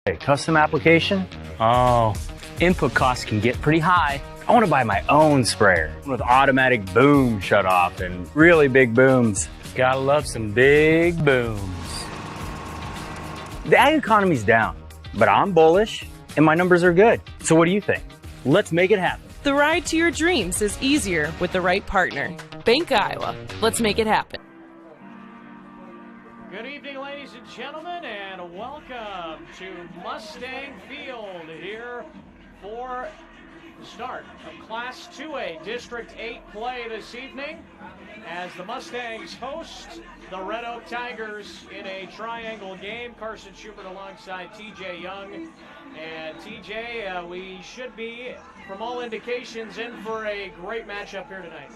A custom application? Oh, input costs can get pretty high. I want to buy my own sprayer with automatic boom shut off and really big booms. Gotta love some big booms. The ag economy's down, but I'm bullish and my numbers are good. So what do you think? Let's make it happen. The ride to your dreams is easier with the right partner. Bank Iowa. Let's make it happen. Good evening, ladies and gentlemen, and welcome to Mustang Field here for the start of Class 2A District 8 play this evening as the Mustangs host the Red Oak Tigers in a triangle game. Carson Schubert alongside TJ Young. And TJ, we should be, from all indications, in for a great matchup here tonight.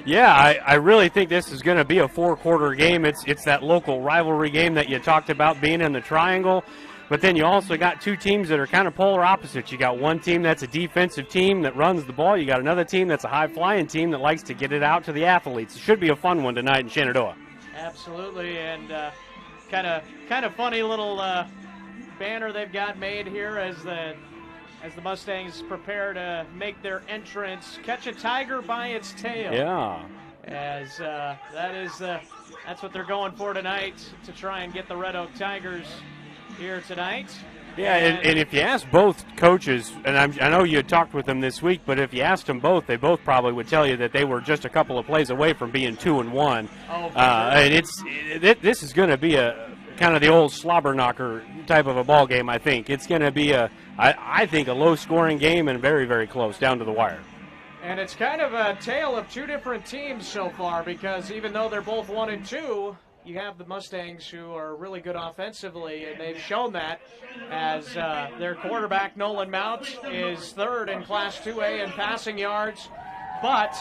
Yeah, I really think this is going to be a four-quarter game. It's that local rivalry game that you talked about being in the triangle. But then you also got two teams that are kind of polar opposites. You got one team that's a defensive team that runs the ball. You got another team that's a high-flying team that likes to get it out to the athletes. It should be a fun one tonight in Shenandoah. Absolutely, and kind of funny little banner they've got made here as the Mustangs prepare to make their entrance. Catch a tiger by its tail. Yeah. As that's what they're going for tonight, to try and get the Red Oak Tigers here tonight. Yeah, and if you ask both coaches, and I know you had talked with them this week, but if you asked them both, they both probably would tell you that they were just a couple of plays away from being 2-1. Oh, and this is going to be a kind of the old slobber knocker type of a ball game. I think it's going to be I think a low scoring game and very, very close down to the wire. And it's kind of a tale of two different teams so far, because even though they're both 1-2, you have the Mustangs, who are really good offensively, and they've shown that as their quarterback, Nolan Mount, is third in Class 2A in passing yards. But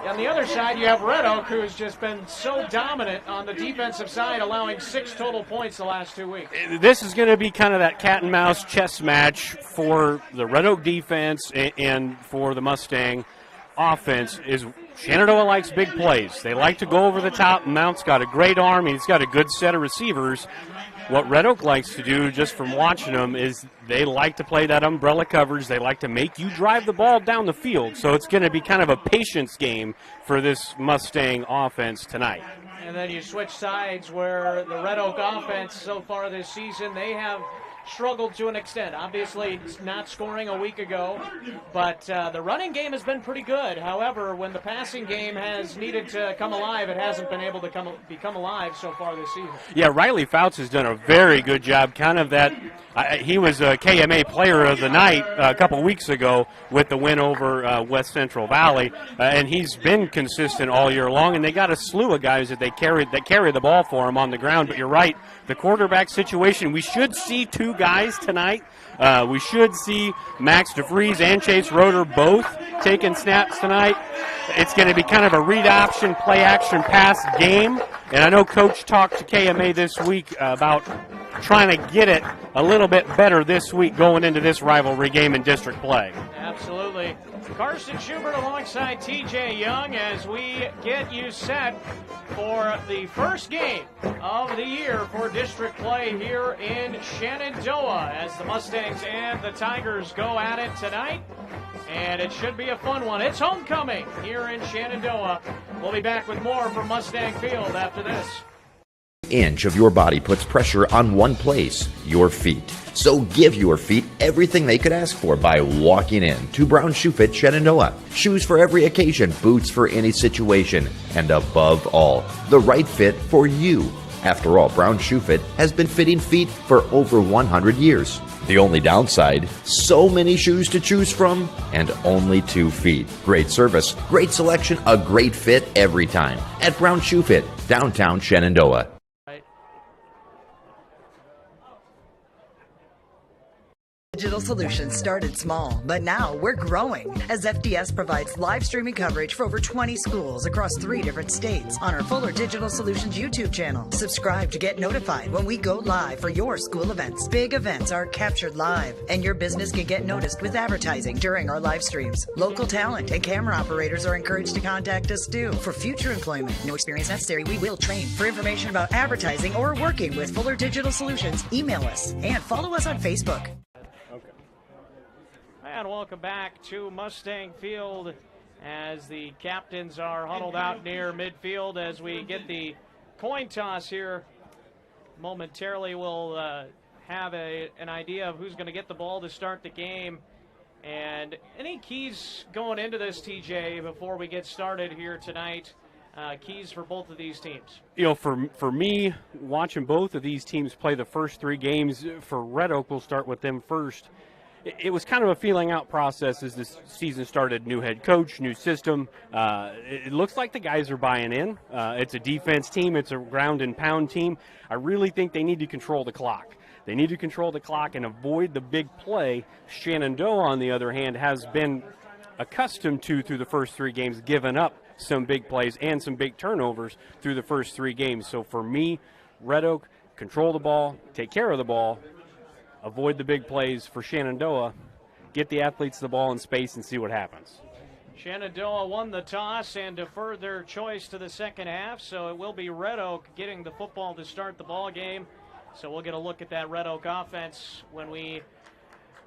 on the other side, you have Red Oak, who has just been so dominant on the defensive side, allowing 6 total points the last 2 weeks. This is going to be kind of that cat and mouse chess match for the Red Oak defense and for the Mustang offense. Shenandoah likes big plays. They like to go over the top. Mount's got a great arm. He's got a good set of receivers. What Red Oak likes to do, just from watching them, is they like to play that umbrella coverage. They like to make you drive the ball down the field. So it's going to be kind of a patience game for this Mustang offense tonight. And then you switch sides, where the Red Oak offense so far this season, they have struggled to an extent. Obviously, not scoring a week ago, but the running game has been pretty good. However, when the passing game has needed to come alive, it hasn't been able to become alive so far this season. Yeah, Riley Fouts has done a very good job. Kind of that, he was a KMA Player of the Night a couple weeks ago with the win over West Central Valley, and he's been consistent all year long. And they got a slew of guys that carry the ball for him on the ground. But you're right, the quarterback situation. We should see two guys tonight. We should see Max DeVries and Chase Roeder both taking snaps tonight. It's going to be kind of a read option, play action, pass game. And I know Coach talked to KMA this week about trying to get it a little bit better this week going into this rivalry game in district play. Absolutely. Carson Schubert alongside TJ Young as we get you set for the first game of the year for district play here in Shenandoah, as the Mustangs and the Tigers go at it tonight. And it should be a fun one. It's homecoming here in Shenandoah. We'll be back with more from Mustang Field after this. Inch of your body puts pressure on one place, your feet. So give your feet everything they could ask for by walking in to Brown Shoe Fit Shenandoah. Shoes for every occasion, boots for any situation, and above all, the right fit for you. After all, Brown Shoe Fit has been fitting feet for over 100 years. The only downside, so many shoes to choose from and only 2 feet. Great service, great selection, a great fit every time at Brown Shoe Fit, downtown Shenandoah. Digital Solutions started small, but now we're growing as FDS provides live streaming coverage for over 20 schools across 3 different states on our Fuller Digital Solutions YouTube channel. Subscribe to get notified when we go live for your school events. Big events are captured live, and your business can get noticed with advertising during our live streams. Local talent and camera operators are encouraged to contact us too for future employment. No experience necessary. We will train. For information about advertising or working with Fuller Digital Solutions, email us and follow us on Facebook. And welcome back to Mustang Field as the captains are huddled out near midfield as we get the coin toss here. Momentarily we'll have an idea of who's going to get the ball to start the game. And any keys going into this, TJ, before we get started here tonight? Keys for both of these teams. You know, for me, watching both of these teams play the first 3 games, for Red Oak, we'll start with them first. It was kind of a feeling out process as this season started. New head coach, new system. It looks like the guys are buying in. It's a defense team. It's a ground and pound team. I really think they need to control the clock. They need to control the clock and avoid the big play. Shenandoah, on the other hand, has been accustomed to through the first 3 games, giving up some big plays and some big turnovers through the first 3 games. So for me, Red Oak, control the ball, take care of the ball, avoid the big plays. For Shenandoah, get the athletes the ball in space and see what happens. Shenandoah won the toss and deferred their choice to the second half, so it will be Red Oak getting the football to start the ball game. So we'll get a look at that Red Oak offense when we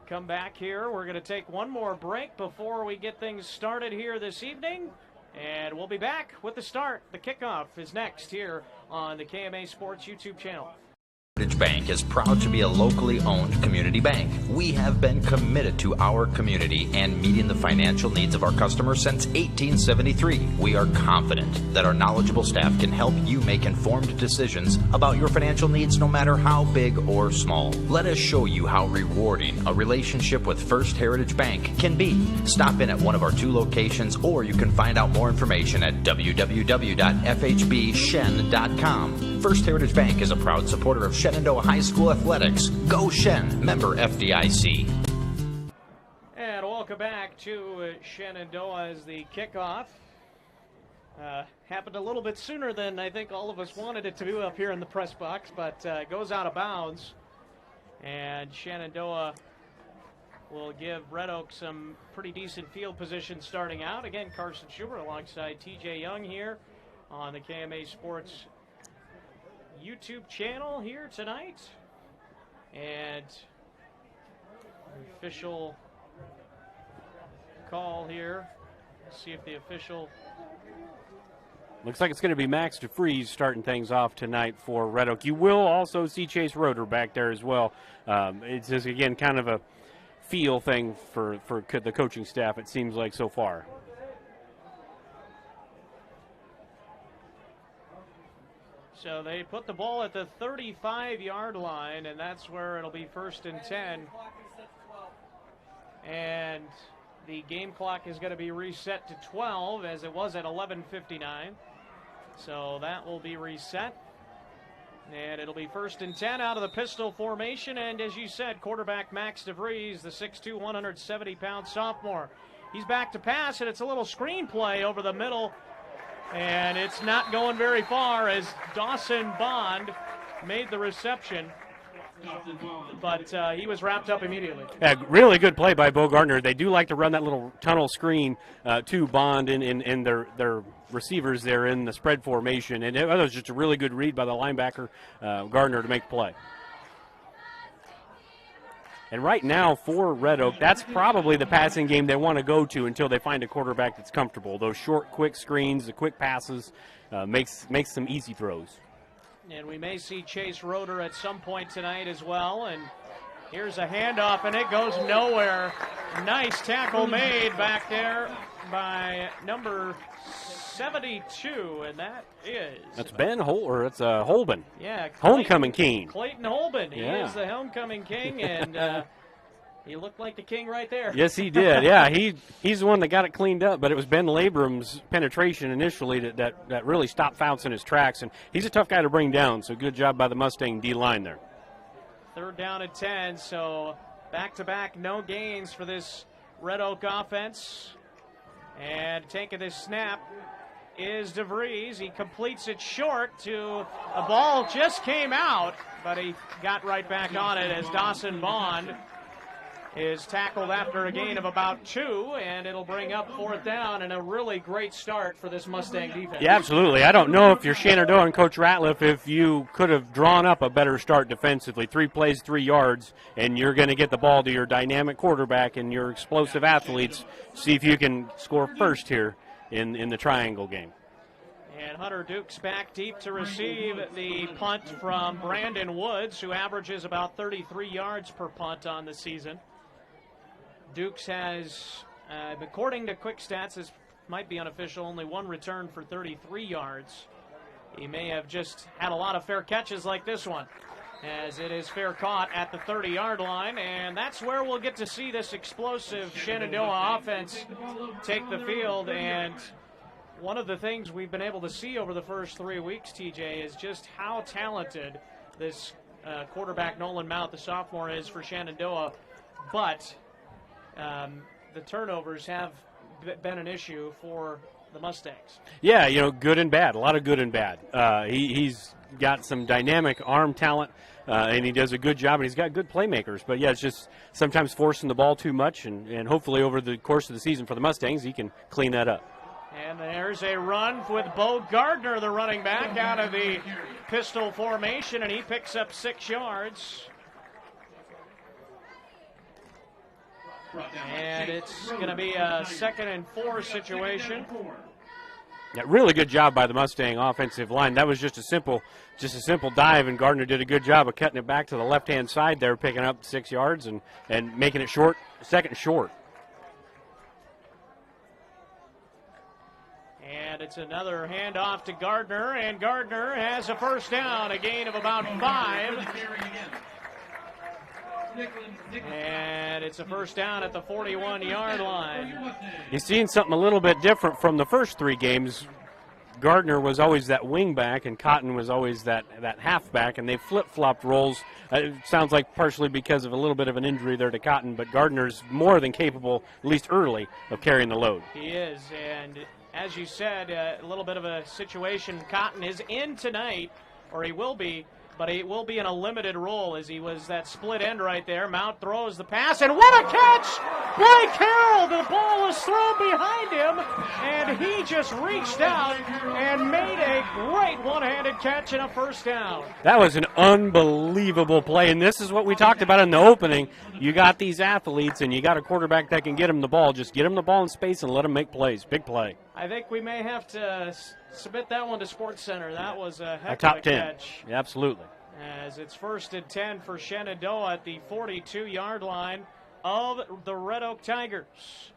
come back here. We're going to take one more break before we get things started here this evening, and we'll be back with the start. The kickoff is next here on the KMA Sports YouTube channel. Heritage Bank is proud to be a locally owned community bank. We have been committed to our community and meeting the financial needs of our customers since 1873. We are confident that our knowledgeable staff can help you make informed decisions about your financial needs, no matter how big or small. Let us show you how rewarding a relationship with First Heritage Bank can be. Stop in at one of our 2 locations, or you can find out more information at www.fhbshen.com. First Heritage Bank is a proud supporter of Shenandoah High School Athletics. Go Shen, member FDIC. And welcome back to Shenandoah as the kickoff. Happened a little bit sooner than I think all of us wanted it to do up here in the press box, but goes out of bounds. And Shenandoah will give Red Oak some pretty decent field position starting out. Again, Carson Schubert alongside TJ Young here on the KMA Sports YouTube channel here tonight. And official call here. See if the official... Looks like it's going to be Max DeFries starting things off tonight for Red Oak. You will also see Chase Roeder back there as well. It's just, again, kind of a feel thing for the coaching staff, it seems like, so far. So they put the ball at the 35-yard line, and that's where it'll be 1st and 10. And the game clock is going to be reset to 12, as it was at 11:59. So that will be reset. And it'll be 1st and 10 out of the pistol formation. And as you said, quarterback Max DeVries, the 6'2", 170-pound sophomore. He's back to pass, and it's a little screen play over the middle. And it's not going very far as Dawson Bond made the reception. But he was wrapped up immediately. Yeah, really good play by Bo Gardner. They do like to run that little tunnel screen to Bond and their receivers there in the spread formation. And it was just a really good read by the linebacker, Gardner, to make the play. And right now for Red Oak, that's probably the passing game they want to go to until they find a quarterback that's comfortable. Those short, quick screens, the quick passes, makes some easy throws. And we may see Chase Roeder at some point tonight as well. And here's a handoff, and it goes nowhere. Nice tackle made back there by number 72, and that's Ben Holben. Yeah, Homecoming King. Clayton Holben. He is the homecoming king, and he looked like the king right there. Yes, he did. Yeah, he's the one that got it cleaned up, but it was Ben Labram's penetration initially that really stopped Fouts in his tracks, and he's a tough guy to bring down, so good job by the Mustang D-line there. 3rd down and 10, so Back-to-back no gains for this Red Oak offense. And taking this snap is DeVries. He completes it short to a ball just came out, but he got right back on it as Dawson Bond is tackled after a gain of about 2, and it'll bring up 4th down, and a really great start for this Mustang defense. Yeah, absolutely. I don't know if you're Shenandoah and Coach Ratliff, if you could have drawn up a better start defensively. 3 plays, 3 yards, and you're going to get the ball to your dynamic quarterback and your explosive athletes. See if you can score first here in the triangle game. And Hunter Dukes back deep to receive the punt from Brandon Woods, who averages about 33 yards per punt on the season. Dukes has, according to Quick Stats, this might be unofficial, only 1 return for 33 yards. He may have just had a lot of fair catches like this one, as it is fair caught at the 30-yard line, and that's where we'll get to see this explosive Shenandoah offense take the field. And one of the things we've been able to see over the first 3 weeks, TJ, is just how talented this quarterback Nolan Mount, the sophomore, is for Shenandoah. But the turnovers have been an issue for the Mustangs. Yeah, good and bad. A lot of good and bad. He's got some dynamic arm talent, and he does a good job, and he's got good playmakers. But, yeah, it's just sometimes forcing the ball too much, and hopefully over the course of the season for the Mustangs, he can clean that up. And there's a run with Bo Gardner, the running back, out of the pistol formation, and he picks up 6 yards. And it's going to be a 2nd and 4 situation. Yeah, really good job by the Mustang offensive line. That was just a simple dive, and Gardner did a good job of cutting it back to the left-hand side there, picking up 6 yards and making it short, 2nd short. And it's another handoff to Gardner, and Gardner has a 1st down, a gain of about 5. And it's a 1st down at the 41-yard line. You've seen something a little bit different from the first 3 games. Gardner was always that wing back, and Cotton was always that halfback, and they flip-flopped roles. It sounds like partially because of a little bit of an injury there to Cotton, but Gardner's more than capable, at least early, of carrying the load. He is, and as you said, a little bit of a situation. Cotton is in tonight, or he will be, but he will be in a limited role as he was that split end right there. Mount throws the pass, and what a catch! Blake Carroll, the ball was thrown behind him, and he just reached out and made a great one-handed catch and a 1st down. That was an unbelievable play, and this is what we talked about in the opening. You got these athletes, and you got a quarterback that can get them the ball. Just get them the ball in space and let them make plays. Big play. I think we may have to submit that one to SportsCenter. That was a heck top of a 10. catch. Yeah, absolutely. As it's 1st and 10 for Shenandoah at the 42-yard line of the Red Oak Tigers.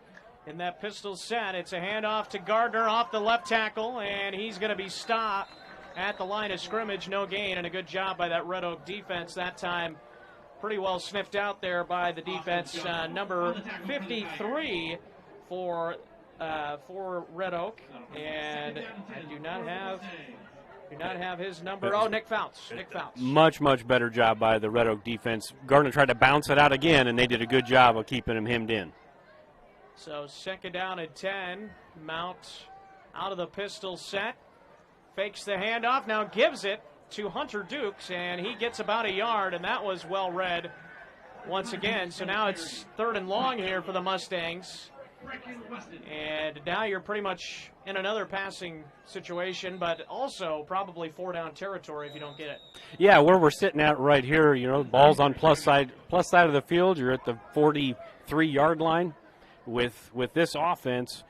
In that pistol set, it's a handoff to Gardner off the left tackle, and he's going to be stopped at the line of scrimmage. No gain, and a good job by that Red Oak defense that time. Pretty well sniffed out there by the defense, number 53 for Red Oak, and I do not have his number. Oh, Nick Fouts. Much better job by the Red Oak defense. Gardner tried to bounce it out again, and they did a good job of keeping him hemmed in. So 2nd down and 10. Mount out of the pistol set. Fakes the handoff, now gives it to Hunter Dukes, and he gets about a yard, and that was well read once again. So now it's 3rd and long here for the Mustangs. And now you're pretty much in another passing situation, but also probably 4-down territory if you don't get it. Yeah, where we're sitting at right here, the ball's on plus side of the field. You're at the 43-yard line. With this offense,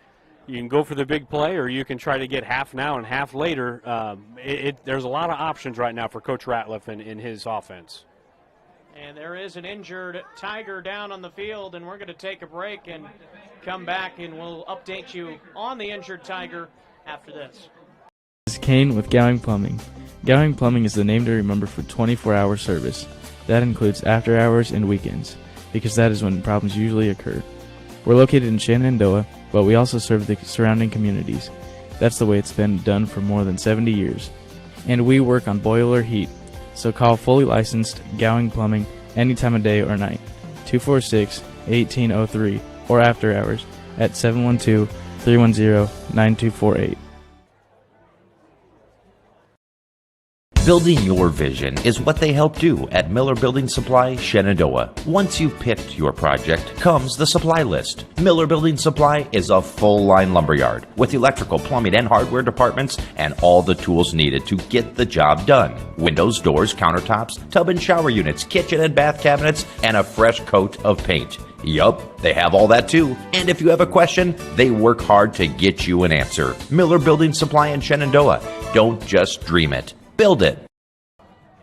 you can go for the big play, or you can try to get half now and half later. There's a lot of options right now for Coach Ratliff in his offense. And there is an injured Tiger down on the field, and we're going to take a break and come back, and we'll update you on the injured Tiger after this. This is Kane with Gowing Plumbing. Gowing Plumbing is the name to remember for 24-hour service. That includes after hours and weekends, because that is when problems usually occur. We're located in Shenandoah, but we also serve the surrounding communities. That's the way it's been done for more than 70 years. And we work on boiler heat, so call fully licensed Gowing Plumbing any time of day or night. 246-1803 or after hours at 712-310-9248. Building your vision is what they help do at Miller Building Supply, Shenandoah. Once you've picked your project, comes the supply list. Miller Building Supply is a full-line lumberyard with electrical, plumbing, and hardware departments and all the tools needed to get the job done. Windows, doors, countertops, tub and shower units, kitchen and bath cabinets, and a fresh coat of paint. Yup, they have all that too. And if you have a question, they work hard to get you an answer. Miller Building Supply in Shenandoah. Don't just dream it. Build it.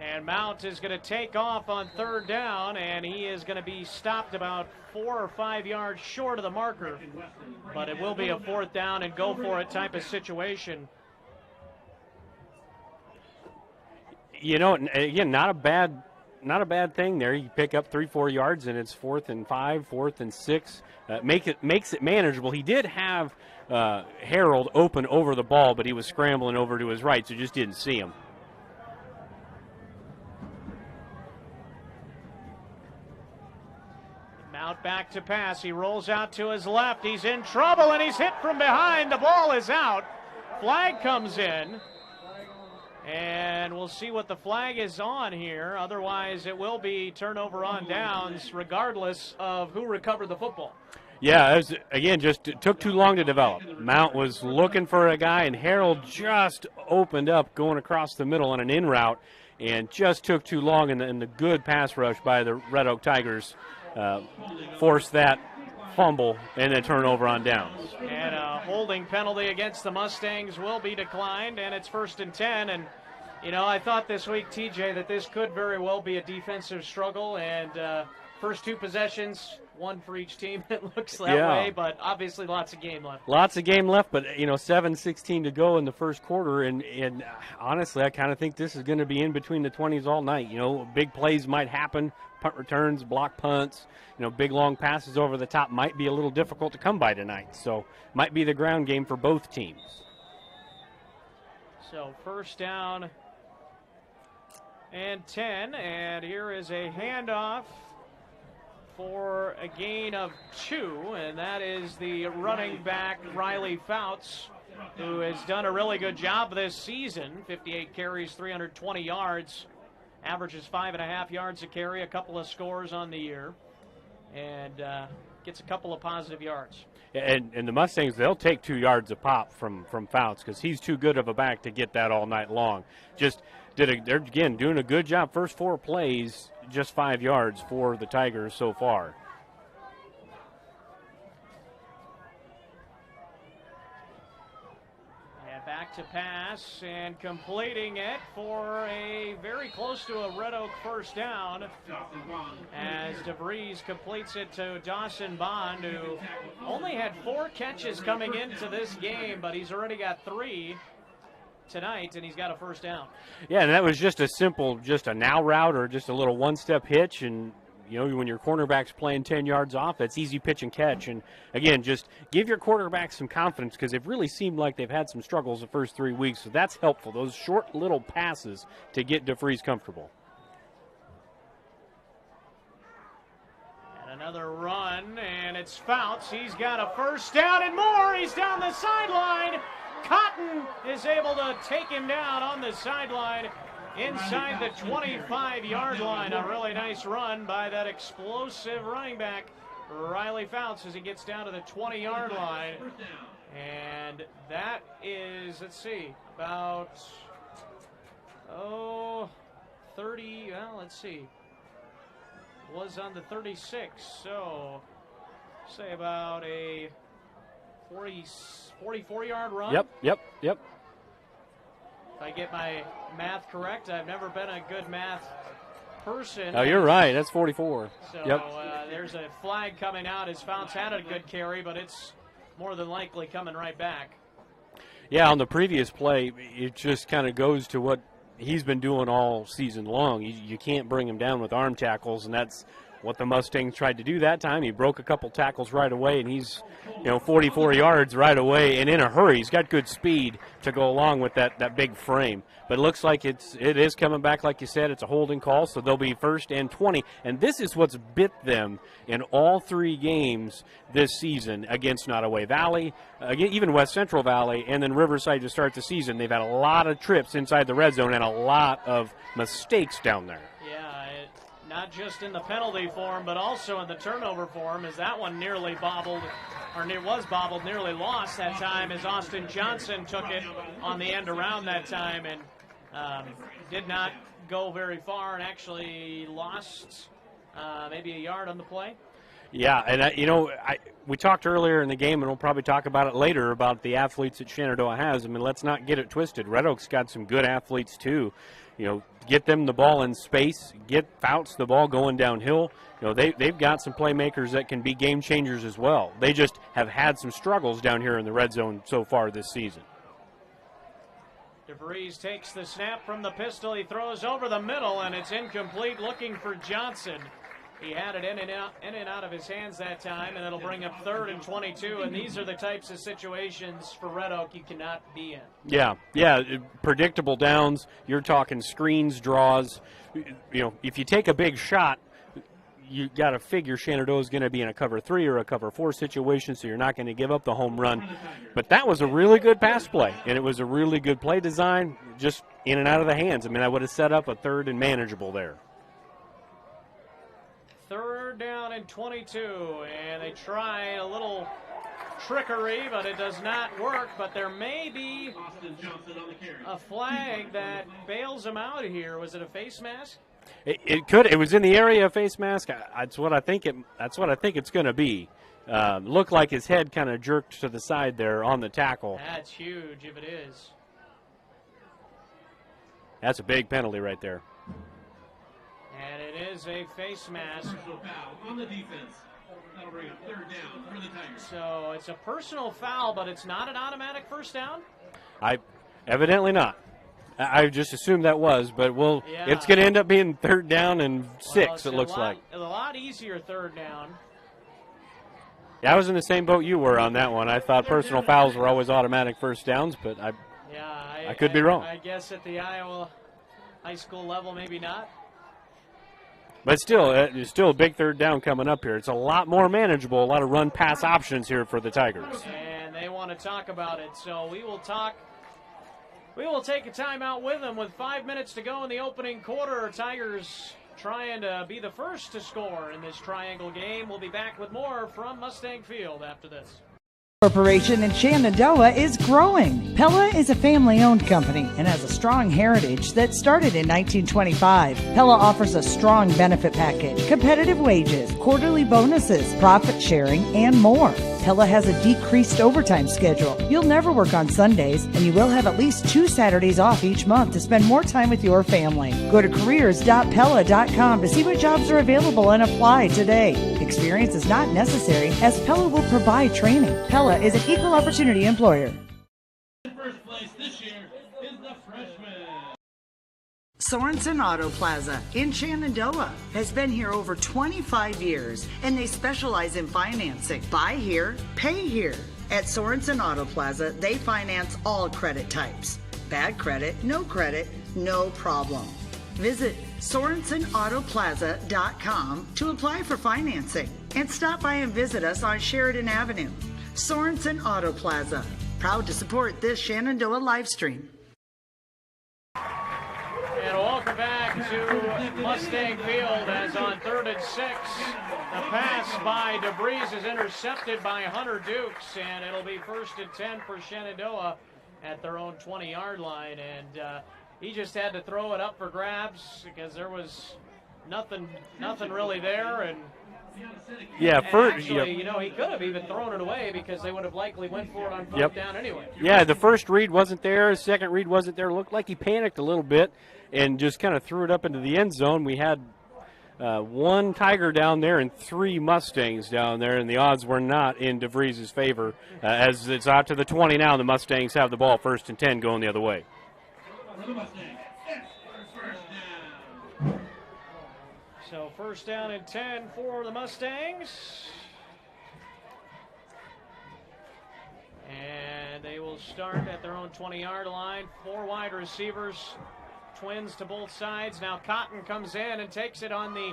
And Mount is going to take off on third down, and he is going to be stopped about 4 or 5 yards short of the marker. But it will be a fourth down and go for it type of situation. You know, again, not a bad thing there. You pick up 3-4 yards, and it's 4th and 5, 4th and 6. Makes it manageable. He did have Harold open over the ball, but he was scrambling over to his right, so just didn't see him. Mount back to pass. He rolls out to his left. He's in trouble, and he's hit from behind. The ball is out. Flag comes in. And we'll see what the flag is on here. Otherwise, it will be turnover on downs, regardless of who recovered the football. Yeah, it was, again, just it took too long to develop. Mount was looking for a guy, and Harold just opened up going across the middle on an in route, and just took too long, and the good pass rush by the Red Oak Tigers forced that fumble and a turnover on downs. And a holding penalty against the Mustangs will be declined, and it's 1st and 10. And, you know, I thought this week, TJ, that this could very well be a defensive struggle, and first 2 possessions, 1 for each team. It looks that way, but obviously lots of game left. Lots of game left, but, you know, 7:16 to go in the first quarter, and honestly, I kind of think this is going to be in between the 20s all night. You know, big plays might happen, punt returns, block punts, you know, big long passes over the top might be a little difficult to come by tonight, so might be the ground game for both teams. So 1st down and 10, and here is a handoff for a gain of 2, and that is the running back, Riley Fouts, who has done a really good job this season. 58 carries, 320 yards, averages 5.5 yards a carry, a couple of scores on the year, and gets a couple of positive yards. And the Mustangs, they'll take 2 yards a pop from Fouts because he's too good of a back to get that all night long. They're, again, doing a good job. First 4 plays, just 5 yards for the Tigers so far. And back to pass and completing it for a very close to a Red Oak 1st down as DeVries completes it to Dawson Bond, who only had 4 catches coming into this game, but he's already got 3 tonight, and he's got a 1st down. Yeah, and that was just a simple, just a now route or just a little one-step hitch, and you know, when your cornerback's playing 10 yards off, that's easy pitch and catch. And again, just give your quarterback some confidence because they've really seemed like they've had some struggles the first 3 weeks, so that's helpful, those short little passes to get DeVries comfortable. And another run, and it's Fouts. He's got a 1st down and more. He's down the sideline. Cotton is able to take him down on the sideline inside the 25-yard line. A really nice run by that explosive running back, Riley Fouts, as he gets down to the 20-yard line. And that is, let's see, about, 30, well, let's see. Was on the 36, so say about a 44-yard run. Yep. If I get my math correct, I've never been a good math person. Oh, you're right. That's 44. So yep. There's a flag coming out as Fouts had a good carry, but it's more than likely coming right back. Yeah, on the previous play, it just kind of goes to what he's been doing all season long. You can't bring him down with arm tackles, and that's what the Mustangs tried to do that time. He broke a couple tackles right away, and he's 44 yards right away and in a hurry. He's got good speed to go along with that big frame. But it looks like it is coming back, like you said. It's a holding call, so they'll be 1st and 20. And this is what's bit them in all 3 games this season against Nottoway Valley, even West Central Valley, and then Riverside to start the season. They've had a lot of trips inside the red zone and a lot of mistakes down there. Yeah, not just in the penalty form, but also in the turnover form, as that one nearly bobbled, nearly lost that time, as Austin Johnson took it on the end around that time and did not go very far and actually lost maybe a yard on the play. Yeah, and we talked earlier in the game, and we'll probably talk about it later, about the athletes that Shenandoah has. I mean, let's not get it twisted. Red Oak's got some good athletes too. Get them the ball in space, get Fouts the ball going downhill. They've got some playmakers that can be game changers as well. They just have had some struggles down here in the red zone so far this season. DeVries takes the snap from the pistol. He throws over the middle, and it's incomplete, looking for Johnson. He had it in and out of his hands that time, and it'll bring up 3rd and 22. And these are the types of situations for Red Oak you cannot be in. Yeah, predictable downs. You're talking screens, draws. If you take a big shot, you got to figure Shenandoah is going to be in a cover 3 or a cover 4 situation, so you're not going to give up the home run. But that was a really good pass play, and it was a really good play design, just in and out of the hands. I mean, I would have set up a 3rd and manageable there. 3rd down and 22, and they try a little trickery, but it does not work. But there may be a flag that bails him out here. Was it a face mask? It could. It was in the area of face mask. That's what I think. That's what I think it's going to be. Looked like his head kind of jerked to the side there on the tackle. That's huge if it is. That's a big penalty right there. And it is a face mask. On the defense. That'll bring up 3rd down for the Tigers. So it's a personal foul, but it's not an automatic 1st down? Evidently not. I just assumed that was, but it's going to end up being 3rd down and 6, it looks like. A lot easier 3rd down. Yeah, I was in the same boat you were on that one. I thought personal fouls were always automatic 1st downs, but I could be wrong. I guess at the Iowa high school level, maybe not. But still, it's still a big 3rd down coming up here. It's a lot more manageable, a lot of run-pass options here for the Tigers. And they want to talk about it, so we will talk. We will take a timeout with them with 5 minutes to go in the opening quarter. Tigers trying to be the first to score in this triangle game. We'll be back with more from Mustang Field after this. Corporation in Shenandoah is growing. Pella is a family-owned company and has a strong heritage that started in 1925. Pella offers a strong benefit package, competitive wages, quarterly bonuses, profit sharing, and more. Pella has a decreased overtime schedule. You'll never work on Sundays, and you will have at least 2 Saturdays off each month to spend more time with your family. Go to careers.pella.com to see what jobs are available and apply today. Experience is not necessary, as Pella will provide training. Pella is an equal opportunity employer. In first place this year is the freshman. Sorensen Auto Plaza in Shenandoah has been here over 25 years, and they specialize in financing. Buy here, pay here. At Sorensen Auto Plaza, they finance all credit types. Bad credit, no problem. Visit SorensenAutoplaza.com to apply for financing, and stop by and visit us on Sheridan Avenue. Sorensen Auto Plaza, proud to support this Shenandoah live stream. And welcome back to Mustang Field, as on 3rd and 6, the pass by DeVries is intercepted by Hunter Dukes, and it'll be 1st and 10 for Shenandoah at their own 20-yard line. And he just had to throw it up for grabs because there was nothing really there. And actually, he could have even thrown it away because they would have likely went for it on 4th down anyway. Yeah, the first read wasn't there. The second read wasn't there. Looked like he panicked a little bit and just kind of threw it up into the end zone. We had 1 Tiger down there and 3 Mustangs down there, and the odds were not in DeVries' favor. As it's out to the 20 now, the Mustangs have the ball, 1st and 10 going the other way. So So first down and 10 for the Mustangs. And they will start at their own 20-yard line. 4 wide receivers, twins to both sides. Now Cotton comes in and takes it on the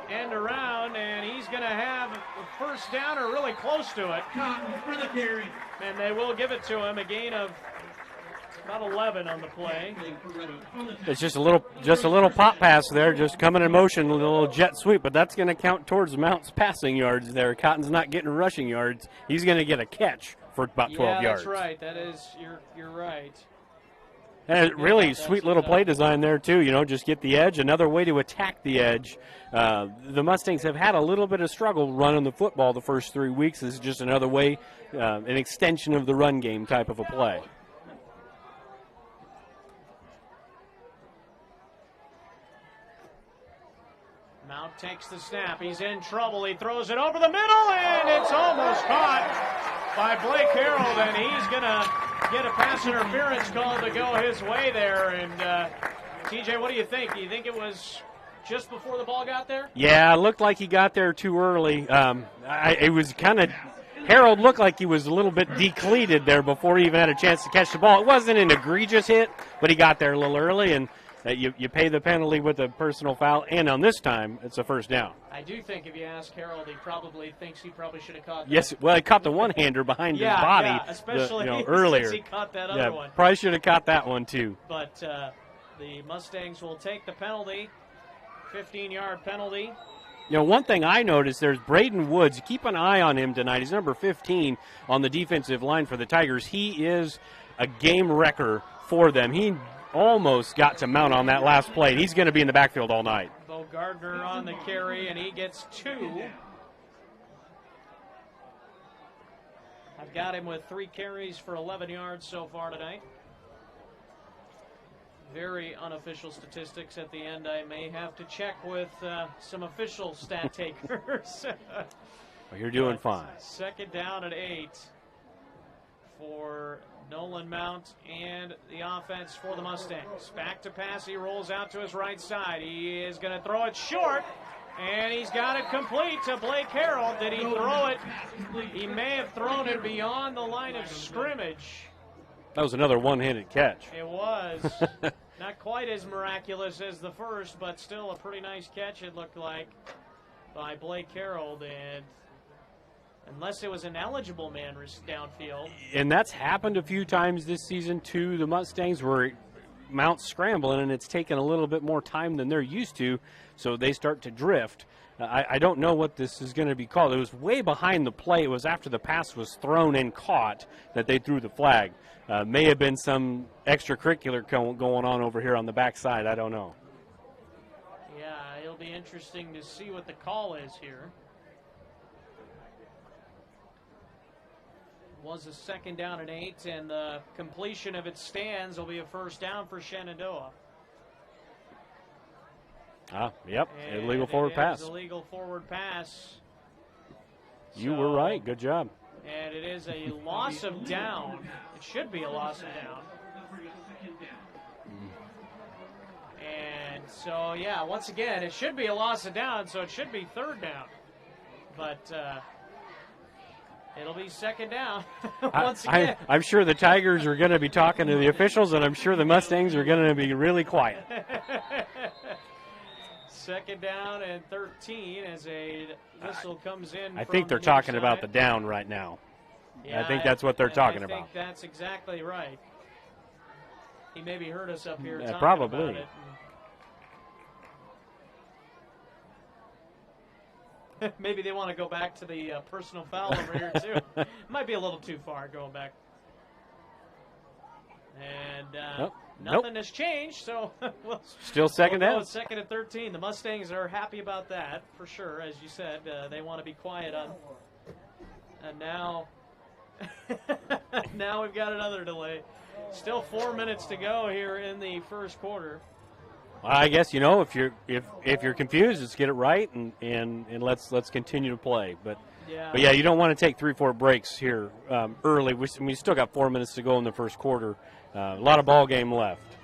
end around, and he's going to have a first down or really close to it. Cotton for the carry. And they will give it to him, a gain of about 11 on the play. It's just a little pop pass there, just coming in motion, a little jet sweep, but that's going to count towards Mount's passing yards there. Cotton's not getting rushing yards. He's going to get a catch for about 12 yards. Yeah, that's right. That is, you're right. And really sweet little play design there, too. You know, just get the edge. Another way to attack the edge. The Mustangs have had a little bit of struggle running the football the first 3 weeks. This is just another way, an extension of the run game type of a play. Mount takes the snap. He's in trouble. He throws it over the middle, and it's almost caught by Blake Harold, and he's going to get a pass interference call to go his way there. And, TJ, what do you think? Do you think it was just before the ball got there? Yeah, it looked like he got there too early. It was kind of – Harold looked like he was a little bit decleated there before he even had a chance to catch the ball. It wasn't an egregious hit, but he got there a little early, and you pay the penalty with a personal foul, and on this time, it's a first down. I do think if you ask Harold, he probably thinks he probably should have caught that. Yes, well, he caught the one-hander behind his body especially earlier. Since he caught that other one. Probably should have caught that one, too. But the Mustangs will take the penalty, 15-yard penalty. You know, one thing I noticed, there's Braden Woods. Keep an eye on him tonight. He's number 15 on the defensive line for the Tigers. He is a game wrecker for them. He almost got to Mount on that last play. He's going to be in the backfield all night. Bo Gardner on the carry, and he gets 2. I've got him with 3 carries for 11 yards so far tonight. Very unofficial statistics at the end. I may have to check with some official stat takers. Well, you're doing fine. Second down at 8 for Nolan Mount and the offense for the Mustangs. Back to pass. He rolls out to his right side. He is going to throw it short, and he's got it complete to Blake Harold. Did he throw it? He may have thrown it beyond the line of scrimmage. That was another one-handed catch. It was. Not quite as miraculous as the first, but still a pretty nice catch, it looked like, by Blake Harold. And unless it was an eligible man downfield. And that's happened a few times this season to the Mustangs, where Mount's scrambling and it's taken a little bit more time than they're used to, so they start to drift. I don't know what this is going to be called. It was way behind the play. It was after the pass was thrown and caught that they threw the flag. May have been some extracurricular going on over here on the backside. I don't know. Yeah, it'll be interesting to see what the call is here. Was a second down and 8, and the completion of it stands will be a first down for Shenandoah. Yep, and illegal forward pass. Illegal forward pass. You were right. Good job. And it is a loss of down. It should be a loss of down. And so, yeah, once again, it should be a loss of down, so it should be third down. But it'll be second down once again. I'm sure the Tigers are going to be talking to the officials, and I'm sure the Mustangs are going to be really quiet. Second down and 13 as a whistle comes in. I think they're talking about the down right now. Yeah, I think that's what they're talking about. I think that's exactly right. He maybe heard us up here talking probably. about it. Maybe they want to go back to the personal foul over here, too. Might be a little too far going back. And nothing has changed, so we'll still second down. Second and 13. The Mustangs are happy about that, for sure. As you said, they want to be quiet on. And now, now we've got another delay. Still 4 minutes to go here in the first quarter. Well, I guess, you know, if you're confused, let's get it right and let's continue to play. But yeah, you don't want to take 3-4 breaks here early. We still got 4 minutes to go in the first quarter. A lot of ball game left.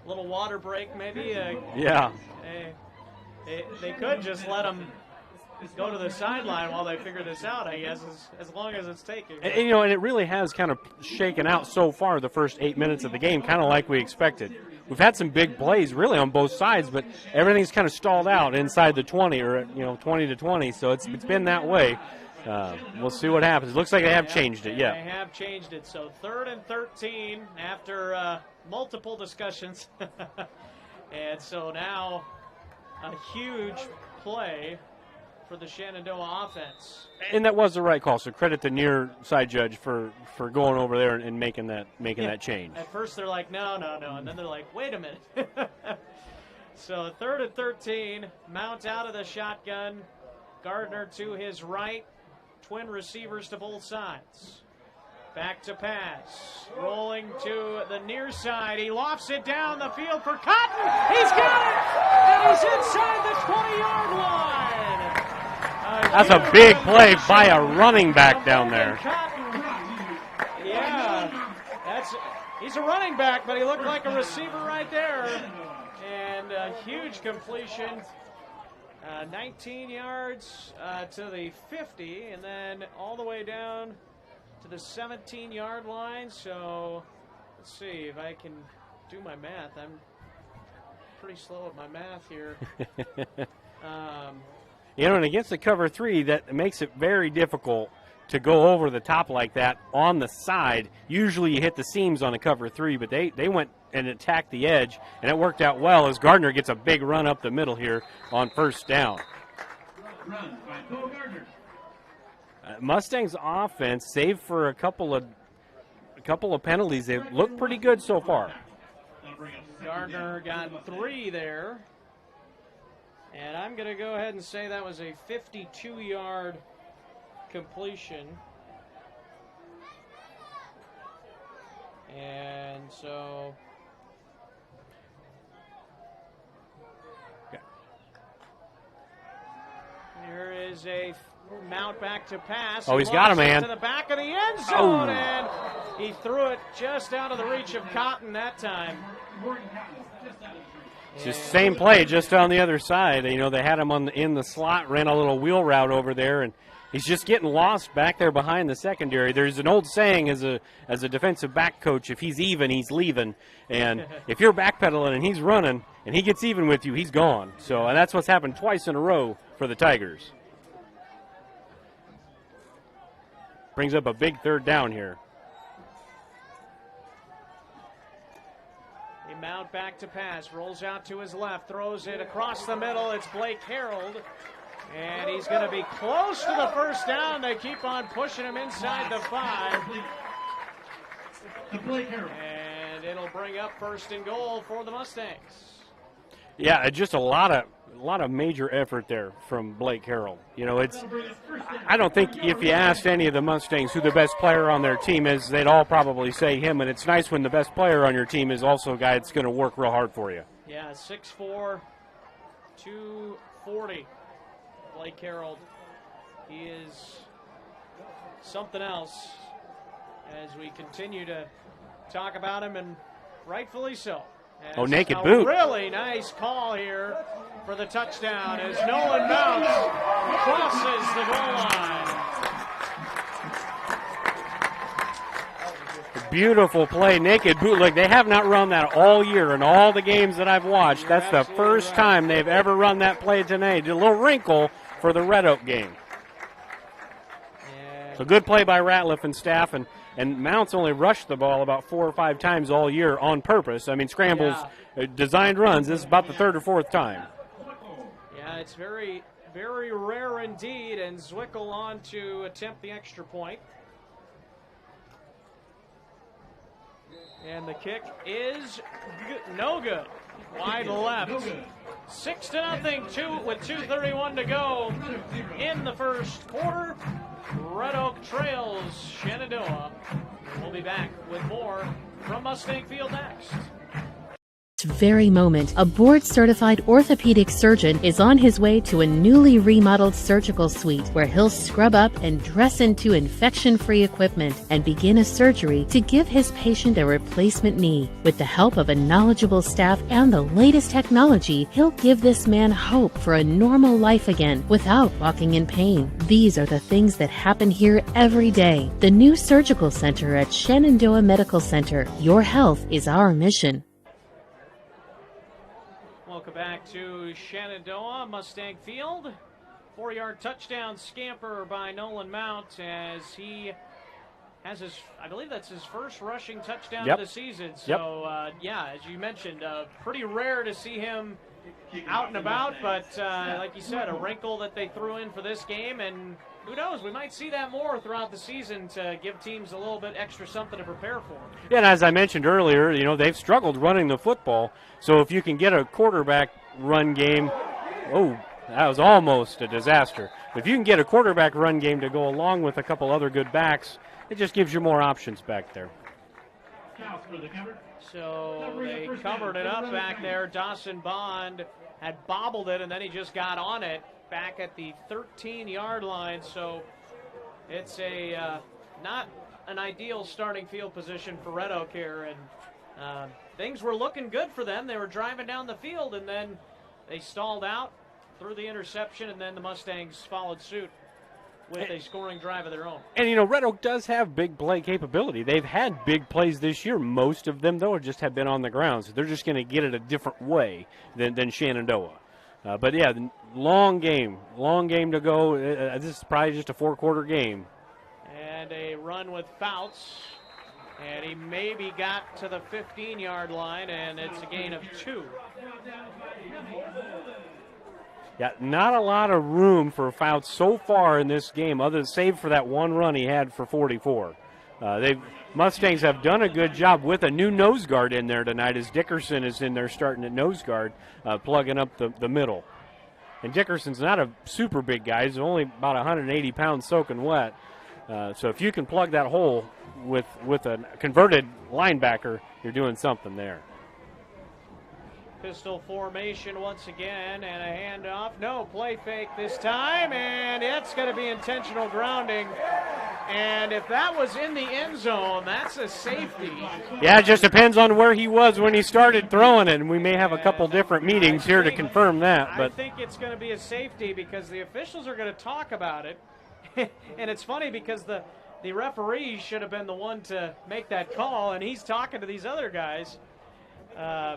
A little water break, maybe. Yeah. They could just let him go to the sideline while they figure this out, I guess, as long as it's taking. And it really has kind of shaken out so far the first 8 minutes of the game, kind of like we expected. We've had some big plays really on both sides, but everything's kind of stalled out inside the 20 or 20 to 20. So it's been that way. We'll see what happens. It looks like they have changed it. Yeah, they have changed it. So 3rd and 13 after multiple discussions, and so now a huge play for the Shenandoah offense. And that was the right call. So credit the near side judge for going over there and making that change. At first they're like, no, and then they're like, wait a minute. So 3rd and 13, Mount out of the shotgun, Gardner to his right, twin receivers to both sides. Back to pass, rolling to the near side. He lofts it down the field for Cotton. He's got it, and he's inside the 20-yard line. That's a big play by a running back down there. Yeah, he's a running back, but he looked like a receiver right there. And a huge completion. 19 yards to the 50, and then all the way down to the 17-yard line. So let's see if I can do my math. I'm pretty slow at my math here. And against the cover 3, that makes it very difficult to go over the top like that on the side. Usually you hit the seams on a cover 3, but they went and attacked the edge, and it worked out well as Gardner gets a big run up the middle here on 1st down. Run by Cole Gardner. Mustangs offense, save for a couple of penalties, they've looked pretty good so far. Gardner got 3 there. And I'm going to go ahead and say that was a 52-yard completion. And so here is a Mount back to pass. Oh, he's got a man. To the back of the end zone, and he threw it just out of the reach of Cotton that time. It's just the same play, just on the other side. They had him in the slot, ran a little wheel route over there, and he's just getting lost back there behind the secondary. There's an old saying as a defensive back coach, if he's even, he's leaving. And if you're backpedaling and he's running and he gets even with you, he's gone. And that's what's happened twice in a row for the Tigers. Brings up a big 3rd down here. Mount back to pass, rolls out to his left, throws it across the middle. It's Blake Harold, and he's going to be close to the 1st down. They keep on pushing him inside the 5. And it'll bring up 1st and goal for the Mustangs. Yeah, just a lot of major effort there from Blake Harold. I don't think if you asked any of the Mustangs who the best player on their team is, they'd all probably say him. And it's nice when the best player on your team is also a guy that's going to work real hard for you. Yeah, 6'4", 240. Blake Harold. He is something else as we continue to talk about him, and rightfully so. Naked boot. Really nice call here for the touchdown as Nolan Mount crosses the goal line. Beautiful play, naked bootleg. They have not run that all year in all the games that I've watched. That's the first time they've ever run that play today. Did a little wrinkle for the Red Oak game. So good play by Ratliff and staff, and Mount's only rushed the ball about 4 or 5 times all year on purpose. I mean, scrambles, designed runs. This is about the 3rd or 4th time. Yeah, it's very, very rare indeed, and Zwickel on to attempt the extra point. And the kick is no good. Wide left. 6-0 with 2:31 to go in the 1st quarter. Red Oak trails Shenandoah. We'll be back with more from Mustang Field next. very moment, a board-certified orthopedic surgeon is on his way to a newly remodeled surgical suite where he'll scrub up and dress into infection-free equipment and begin a surgery to give his patient a replacement knee. With the help of a knowledgeable staff and the latest technology, he'll give this man hope for a normal life again without walking in pain. These are the things that happen here every day. The new surgical center at Shenandoah Medical Center. Your health is our mission. Welcome back to Shenandoah, Mustang Field. 4-yard touchdown scamper by Nolan Mount as he has his, I believe that's his first rushing touchdown of the season. So, yeah, as you mentioned, pretty rare to see him out and about, but like you said, a wrinkle that they threw in for this game, and who knows, we might see that more throughout the season to give teams a little bit extra something to prepare for. Yeah, and as I mentioned earlier, you know, they've struggled running the football, so if you can get a quarterback run game, oh, that was almost a disaster. If you can get a quarterback run game to go along with a couple other good backs, it just gives you more options back there. So they covered it up back there. Dawson Bond had bobbled it, and then he just got on it back at the 13-yard line. So it's a not an ideal starting field position for Red Oak here, and things were looking good for them. They were driving down the field, and then they stalled out, threw the interception, and then the Mustangs followed suit with a scoring drive of their own. And, you know, Red Oak does have big play capability. They've had big plays this year. Most of them, though, just have been on the ground, so they're just going to get it a different way than Shenandoah. But, yeah, long game to go. This is probably just a 4-quarter game. And a run with Fouts, and he maybe got to the 15-yard line, and it's a gain of 2. Yeah, not a lot of room for Fouts so far in this game, other than save for that one run he had for 44. Mustangs have done a good job with a new nose guard in there tonight, as Dickerson is in there starting at nose guard, plugging up the middle. And Dickerson's not a super big guy. He's only about 180 pounds soaking wet. So if you can plug that hole with a converted linebacker, you're doing something there. Pistol formation once again, and a handoff. No play fake this time, and it's going to be intentional grounding. And if that was in the end zone, that's a safety. Yeah, it just depends on where he was when he started throwing it, and we may have a couple different meetings here to confirm that. But I think it's going to be a safety because the officials are going to talk about it. And it's funny because the referee should have been the one to make that call, and he's talking to these other guys. I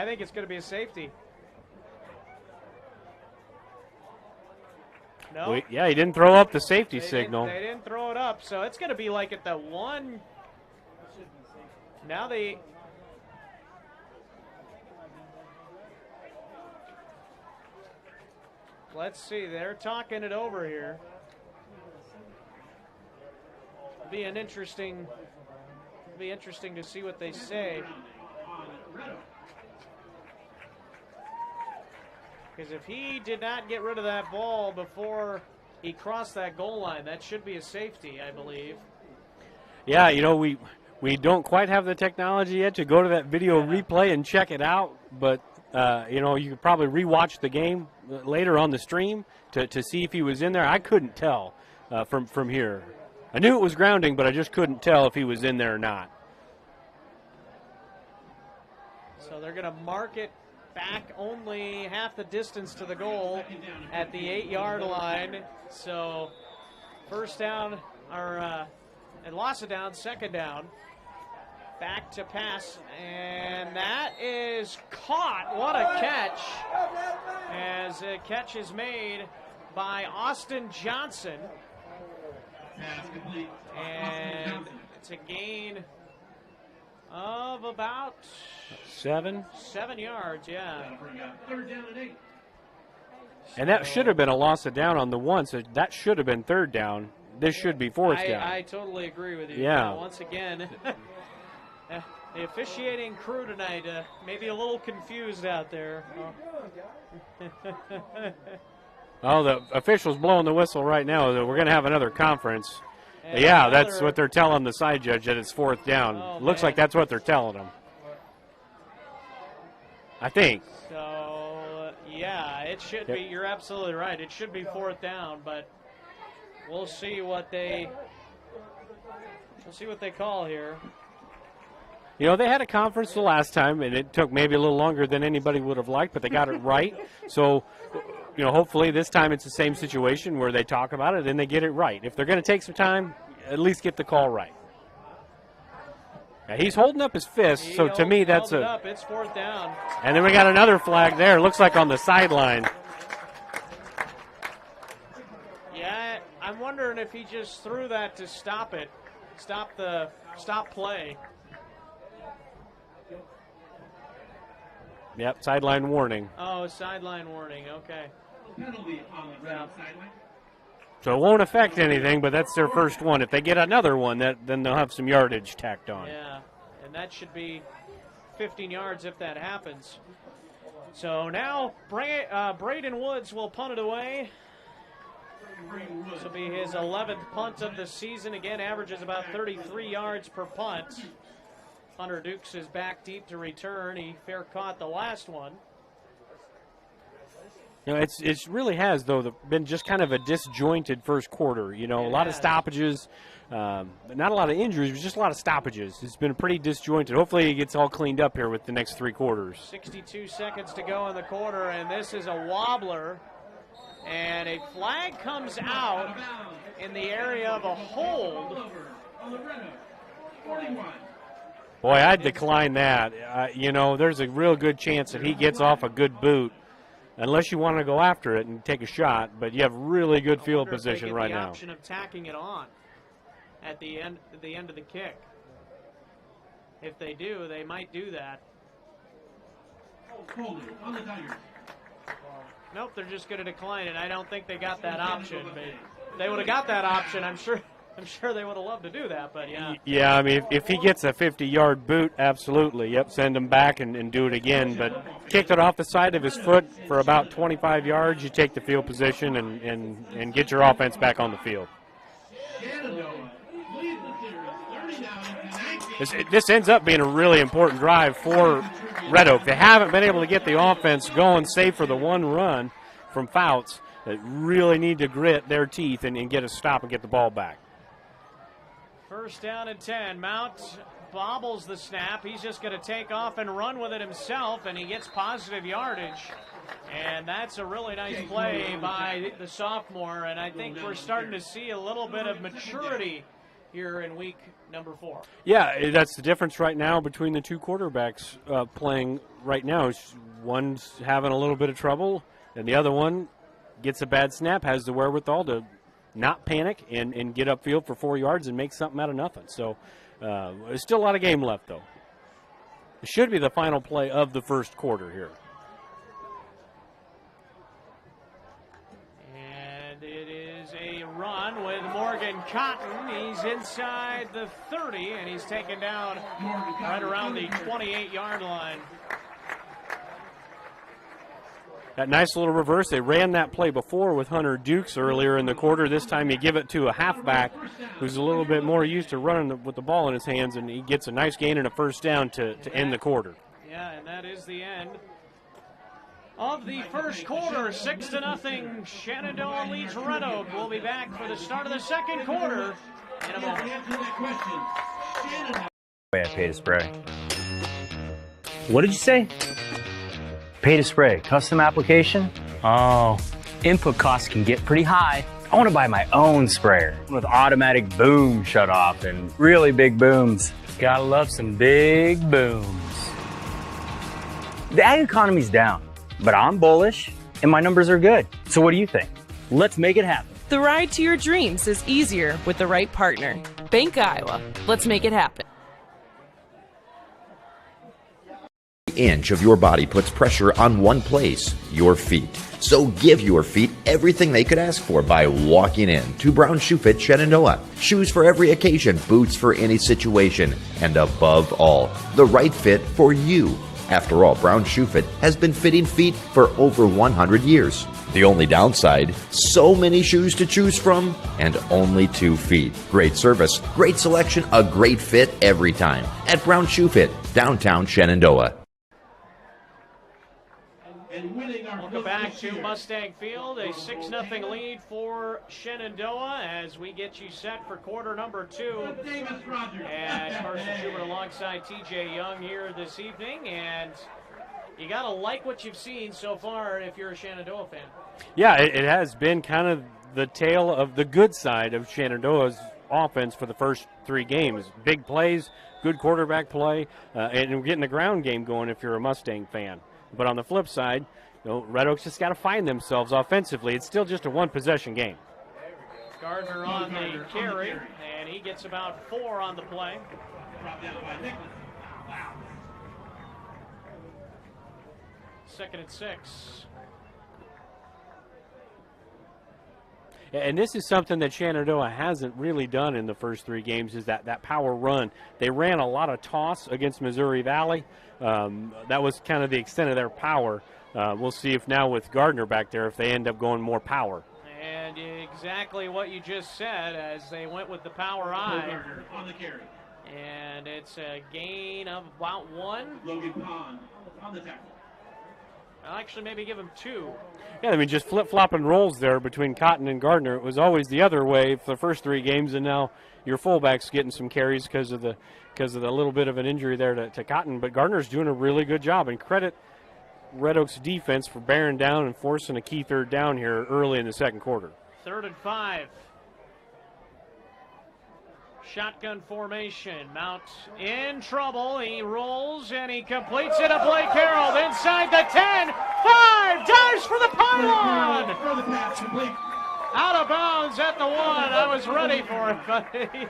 think it's going to be a safety. No. Yeah, he didn't throw up the safety signal. They didn't throw it up, so it's going to be like at the 1. Now let's see, they're talking it over here. It'll be interesting to see what they say. Because if he did not get rid of that ball before he crossed that goal line, that should be a safety, I believe. Yeah, you know, we don't quite have the technology yet to go to that video replay and check it out, but, you know, you could probably rewatch the game later on the stream to see if he was in there. I couldn't tell from here. I knew it was grounding, but I just couldn't tell if he was in there or not. So they're going to mark it back only half the distance to the goal at the 8-yard line. So first down, and loss of down, second down. Back to pass, and that is caught. What a catch. As a catch is made by Austin Johnson. And it's a gain of about 7 yards, yeah. And that should have been a loss of down on the one, so that should have been third down. This should be fourth down. I totally agree with you. Yeah. Once again, the officiating crew tonight maybe a little confused out there. Oh, the official's blowing the whistle right now. We're going to have another conference. And yeah, that's what they're telling the side judge, that it's fourth down. Looks like that's what they're telling him. I think. So, yeah, it should be. You're absolutely right. It should be 4th down, but we'll see what they call here. You know, they had a conference the last time, and it took maybe a little longer than anybody would have liked, but they got it right. So, you know, hopefully this time it's the same situation where they talk about it and they get it right. If they're going to take some time, at least get the call right. Now, he's holding up his fist, so to me that's It's 4th down. And then we got another flag there. Looks like on the sideline. Yeah, I'm wondering if he just threw that to stop it, stop play. Yep, sideline warning. Oh, sideline warning. Okay. Penalty on the red sideline. So it won't affect anything, but that's their first one. If they get another one, then they'll have some yardage tacked on. Yeah, and that should be 15 yards if that happens. So now Braden Woods will punt it away. This will be his 11th punt of the season. Again, averages about 33 yards per punt. Hunter Dukes is back deep to return. He fair caught the last one. You know, it really has, though, been just kind of a disjointed first quarter. You know, a lot of stoppages, not a lot of injuries, but just a lot of stoppages. It's been pretty disjointed. Hopefully it gets all cleaned up here with the next 3 quarters. 62 seconds to go in the quarter, and this is a wobbler. And a flag comes out in the area of a hold. Boy, I'd decline that. You know, there's a real good chance that he gets off a good boot, unless you want to go after it and take a shot. But you have really good field position right now. The option of tacking it on at the end of the kick. If they do, they might do that. Nope, they're just going to decline it. I don't think they got that option. But if they would have got that option, I'm sure they would have loved to do that, but yeah. Yeah, I mean, if he gets a 50-yard boot, absolutely. Yep, send him back and do it again. But kicked it off the side of his foot for about 25 yards, you take the field position and get your offense back on the field. This ends up being a really important drive for Red Oak. They haven't been able to get the offense going, save for the one run from Fouts. They really need to grit their teeth and get a stop and get the ball back. 1st down and 10. Mount bobbles the snap. He's just going to take off and run with it himself, and he gets positive yardage. And that's a really nice play by the sophomore, and I think we're starting to see a little bit of maturity here in week number 4. Yeah, that's the difference right now between the two quarterbacks playing right now. One's having a little bit of trouble, and the other one gets a bad snap, has the wherewithal to not panic and get upfield for 4 yards and make something out of nothing. So there's still a lot of game left, though. It should be the final play of the first quarter here. And it is a run with Morgan Cotton. He's inside the 30, and he's taken down right around the 28-yard line. That nice little reverse. They ran that play before with Hunter Dukes earlier in the quarter. This time you give it to a halfback who's a little bit more used to running with the ball in his hands, and he gets a nice gain and a 1st down to end the quarter. Yeah, and that is the end of the first quarter. 6-0. Shenandoah leads Red Oak. We'll be back for the start of the second quarter in a moment. I pay to spray. What did you say? Pay to spray, custom application? Oh, input costs can get pretty high. I want to buy my own sprayer with automatic boom shutoff and really big booms. Gotta love some big booms. The ag economy's down, but I'm bullish and my numbers are good. So what do you think? Let's make it happen. The ride to your dreams is easier with the right partner. Bank Iowa. Let's make it happen. Inch of your body puts pressure on one place, your feet. So give your feet everything they could ask for by walking in to Brown Shoe Fit Shenandoah. Shoes for every occasion, boots for any situation, and above all, the right fit for you. After all, Brown Shoe Fit has been fitting feet for over 100 years. The only downside, so many shoes to choose from and only 2 feet. Great service, great selection, a great fit every time at Brown Shoe Fit, downtown Shenandoah. And winning our Welcome back to Mustang Field, a 6-0 lead for Shenandoah as we get you set for quarter number 2. And Carson Schubert alongside TJ Young here this evening. And you got to like what you've seen so far if you're a Shenandoah fan. Yeah, it has been kind of the tale of the good side of Shenandoah's offense for the first 3 games. Big plays, good quarterback play, and getting the ground game going if you're a Mustang fan. But on the flip side, Red Oaks just got to find themselves offensively. It's still just a one-possession game. Gardner on the carry, and he gets about 4 on the play. Second and 6. And this is something that Shenandoah hasn't really done in the first 3 games, is that power run. They ran a lot of toss against Missouri Valley. That was kind of the extent of their power. We'll see if now with Gardner back there, if they end up going more power. And exactly what you just said, as they went with the power eye. On the carry. And it's a gain of about 1. Logan Pond on the tackle. I'll actually maybe give him 2. Yeah, I mean, just flip-flopping rolls there between Cotton and Gardner. It was always the other way for the first 3 games, and now your fullback's getting some carries because of the little bit of an injury there to Cotton. But Gardner's doing a really good job, and credit Red Oaks defense for bearing down and forcing a key 3rd down here early in the second quarter. 3rd and 5. Shotgun formation. Mount in trouble. He rolls and he completes it to Blake Harold inside the 10. 5. Dives for the pylon. Out of bounds at the 1. I was ready for it, but he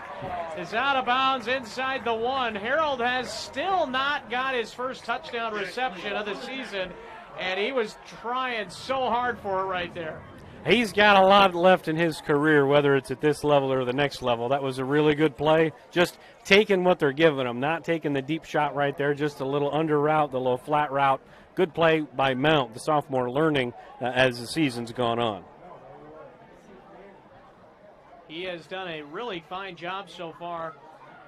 is out of bounds inside the 1. Harold has still not got his first touchdown reception of the season, and he was trying so hard for it right there. He's got a lot left in his career, whether it's at this level or the next level. That was a really good play. Just taking what they're giving him, not taking the deep shot right there, just a little under route, the little flat route. Good play by Mount, the sophomore, learning as the season's gone on. He has done a really fine job so far,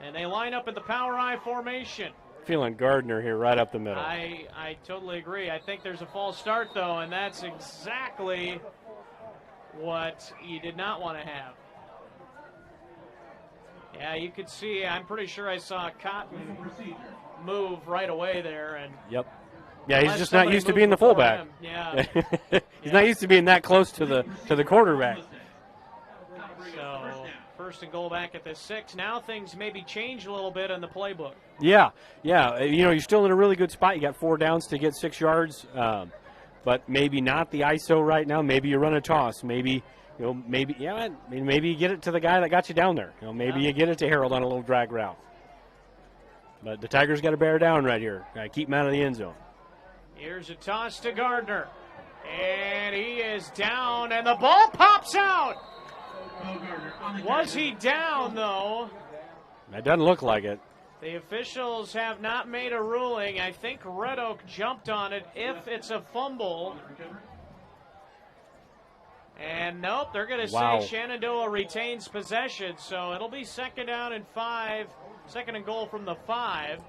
and they line up in the power eye formation. Feeling Gardner here right up the middle. I totally agree. I think there's a false start, though, and that's exactly what you did not want to have. Yeah, you could see, I'm pretty sure I saw Cotton move right away there. And yep. Yeah, he's just not used to being the fullback. Yeah. He's not used to being that close to the quarterback. So, 1st and goal back at the 6. Now things maybe change a little bit in the playbook. Yeah. You're still in a really good spot. You got 4 downs to get 6 yards. But maybe not the ISO right now. Maybe you run a toss. Maybe maybe you get it to the guy that got you down there. Maybe you get it to Harold on a little drag route. But the Tigers got to bear down right here. Got to keep him out of the end zone. Here's a toss to Gardner, and he is down, and the ball pops out. Was he down though? That doesn't look like it. The officials have not made a ruling. I think Red Oak jumped on it if it's a fumble. And nope, they're going to say Shenandoah retains possession. So it'll be 2nd down and 5, 2nd and goal from the 5.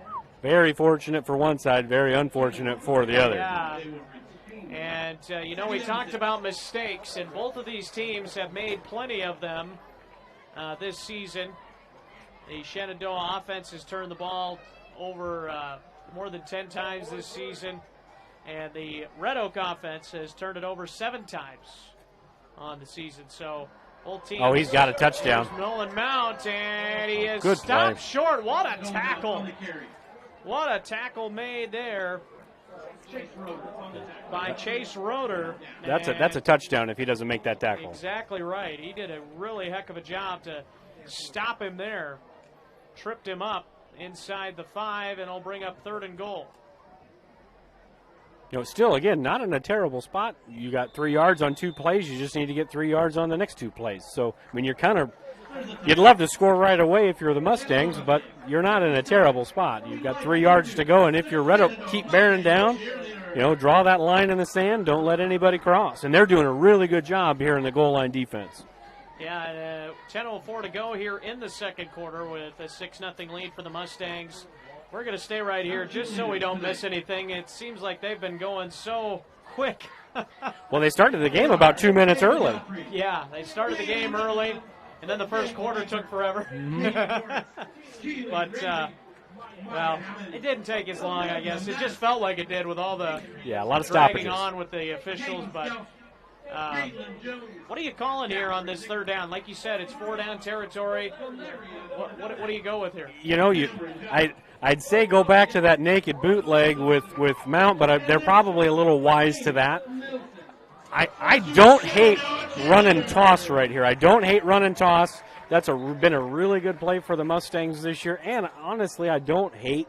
Very fortunate for one side, very unfortunate for the other. Yeah. And, we talked about mistakes, and both of these teams have made plenty of them this season. The Shenandoah offense has turned the ball over more than 10 times this season, and the Red Oak offense has turned it over 7 times on the season. So both teams. Oh, he's got a touchdown. Nolan Mount, and he is Good stopped play. short. What a tackle! What a tackle made there by Chase Roeder. That's a touchdown if he doesn't make that tackle. Exactly right. He did a really heck of a job to stop him there. Tripped him up inside the 5, and he'll bring up 3rd and goal. Still, again, not in a terrible spot. You got 3 yards on 2 plays. You just need to get 3 yards on the next 2 plays. So, I mean, you'd love to score right away if you're the Mustangs, but you're not in a terrible spot. You've got 3 yards to go, and if you're Red Oak, keep bearing down. Draw that line in the sand. Don't let anybody cross. And they're doing a really good job here in the goal line defense. Yeah, 10:04 to go here in the second quarter with a 6-0 lead for the Mustangs. We're going to stay right here just so we don't miss anything. It seems like they've been going so quick. Well, they started the game about 2 minutes early. Yeah, they started the game early, and then the first quarter took forever. But, well, it didn't take as long, I guess. It just felt like it did with all the a lot of dragging stoppages on with the officials. But what are you calling here on this third down? Like you said, it's 4-down territory. What do you go with here? You know, I'd say go back to that naked bootleg with Mount, but they're probably a little wise to that. I don't hate run and toss right here. I don't hate run and toss. That's been a really good play for the Mustangs this year. And honestly, I don't hate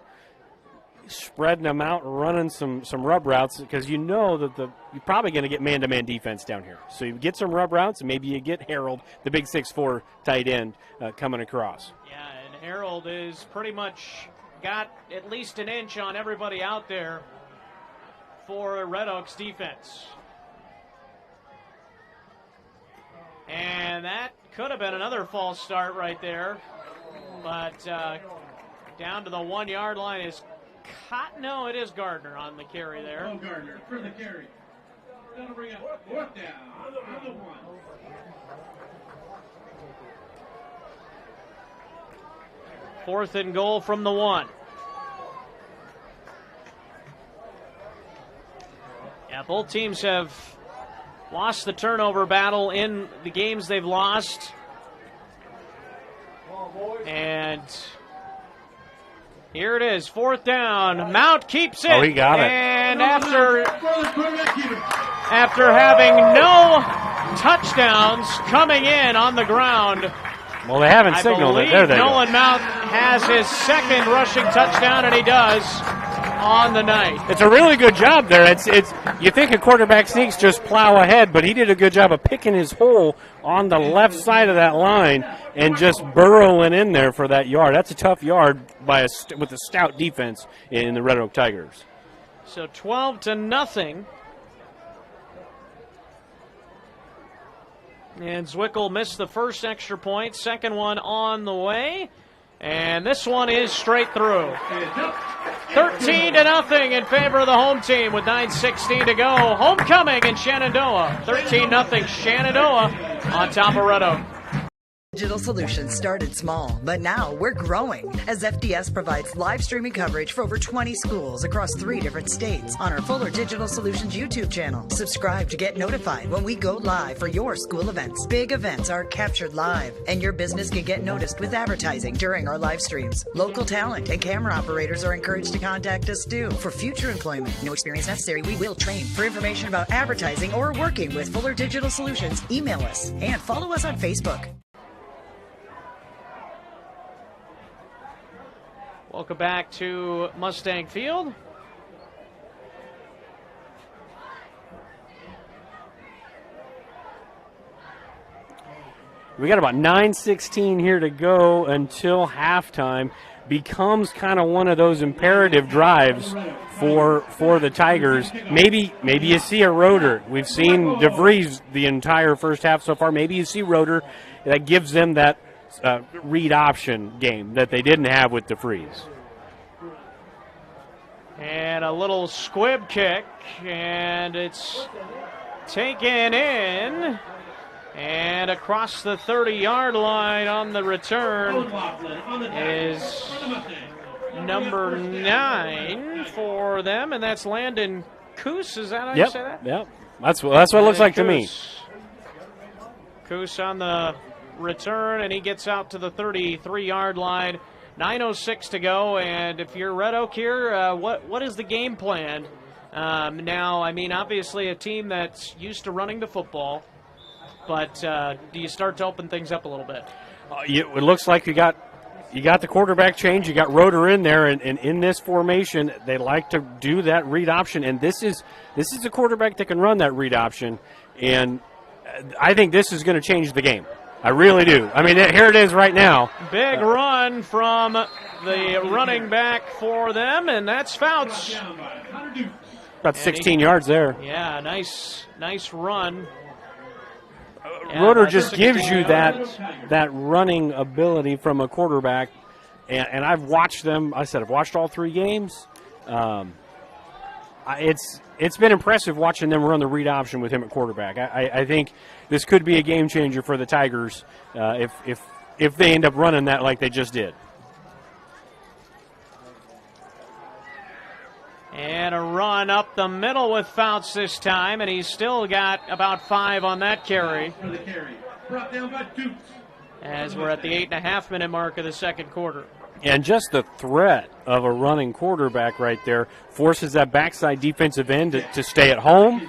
spreading them out and running some rub routes, because you know that you're probably going to get man-to-man defense down here. So you get some rub routes, and maybe you get Harold, the big 6'4" tight end, coming across. Yeah, and Harold is pretty much got at least an inch on everybody out there for Red Oaks defense. And that could have been another false start right there. But down to the 1 yard line is no, it is Gardner on the carry there. Oh, Gardner for the carry. That'll bring up 4th down on the 1. Fourth and goal from the 1. Yeah, both teams have lost the turnover battle in the games they've lost. And here it is, 4th down. Mount keeps it. Oh, he got it. And after having no touchdowns coming in on the ground, well, they haven't signaled it. There they go. Nolan Mount has his second rushing touchdown, and he does on the night. It's a really good job there. It's you think a quarterback sneaks just plow ahead, but he did a good job of picking his hole on the left side of that line and just burrowing in there for that yard. That's a tough yard with a stout defense in the Red Oak Tigers. So 12-0. And Zwickle missed the first extra point, second one on the way. And this one is straight through. 13-0 in favor of the home team with 9:16 to go. Homecoming in Shenandoah. 13-0 Shenandoah on top of Red Oak. Digital Solutions started small, but now we're growing as FDS provides live streaming coverage for over 20 schools across 3 different states on our Fuller Digital Solutions YouTube channel. Subscribe to get notified when we go live for your school events. Big events are captured live, and your business can get noticed with advertising during our live streams. Local talent and camera operators are encouraged to contact us too. For future employment, no experience necessary, we will train. For information about advertising or working with Fuller Digital Solutions, email us and follow us on Facebook. Welcome back to Mustang Field. We got about 9:16 here to go until halftime. Becomes kind of one of those imperative drives for the Tigers. Maybe you see a rotor. We've seen DeVries the entire first half so far. Maybe you see rotor that gives them that read option game that they didn't have with DeVries. And a little squib kick, and it's taken in. And across the 30-yard line on the return is number 9 for them, and that's Landon Coos. Is that how you say that? Yep. That's what it looks like to me. Coos on the return, and he gets out to the 33-yard line. 9:06 to go, and if you're Red Oak here, what is the game plan? Now, I mean, obviously a team that's used to running the football, but do you start to open things up a little bit? It looks like you got the quarterback change. You got Roeder in there, and in this formation, they like to do that read option, and this is a quarterback that can run that read option, and I think this is going to change the game. I really do. I mean, here it is right now. Big run from the running back for them, and that's Fouts. About 16 yards there. Yeah, nice run. Roeder just gives you that running ability from a quarterback, and I've watched them. I've watched all 3 games. it's been impressive watching them run the read option with him at quarterback. I think this could be a game changer for the Tigers if they end up running that like they just did. And a run up the middle with Fouts this time, and he's still got about 5 on that carry. Brought down by Dukes. As we're at the 8.5-minute mark of the second quarter. And just the threat of a running quarterback right there forces that backside defensive end to stay at home,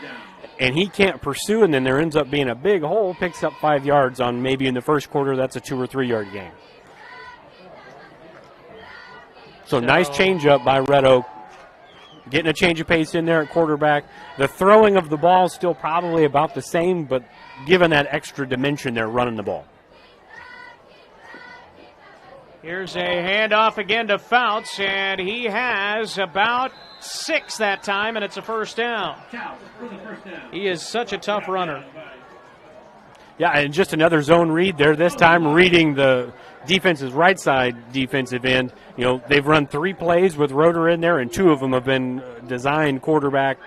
and he can't pursue, and then there ends up being a big hole, picks up 5 yards on maybe in the first quarter. That's a 2 or 3 yard gain. So nice change up by Red Oak. Getting a change of pace in there at quarterback. The throwing of the ball is still probably about the same, but given that extra dimension, they're running the ball. Here's a handoff again to Fouts, and he has about 6 that time, and it's a first down. He is such a tough runner. Yeah, and just another zone read there, this time reading the defense's right side defensive end. You know, they've run 3 plays with Roeder in there, and 2 of them have been designed quarterback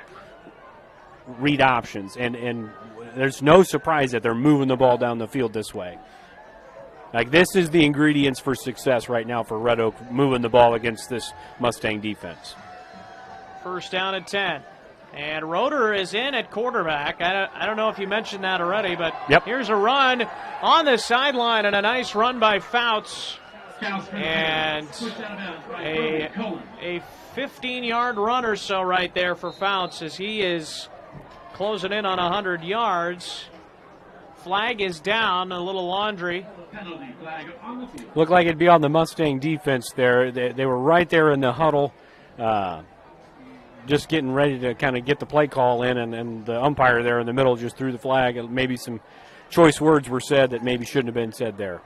read options. And there's no surprise that they're moving the ball down the field this way. Like, this is the ingredients for success right now for Red Oak, moving the ball against this Mustang defense. First down and 10. And Roeder is in at quarterback. I don't know if you mentioned that already, but Here's a run on the sideline, and a nice run by Fouts. And a 15-yard run or so right there for Fouts as he is closing in on 100 yards. Flag is down, a little laundry. Looked like it'd be on the Mustang defense there. They were right there in the huddle, just getting ready to kind of get the play call in, and the umpire there in the middle just threw the flag. Maybe some choice words were said that maybe shouldn't have been said there.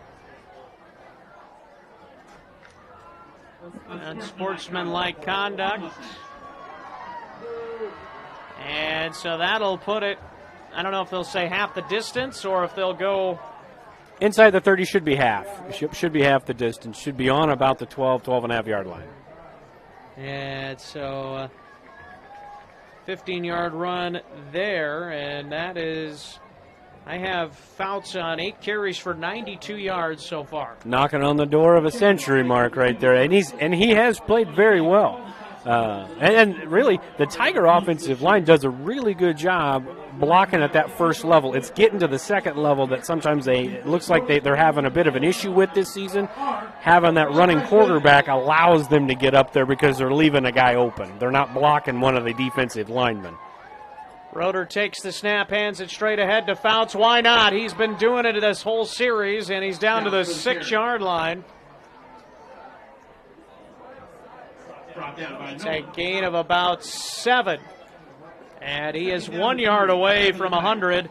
Unsportsmanlike conduct. And so that'll put it, I don't know if they'll say half the distance or if they'll go. Inside the 30 should be half. Should be half the distance. Should be on about the 12.5 yard line. And so 15-yard run there, and that is, I have Fouts on 8 carries for 92 yards so far. Knocking on the door of a century mark right there, and he has played very well. And really, the Tiger offensive line does a really good job blocking at that first level. It's getting to the second level that sometimes it looks like they're having a bit of an issue with this season. Having that running quarterback allows them to get up there because they're leaving a guy open. They're not blocking one of the defensive linemen. Roeder takes the snap, hands it straight ahead to Fouts. Why not? He's been doing it this whole series, and he's down to the 6-yard line. It's a gain of about 7. And he is 1 yard away from 100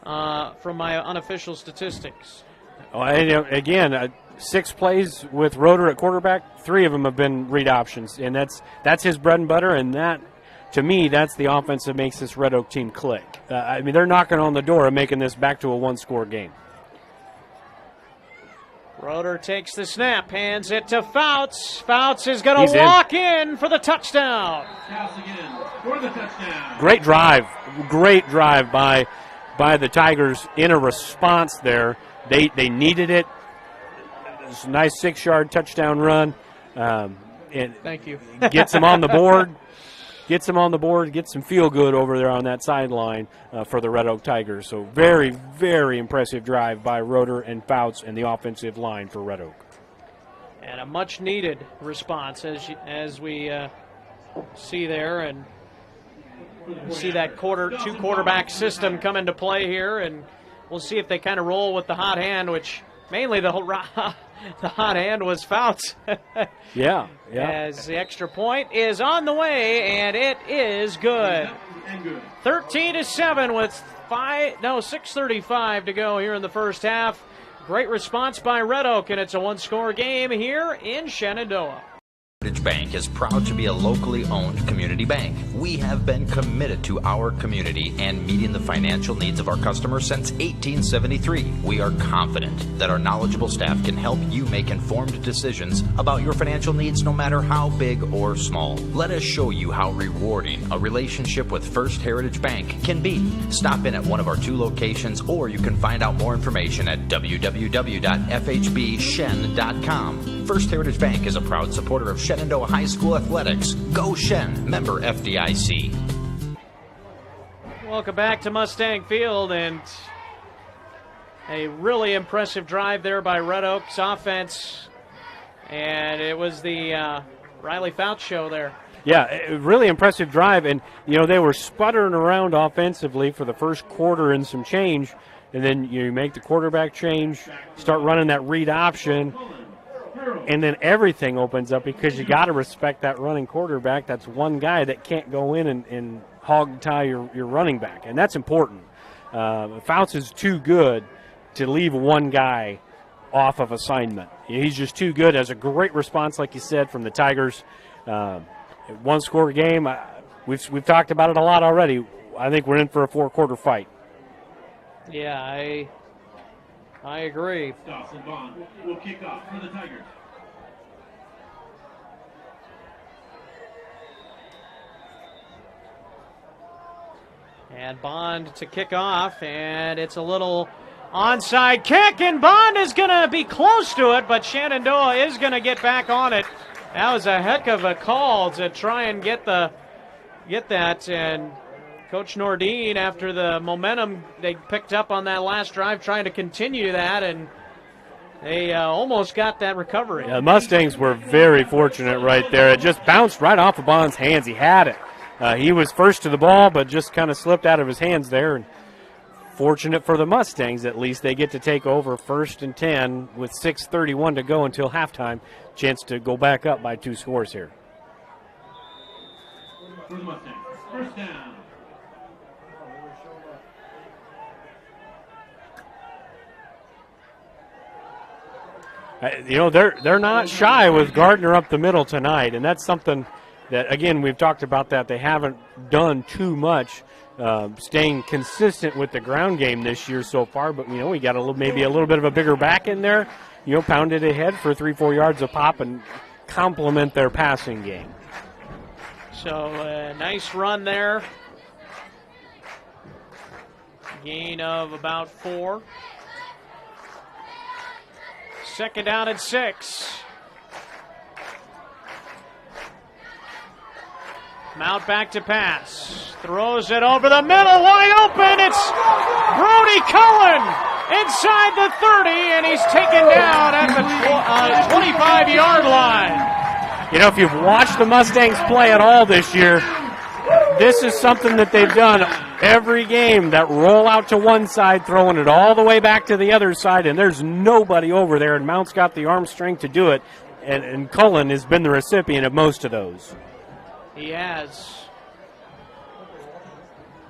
from my unofficial statistics. Oh, and again, 6 plays with Roeder at quarterback. 3 of them have been read options, and that's his bread and butter. And that, to me, that's the offense that makes this Red Oak team click. I mean, they're knocking on the door and making this back to a 1-score game. Roeder takes the snap, hands it to Fouts. Fouts is going to walk in for the touchdown. Great drive by the Tigers in a response there. They needed it. It's a nice 6-yard touchdown run. And thank you. Gets them on the board. Gets some feel good over there on that sideline for the Red Oak Tigers. So very, very impressive drive by Roeder and Fouts and the offensive line for Red Oak. And a much-needed response as we see there, and see that 2-quarterback system come into play here, and we'll see if they kind of roll with the hot hand, which mainly the hot hand was Fouts. Yeah. As the extra point is on the way, and it is good. 13-7 with 6:35 to go here in the first half. Great response by Red Oak, and it's a 1-score game here in Shenandoah. Heritage Bank is proud to be a locally owned community bank. We have been committed to our community and meeting the financial needs of our customers since 1873. We are confident that our knowledgeable staff can help you make informed decisions about your financial needs no matter how big or small. Let us show you how rewarding a relationship with First Heritage Bank can be. Stop in at one of our 2 locations, or you can find out more information at www.fhbshen.com. First Heritage Bank is a proud supporter of Shenandoah High School athletics. Go Shen, member FDIC. Welcome back to Mustang Field, and a really impressive drive there by Red Oaks offense, and it was the Riley Fouts show there. Yeah, a really impressive drive, and they were sputtering around offensively for the first quarter and some change, and then you make the quarterback change, start running that read option, and then everything opens up because you got to respect that running quarterback. That's one guy that can't go in and hog tie your running back, and that's important. Fouts is too good to leave one guy off of assignment. He's just too good. Has a great response, like you said, from the Tigers. One-score game. We've talked about it a lot already. I think we're in for a 4-quarter fight. Yeah, I agree. Dawson Bond will kick off for the Tigers. And Bond to kick off, and it's a little onside kick, and Bond is going to be close to it, but Shenandoah is going to get back on it. That was a heck of a call to try and get that, and Coach Nordine, after the momentum they picked up on that last drive, trying to continue that, and they almost got that recovery. Yeah, the Mustangs were very fortunate right there. It just bounced right off of Bond's hands. He had it. He was first to the ball, but just kind of slipped out of his hands there. And fortunate for the Mustangs, at least, they get to take over 1st and 10 with 6:31 to go until halftime. Chance to go back up by 2 scores here. For the Mustangs, first down. They're not shy with Gardner up the middle tonight, and that's something that, again, we've talked about that they haven't done too much, staying consistent with the ground game this year so far. But we got maybe a little bit of a bigger back in there, pound it ahead for 3-4 yards a pop and complement their passing game. So a nice run there. Gain of about 4. 2nd down and 6. Mount back to pass. Throws it over the middle, wide open. It's Brody Cullen inside the 30, and he's taken down at the 25-yard line. If you've watched the Mustangs play at all this year, this is something that they've done every game, that roll out to one side, throwing it all the way back to the other side, and there's nobody over there, and Mount's got the arm strength to do it, and Cullen has been the recipient of most of those. He has.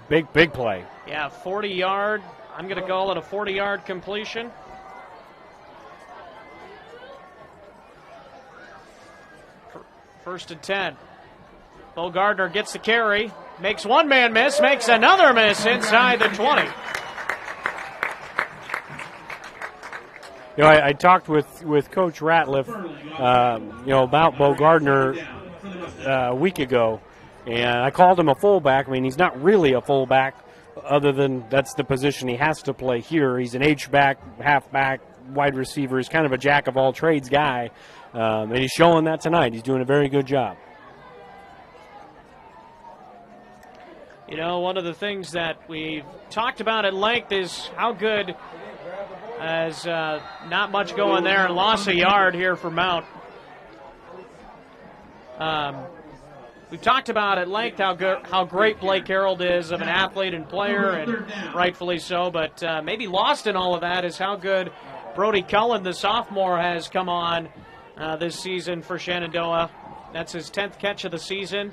Big play. Yeah, 40-yard. I'm going to call it a 40-yard completion. First and 10. Bo Gardner gets the carry, makes one man miss, makes another miss inside the 20. I talked with Coach Ratliff, about Bo Gardner a week ago, and I called him a fullback. I mean, he's not really a fullback, other than that's the position he has to play here. He's an H-back, halfback, wide receiver. He's kind of a jack-of-all-trades guy, and he's showing that tonight. He's doing a very good job. One of the things that we've talked about at length is how good, as not much going there, and lost a yard here for Mount. We've talked about at length how great Blake Harold is of an athlete and player, and rightfully so, but maybe lost in all of that is how good Brody Cullen, the sophomore, has come on this season for Shenandoah. That's his 10th catch of the season,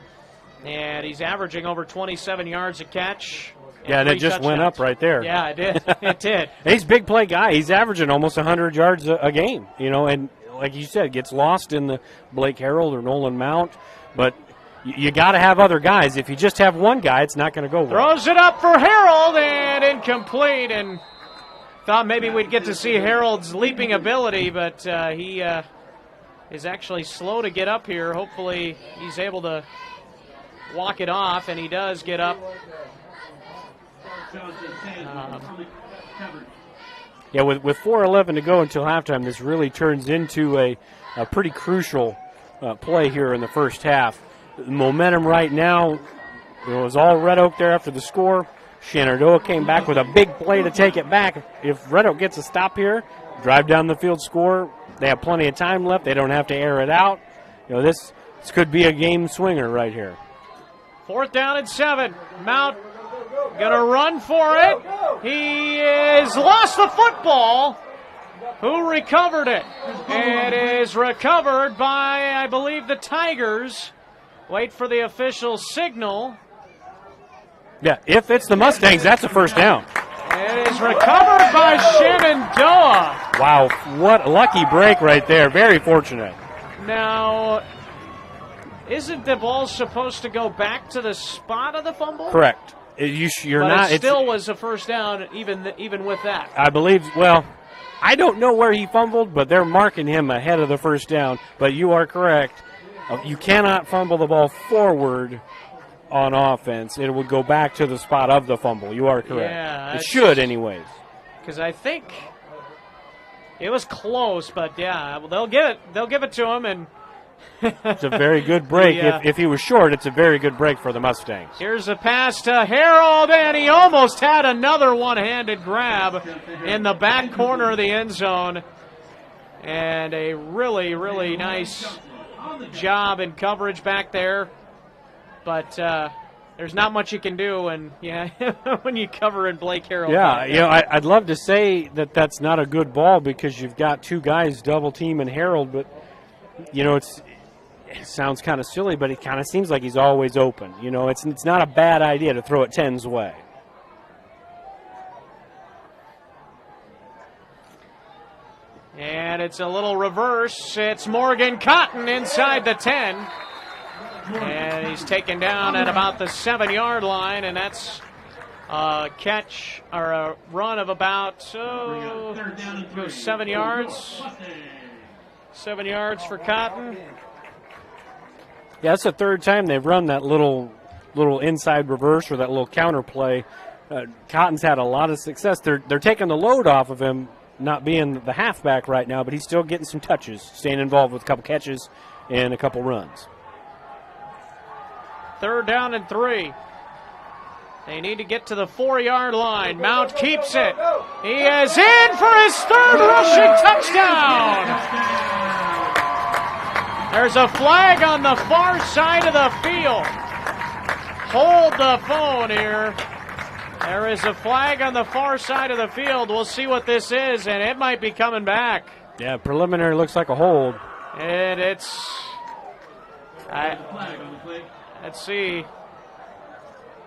and he's averaging over 27 yards a catch. Yeah, and it just went up right there. Yeah, it did. It did. And he's a big play guy. He's averaging almost 100 yards a game, and like you said, gets lost in the Blake Harold or Nolan Mount. But you got to have other guys. If you just have one guy, it's not going to go well. Throws it up for Harold and incomplete. And thought maybe we'd get to see Harold's leaping ability, but he is actually slow to get up here. Hopefully he's able to walk it off, and he does get up. Yeah, with 4:11 to go until halftime, this really turns into a pretty crucial play here in the first half. The momentum right now, it was all Red Oak there after the score. Shenandoah came back with a big play to take it back. If Red Oak gets a stop here, drive down the field, score, they have plenty of time left. They don't have to air it out. This could be a game swinger right here. 4th down and 7. Mount gonna run for it. He has lost the football. Who recovered it? It is recovered by, I believe, the Tigers. Wait for the official signal. Yeah, if it's the Mustangs, that's a first down. It is recovered by Shenandoah. Wow, what a lucky break right there. Very fortunate. Now, isn't the ball supposed to go back to the spot of the fumble? Correct. But it still was a first down, even with that. I believe, well, I don't know where he fumbled, but they're marking him ahead of the first down. But you are correct. You cannot fumble the ball forward on offense. It would go back to the spot of the fumble. You are correct. Yeah, it should anyways. Because I think it was close, but yeah, well, they'll give it to him, and it's a very good break. If he was short, it's a very good break for the Mustangs. Here's a pass to Harold, and he almost had another one-handed grab in the back corner of the end zone. And a really, really nice job in coverage back there. But there's not much you can do when you cover in Blake Harold. Yeah, I'd love to say that that's not a good ball because you've got two guys double teaming Harold, but it sounds kind of silly, but it kind of seems like he's always open. It's not a bad idea to throw it 10's way. And it's a little reverse. It's Morgan Cotton inside the 10. And he's taken down at about the 7-yard line, and that's a catch or a run of about 7 yards. 7 yards for Cotton. Yeah, that's the third time they've run that little inside reverse or that little counter play. Cotton's had a lot of success. They're taking the load off of him, not being the halfback right now, but he's still getting some touches, staying involved with a couple catches and a couple runs. 3rd down and 3. They need to get to the 4-yard line. Mount keeps it. He is in for his 3rd rushing touchdown. There's a flag on the far side of the field. Hold the phone here. There is a flag on the far side of the field. We'll see what this is, and it might be coming back. Yeah, preliminary looks like a hold. And let's see.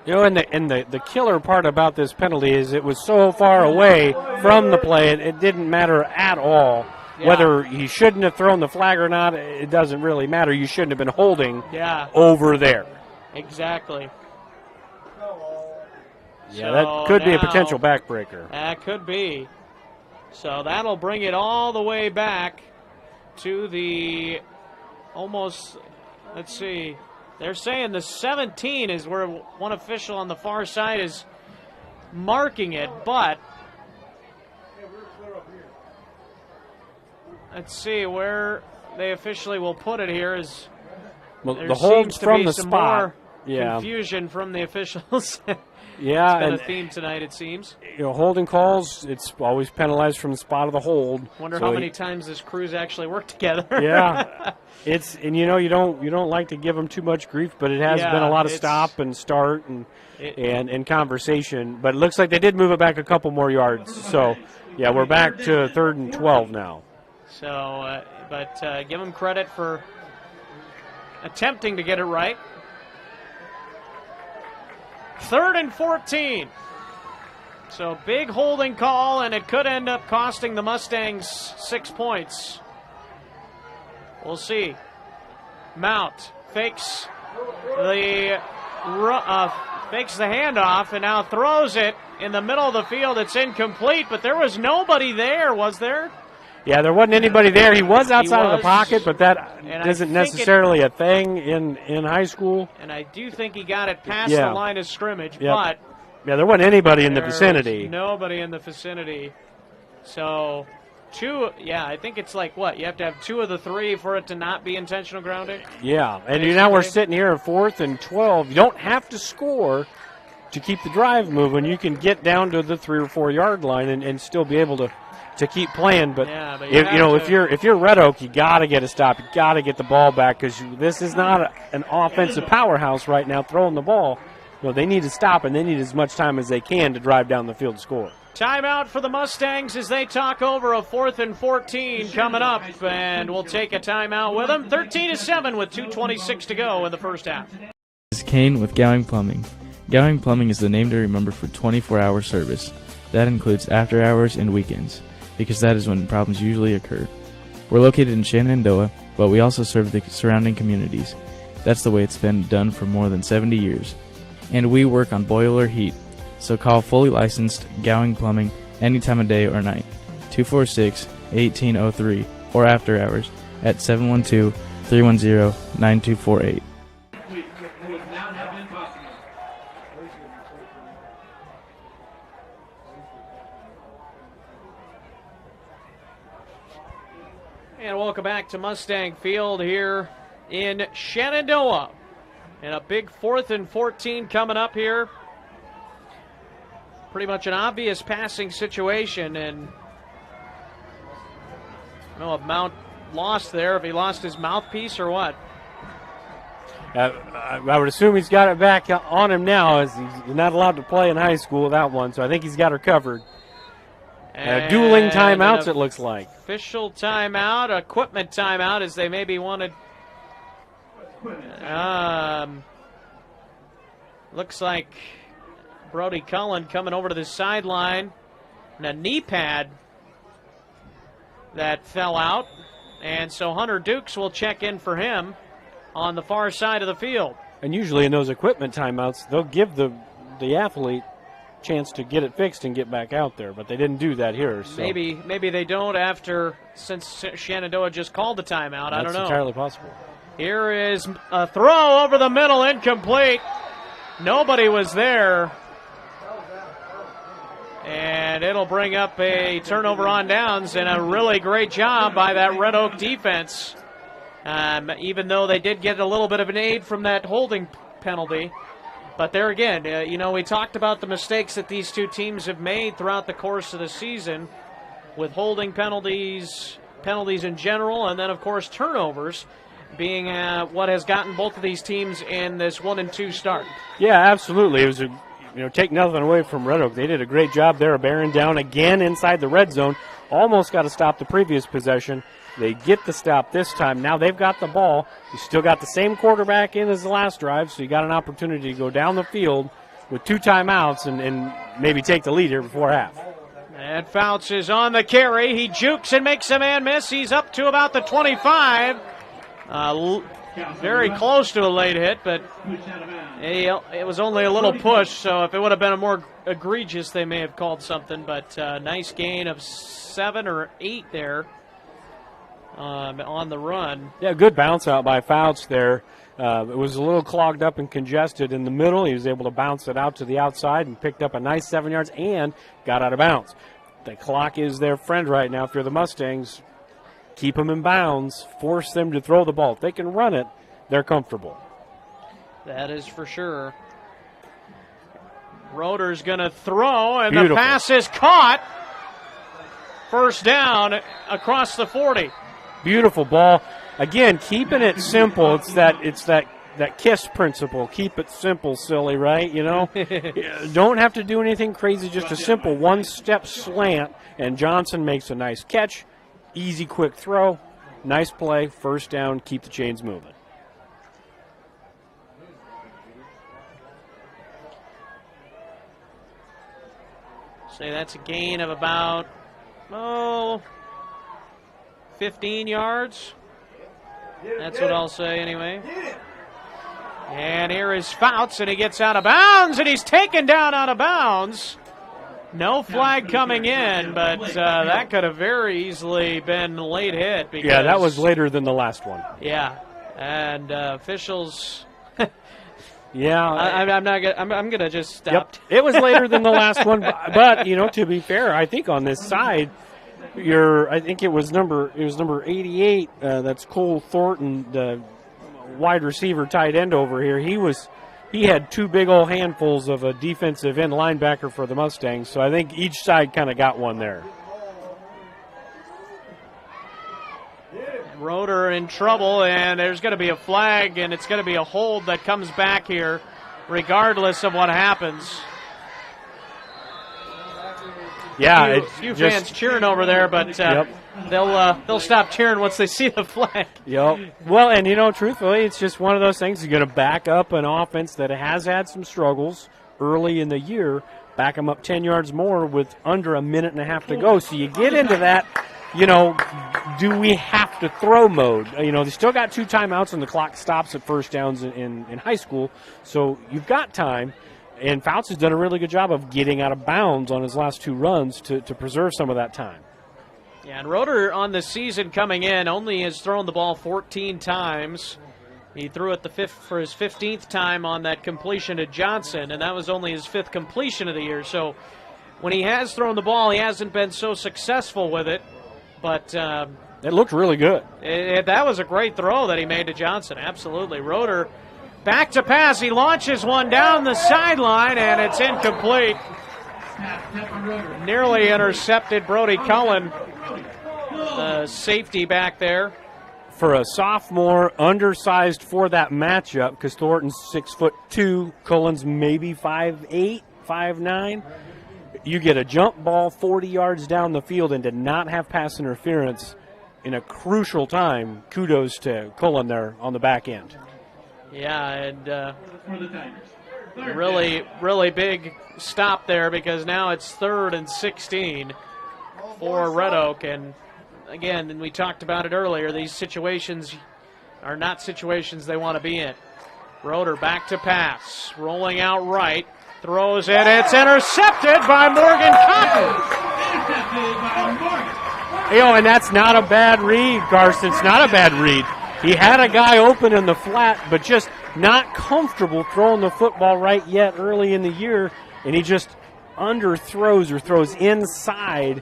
And the killer part about this penalty is it was so far away from the play, it didn't matter at all. Yeah. Whether he shouldn't have thrown the flag or not, it doesn't really matter. You shouldn't have been holding over there. Exactly. Yeah, that could be a potential backbreaker. That could be. So that'll bring it all the way back to the almost, let's see, they're saying the 17 is where one official on the far side is marking it, but let's see where they officially will put it here. The hold's from the spot. Confusion from the officials. Yeah, it's been a theme tonight, it seems. Holding calls, it's always penalized from the spot of the hold. Wonder how many times this crew's actually worked together. Yeah, you don't like to give them too much grief, but it has been a lot of stop and start and conversation. But it looks like they did move it back a couple more yards. So yeah, we're back to 3rd and 12 now. So, but give them credit for attempting to get it right. 3rd and 14. So big holding call, and it could end up costing the Mustangs 6 points. We'll see. Mount fakes the handoff and now throws it in the middle of the field. It's incomplete, but there was nobody there, was there? Yeah, there wasn't anybody there. He was outside of the pocket, but that isn't necessarily a thing in high school. And I do think he got it past the line of scrimmage, but yeah, there wasn't anybody in the vicinity. Nobody in the vicinity. So I think it's like what? You have to have 2 of the 3 for it to not be intentional grounding? Yeah, and now we're sitting here at 4th and 12. You don't have to score to keep the drive moving. You can get down to the 3 or 4 yard line and still be able to keep playing. But, if you're Red Oak, you got to get a stop. You got to get the ball back because this is not an offensive powerhouse right now throwing the ball. They need to stop, and they need as much time as they can to drive down the field and score. Timeout for the Mustangs as they talk over a 4th and 14 coming up, and we'll take a timeout with them. 13-7 with 2:26 to go in the first half. This is Kane with Gowing Plumbing. Gowing Plumbing is the name to remember for 24-hour service. That includes after hours and weekends, because that is when problems usually occur. We're located in Shenandoah, but we also serve the surrounding communities. That's the way it's been done for more than 70 years. And we work on boiler heat. So call fully licensed Gowing Plumbing any time of day or night, 246-1803, or after hours at 712-310-9248. And welcome back to Mustang Field here in Shenandoah. And a big 4th and 14 coming up here. Pretty much an obvious passing situation, and I don't know if Mount lost there, if he lost his mouthpiece or what. I would assume he's got it back on him now, as he's not allowed to play in high school without one, so I think he's got her covered. Dueling timeouts, it looks like. Official timeout, equipment timeout, as they maybe wanted. Looks like Brody Cullen coming over to the sideline, and a knee pad that fell out. And so Hunter Dukes will check in for him on the far side of the field. And usually in those equipment timeouts, they'll give the athlete chance to get it fixed and get back out there, but they didn't do that here. So. Maybe they don't since Shenandoah just called the timeout. I don't know. That's entirely possible. Here is a throw over the middle, incomplete. Nobody was there. And it'll bring up a turnover on downs, and a really great job by that Red Oak defense. Even though they did get a little bit of an aid from that holding penalty. But there again, we talked about the mistakes that these two teams have made throughout the course of the season with holding penalties in general, and then, of course, turnovers being what has gotten both of these teams in this 1-2 start. Yeah, absolutely. It was take nothing away from Red Oak. They did a great job there of bearing down again inside the red zone. Almost got to stop the previous possession. They get the stop this time. Now they've got the ball. You still got the same quarterback in as the last drive, so you got an opportunity to go down the field with 2 timeouts and maybe take the lead here before half. And Fouts is on the carry. He jukes and makes a man miss. He's up to about the 25. Very close to a late hit, but it was only a little push, so if it would have been a more egregious, they may have called something. But nice gain of 7 or 8 there. On the run. Yeah, good bounce out by Fouts there. It was a little clogged up and congested in the middle. He was able to bounce it out to the outside and picked up a nice 7 yards and got out of bounds. The clock is their friend right now if you're the Mustangs. Keep them in bounds. Force them to throw the ball. If they can run it, they're comfortable. That is for sure. Roeder's going to throw, and Beautiful. The pass is caught. First down across the 40. Beautiful ball. Again, keeping it simple. It's that KISS principle. Keep it simple, silly, right? Don't have to do anything crazy. Just a simple one-step slant, and Johnson makes a nice catch. Easy, quick throw. Nice play. First down. Keep the chains moving. Say that's a gain of about 15 yards. That's what I'll say anyway. And here is Fouts, and he gets out of bounds, and he's taken down out of bounds. No flag coming in, but that could have very easily been late hit. Because, yeah, that was later than the last one. Yeah, and officials. Yeah, I'm gonna just stop. Yep. It was later than the last one, but you know, to be fair, I think on this side, I think it was number 88. That's Cole Thornton, the wide receiver, tight end over here. He had two big old handfuls of a defensive end linebacker for the Mustangs, so I think each side kind of got one there. Roeder in trouble, and there's going to be a flag, and it's going to be a hold that comes back here, regardless of what happens. Yeah, a few fans cheering over there, but they'll stop cheering once they see the flag. Yep. Well, and you know, truthfully, it's just one of those things. You're going to back up an offense that has had some struggles early in the year, back them up 10 yards more with under a minute and a half to go. So you get into that, you know, do we have to throw mode? You know, they still got 2 timeouts and the clock stops at first downs in high school. So you've got time. And Fouts has done a really good job of getting out of bounds on his last 2 runs to preserve some of that time. Yeah, and Roeder on the season coming in only has thrown the ball 14 times. He threw it for his 15th time on that completion to Johnson, and that was only his 5th completion of the year. So when he has thrown the ball, he hasn't been so successful with it. But it looked really good. That was a great throw that he made to Johnson, absolutely. Roeder back to pass. He launches one down the sideline, and it's incomplete. Nearly intercepted Brody Cullen, safety back there. For a sophomore, undersized for that matchup, because Thornton's 6'2", Cullen's maybe 5'8", 5'9". You get a jump ball 40 yards down the field and did not have pass interference in a crucial time. Kudos to Cullen there on the back end. Yeah, and really big stop there, because now it's 3rd and 16 for Red Oak. And again, and we talked about it earlier, these situations are not situations they want to be in. Roeder back to pass, rolling out right, throws it, it's intercepted by Morgan Cotton. You know, and that's not a bad read, Garson. It's not a bad read. He had a guy open in the flat, but just not comfortable throwing the football right yet early in the year, and he just underthrows or throws inside.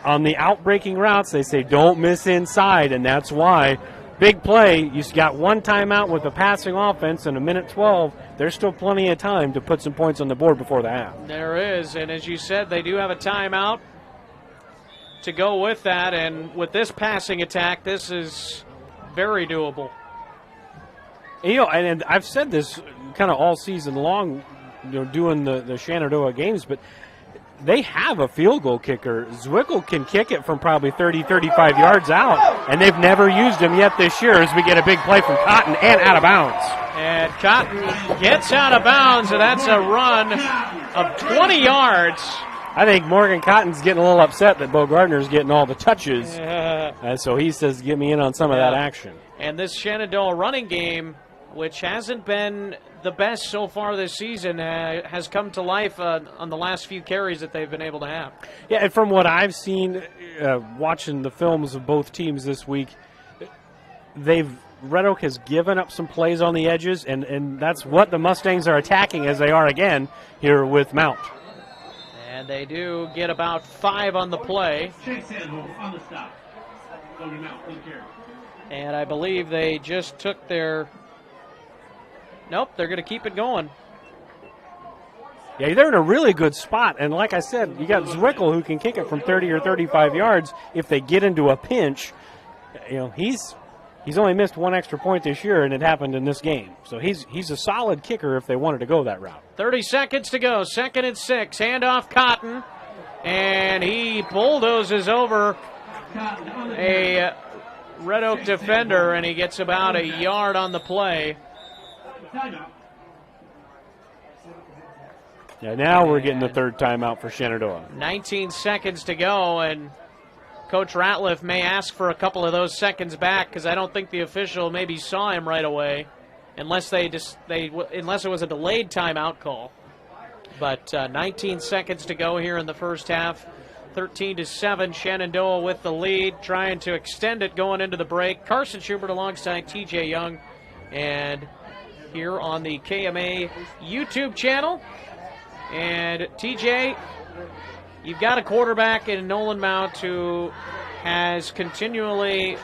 On the outbreaking routes, they say don't miss inside, and that's why. Big play. You got 1 timeout with a passing offense and a minute 12. There's still plenty of time to put some points on the board before the half. There is, and as you said, they do have a timeout to go with that, and with this passing attack, this is very doable. You know, and I've said this kind of all season long, you know, doing the Shenandoah games, but they have a field goal kicker. Zwickel can kick it from probably 30, 35 yards out, and they've never used him yet this year as we get a big play from Cotton and out of bounds. And Cotton gets out of bounds, and that's a run of 20 yards. I think Morgan Cotton's getting a little upset that Bo Gardner's getting all the touches, so he says, get me in on some of that action. And this Shenandoah running game, which hasn't been the best so far this season, has come to life on the last few carries that they've been able to have. Yeah, and from what I've seen, watching the films of both teams this week, Red Oak has given up some plays on the edges, and that's what the Mustangs are attacking, as they are again here with Mount. And they do get about 5 on the play. And I believe they just took their... Nope, they're going to keep it going. Yeah, they're in a really good spot. And like I said, you got Zwickel who can kick it from 30 or 35 yards if they get into a pinch. You know, he's only missed 1 extra point this year, and it happened in this game. So he's a solid kicker if they wanted to go that route. 30 seconds to go. 2nd and 6. Handoff Cotton. And he bulldozes over a Red Oak defender, and he gets about a yard on the play. Yeah, now we're getting the 3rd timeout for Shenandoah. 19 seconds to go, and Coach Ratliff may ask for a couple of those seconds back because I don't think the official maybe saw him right away, unless unless it was a delayed timeout call. But 19 seconds to go here in the first half. 13-7, Shenandoah with the lead, trying to extend it going into the break. Carson Schubert alongside TJ Young, and here on the KMA YouTube channel. And TJ, you've got a quarterback in Nolan Mount who has continually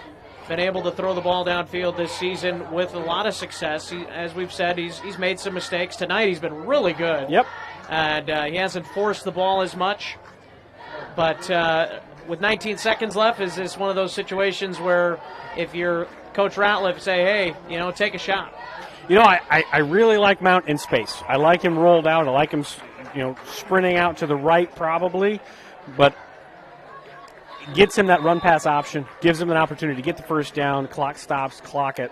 been able to throw the ball downfield this season with a lot of success. As we've said, he's made some mistakes. Tonight he's been really good. Yep. And he hasn't forced the ball as much. But with 19 seconds left, is this one of those situations where if you're Coach Ratliff, say, hey, take a shot? I really like Mount in space. I like him rolled out. I like him, sprinting out to the right probably. But gets him that run-pass option, gives him an opportunity to get the first down, clock stops, clock it,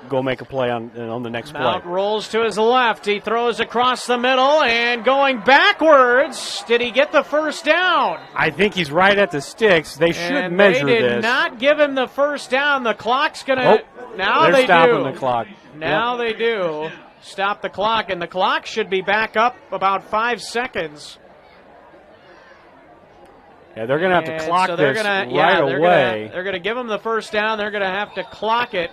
go make a play on the next Mount play. Rolls to his left. He throws across the middle and going backwards. Did he get the first down? I think he's right at the sticks. They should measure this. They did not give him the first down. The clock's going to... Now they're they stopping do. the clock. Now they do. Stop the clock, and the clock should be back up about 5 seconds. Yeah, they're going to have to clock this right away. They're going to give him the first down. They're going to have to clock it.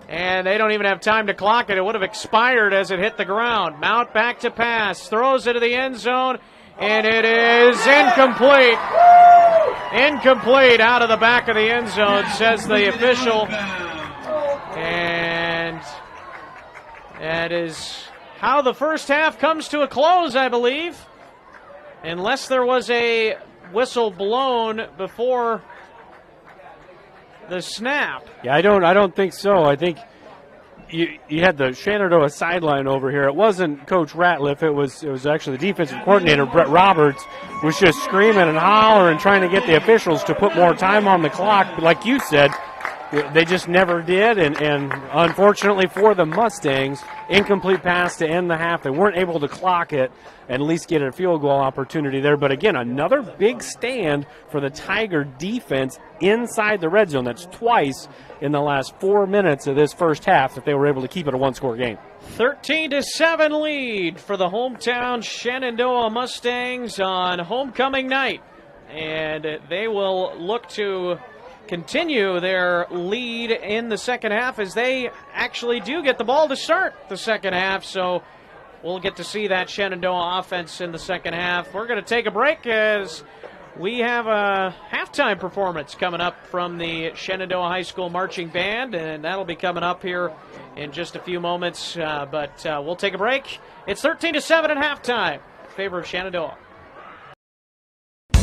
And they don't even have time to clock it. It would have expired as it hit the ground. Mount back to pass. Throws it to the end zone. And it is incomplete. Incomplete out of the back of the end zone, says the official. And that is how the first half comes to a close, I believe. Unless there was a whistle blown before the snap. Yeah, I don't think so. I think you had the Shenandoah sideline over here. It wasn't Coach Ratliff. It was actually the defensive coordinator, Brett Roberts, was just screaming and hollering, trying to get the officials to put more time on the clock. But like you said, they just never did, and unfortunately for the Mustangs, incomplete pass to end the half. They weren't able to clock it and at least get a field goal opportunity there. But again, another big stand for the Tiger defense inside the red zone. That's twice in the last 4 minutes of this first half that they were able to keep it a one-score game. 13-7 lead for the hometown Shenandoah Mustangs on homecoming night. And they will look to continue their lead in the second half as they actually do get the ball to start the second half. So we'll get to see that Shenandoah offense in the second half. We're going to take a break as we have a halftime performance coming up from the Shenandoah High School Marching Band, and that'll be coming up here in just a few moments. But we'll take a break. It's 13-7 at halftime in favor of Shenandoah.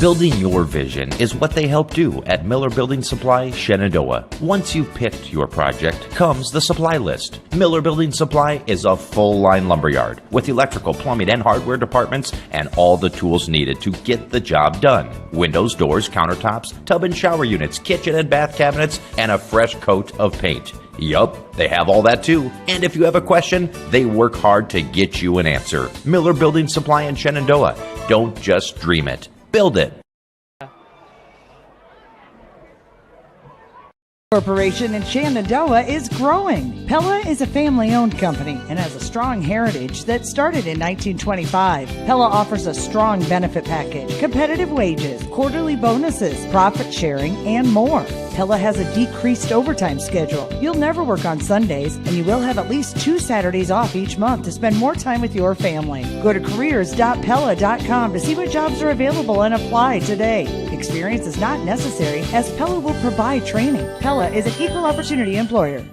Building your vision is what they help do at Miller Building Supply, Shenandoah. Once you've picked your project, comes the supply list. Miller Building Supply is a full-line lumberyard with electrical, plumbing, and hardware departments and all the tools needed to get the job done. Windows, doors, countertops, tub and shower units, kitchen and bath cabinets, and a fresh coat of paint. Yup, they have all that too. And if you have a question, they work hard to get you an answer. Miller Building Supply in Shenandoah. Don't just dream it. Build it. Corporation in Shenandoah is growing. Pella is a family-owned company and has a strong heritage that started in 1925. Pella offers a strong benefit package, competitive wages, quarterly bonuses, profit sharing, and more. Pella has a decreased overtime schedule. You'll never work on Sundays, and you will have at least 2 Saturdays off each month to spend more time with your family. Go to careers.pella.com to see what jobs are available and apply today. Experience is not necessary, as Pella will provide training. Pella is an equal opportunity employer.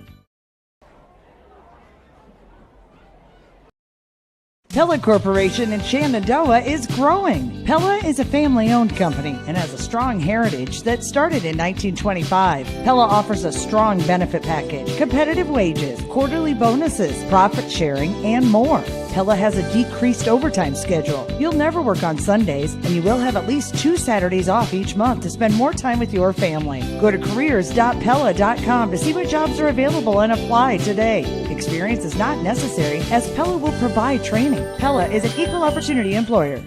Pella Corporation in Shenandoah is growing. Pella is a family-owned company and has a strong heritage that started in 1925. Pella offers a strong benefit package, competitive wages, quarterly bonuses, profit sharing, and more. Pella has a decreased overtime schedule. You'll never work on Sundays, and you will have at least 2 Saturdays off each month to spend more time with your family. Go to careers.pella.com to see what jobs are available and apply today. Experience is not necessary, as Pella will provide training. Pella is an equal opportunity employer.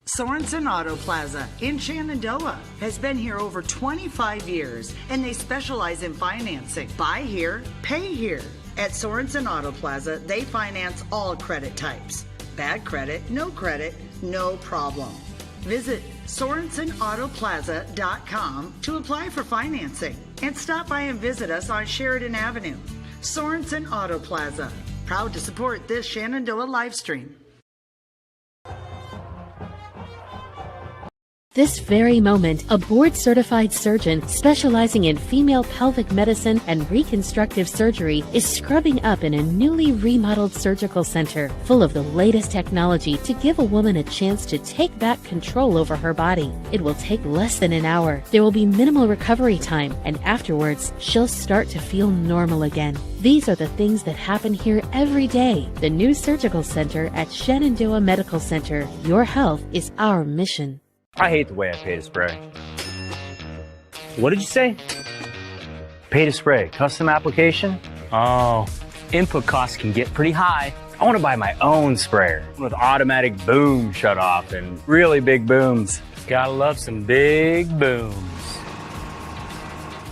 Sorensen Auto Plaza in Shenandoah has been here over 25 years, and they specialize in financing. Buy here, pay here. At Sorensen Auto Plaza, they finance all credit types. Bad credit, no problem. Visit SorensenAutoplaza.com to apply for financing and stop by and visit us on Sheridan Avenue. Sorensen Auto Plaza, proud to support this Shenandoah live stream. This very moment, a board-certified surgeon specializing in female pelvic medicine and reconstructive surgery is scrubbing up in a newly remodeled surgical center full of the latest technology to give a woman a chance to take back control over her body. It will take less than an hour. There will be minimal recovery time, and afterwards, she'll start to feel normal again. These are the things that happen here every day. The new surgical center at Shenandoah Medical Center. Your health is our mission. I hate the way I pay to spray. What did you say? Pay to spray, custom application? Oh, input costs can get pretty high. I want to buy my own sprayer with automatic boom shut off and really big booms. Gotta love some big booms.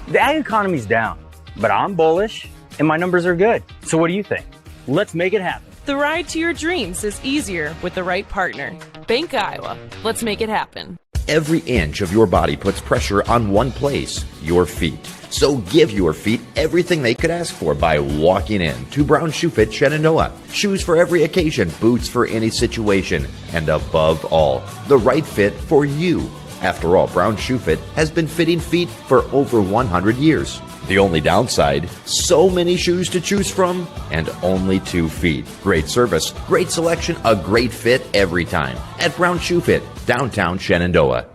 The ag economy's down, but I'm bullish and my numbers are good. So what do you think? Let's make it happen. The ride to your dreams is easier with the right partner. Bank Iowa. Let's make it happen. Every inch of your body puts pressure on one place, your feet. So give your feet everything they could ask for by walking in to Brown Shoe Fit Shenandoah. Shoes for every occasion, boots for any situation, and above all, the right fit for you. After all, Brown Shoe Fit has been fitting feet for over 100 years. The only downside, so many shoes to choose from and only 2 feet. Great service, great selection, a great fit every time at Brown Shoe Fit, downtown Shenandoah.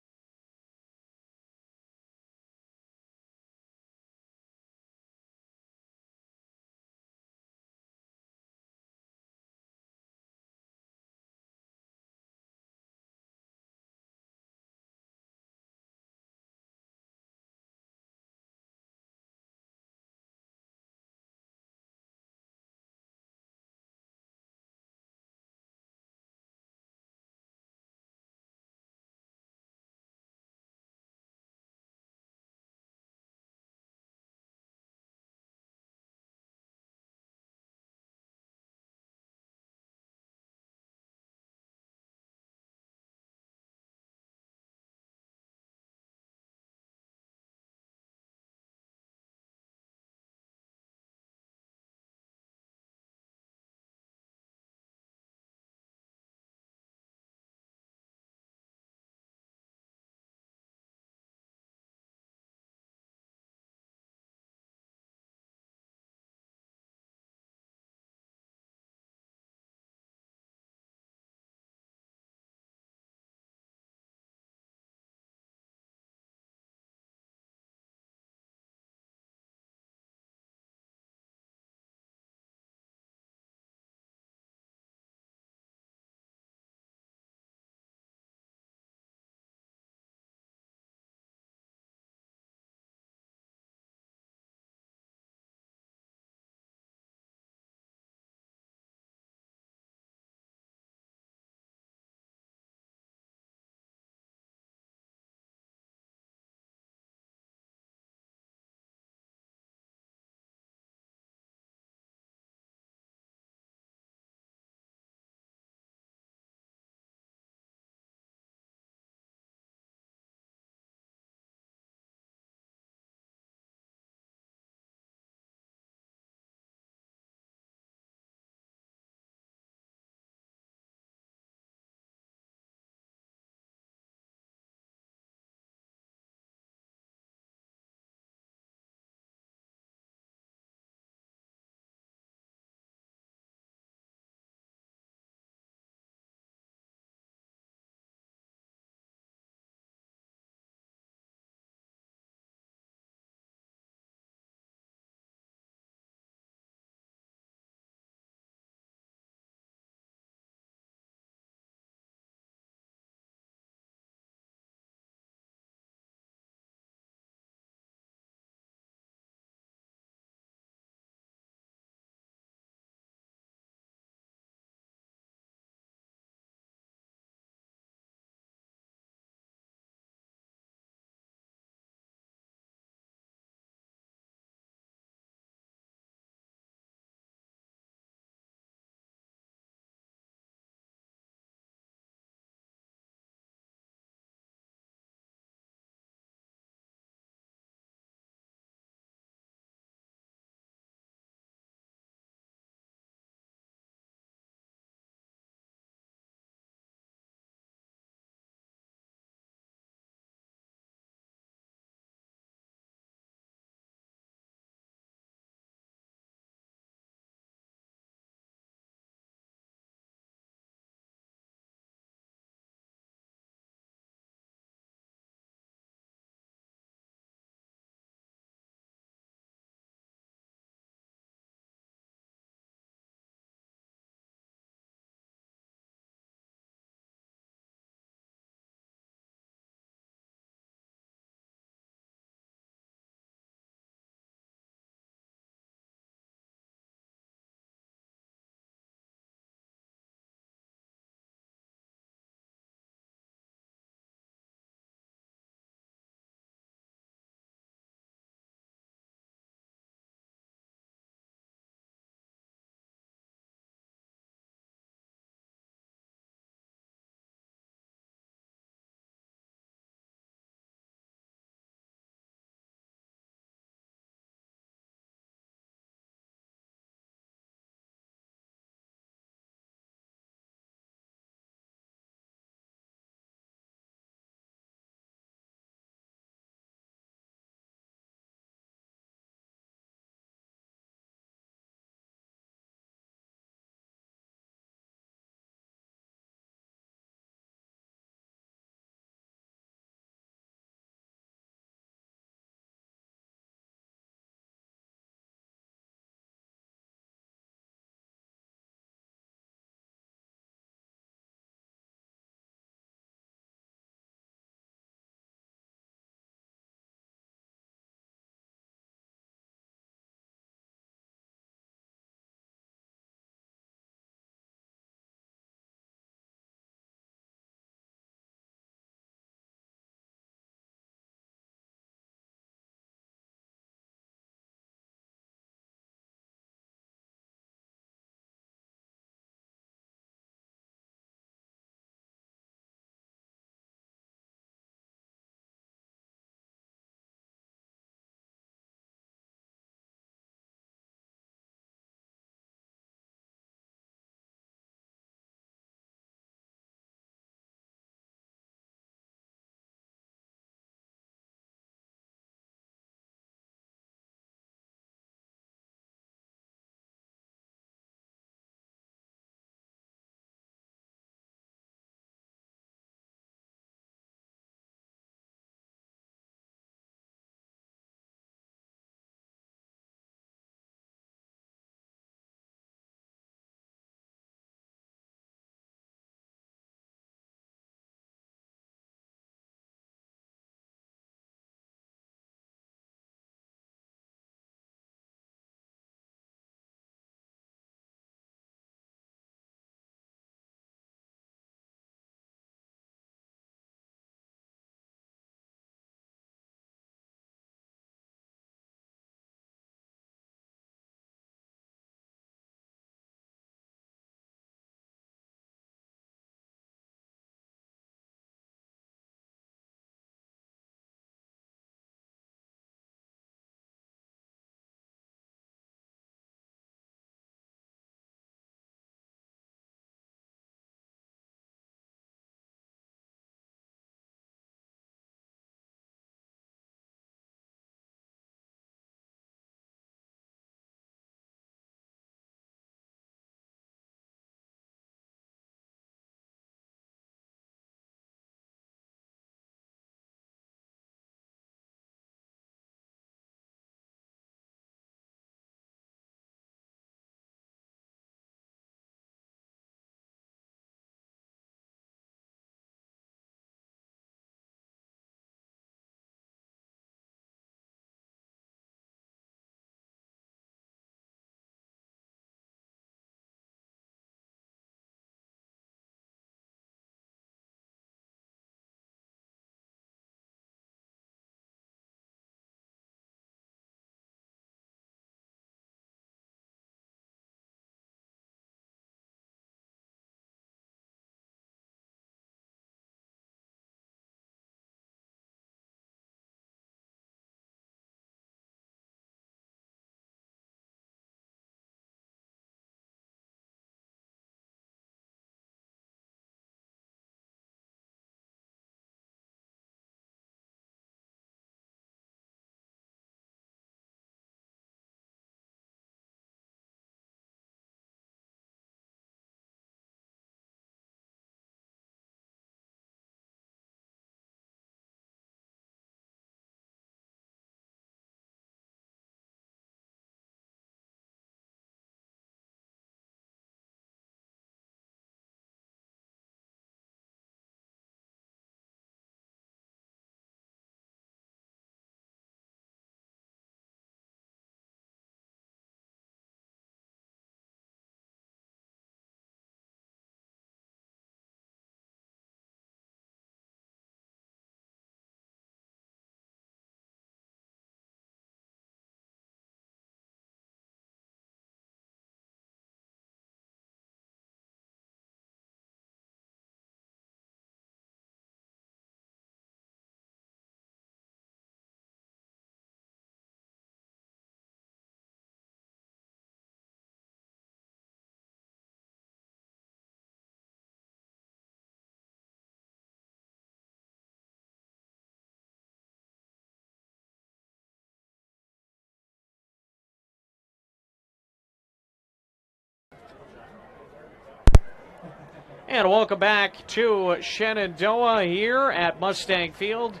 And welcome back to Shenandoah here at Mustang Field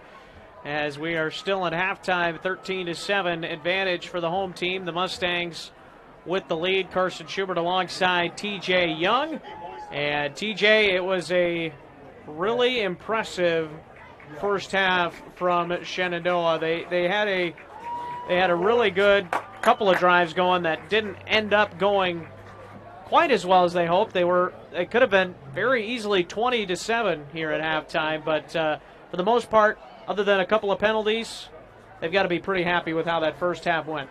as we are still at halftime, 13-7 advantage for the home team. The Mustangs with the lead. Carson Schubert alongside T.J. Young. And T.J., it was a really impressive first half from Shenandoah. They had a really good couple of drives going that didn't end up going quite as well as they hoped. They could have been very easily 20-7 here at halftime, but for the most part, other than a couple of penalties, they've got to be pretty happy with how that first half went.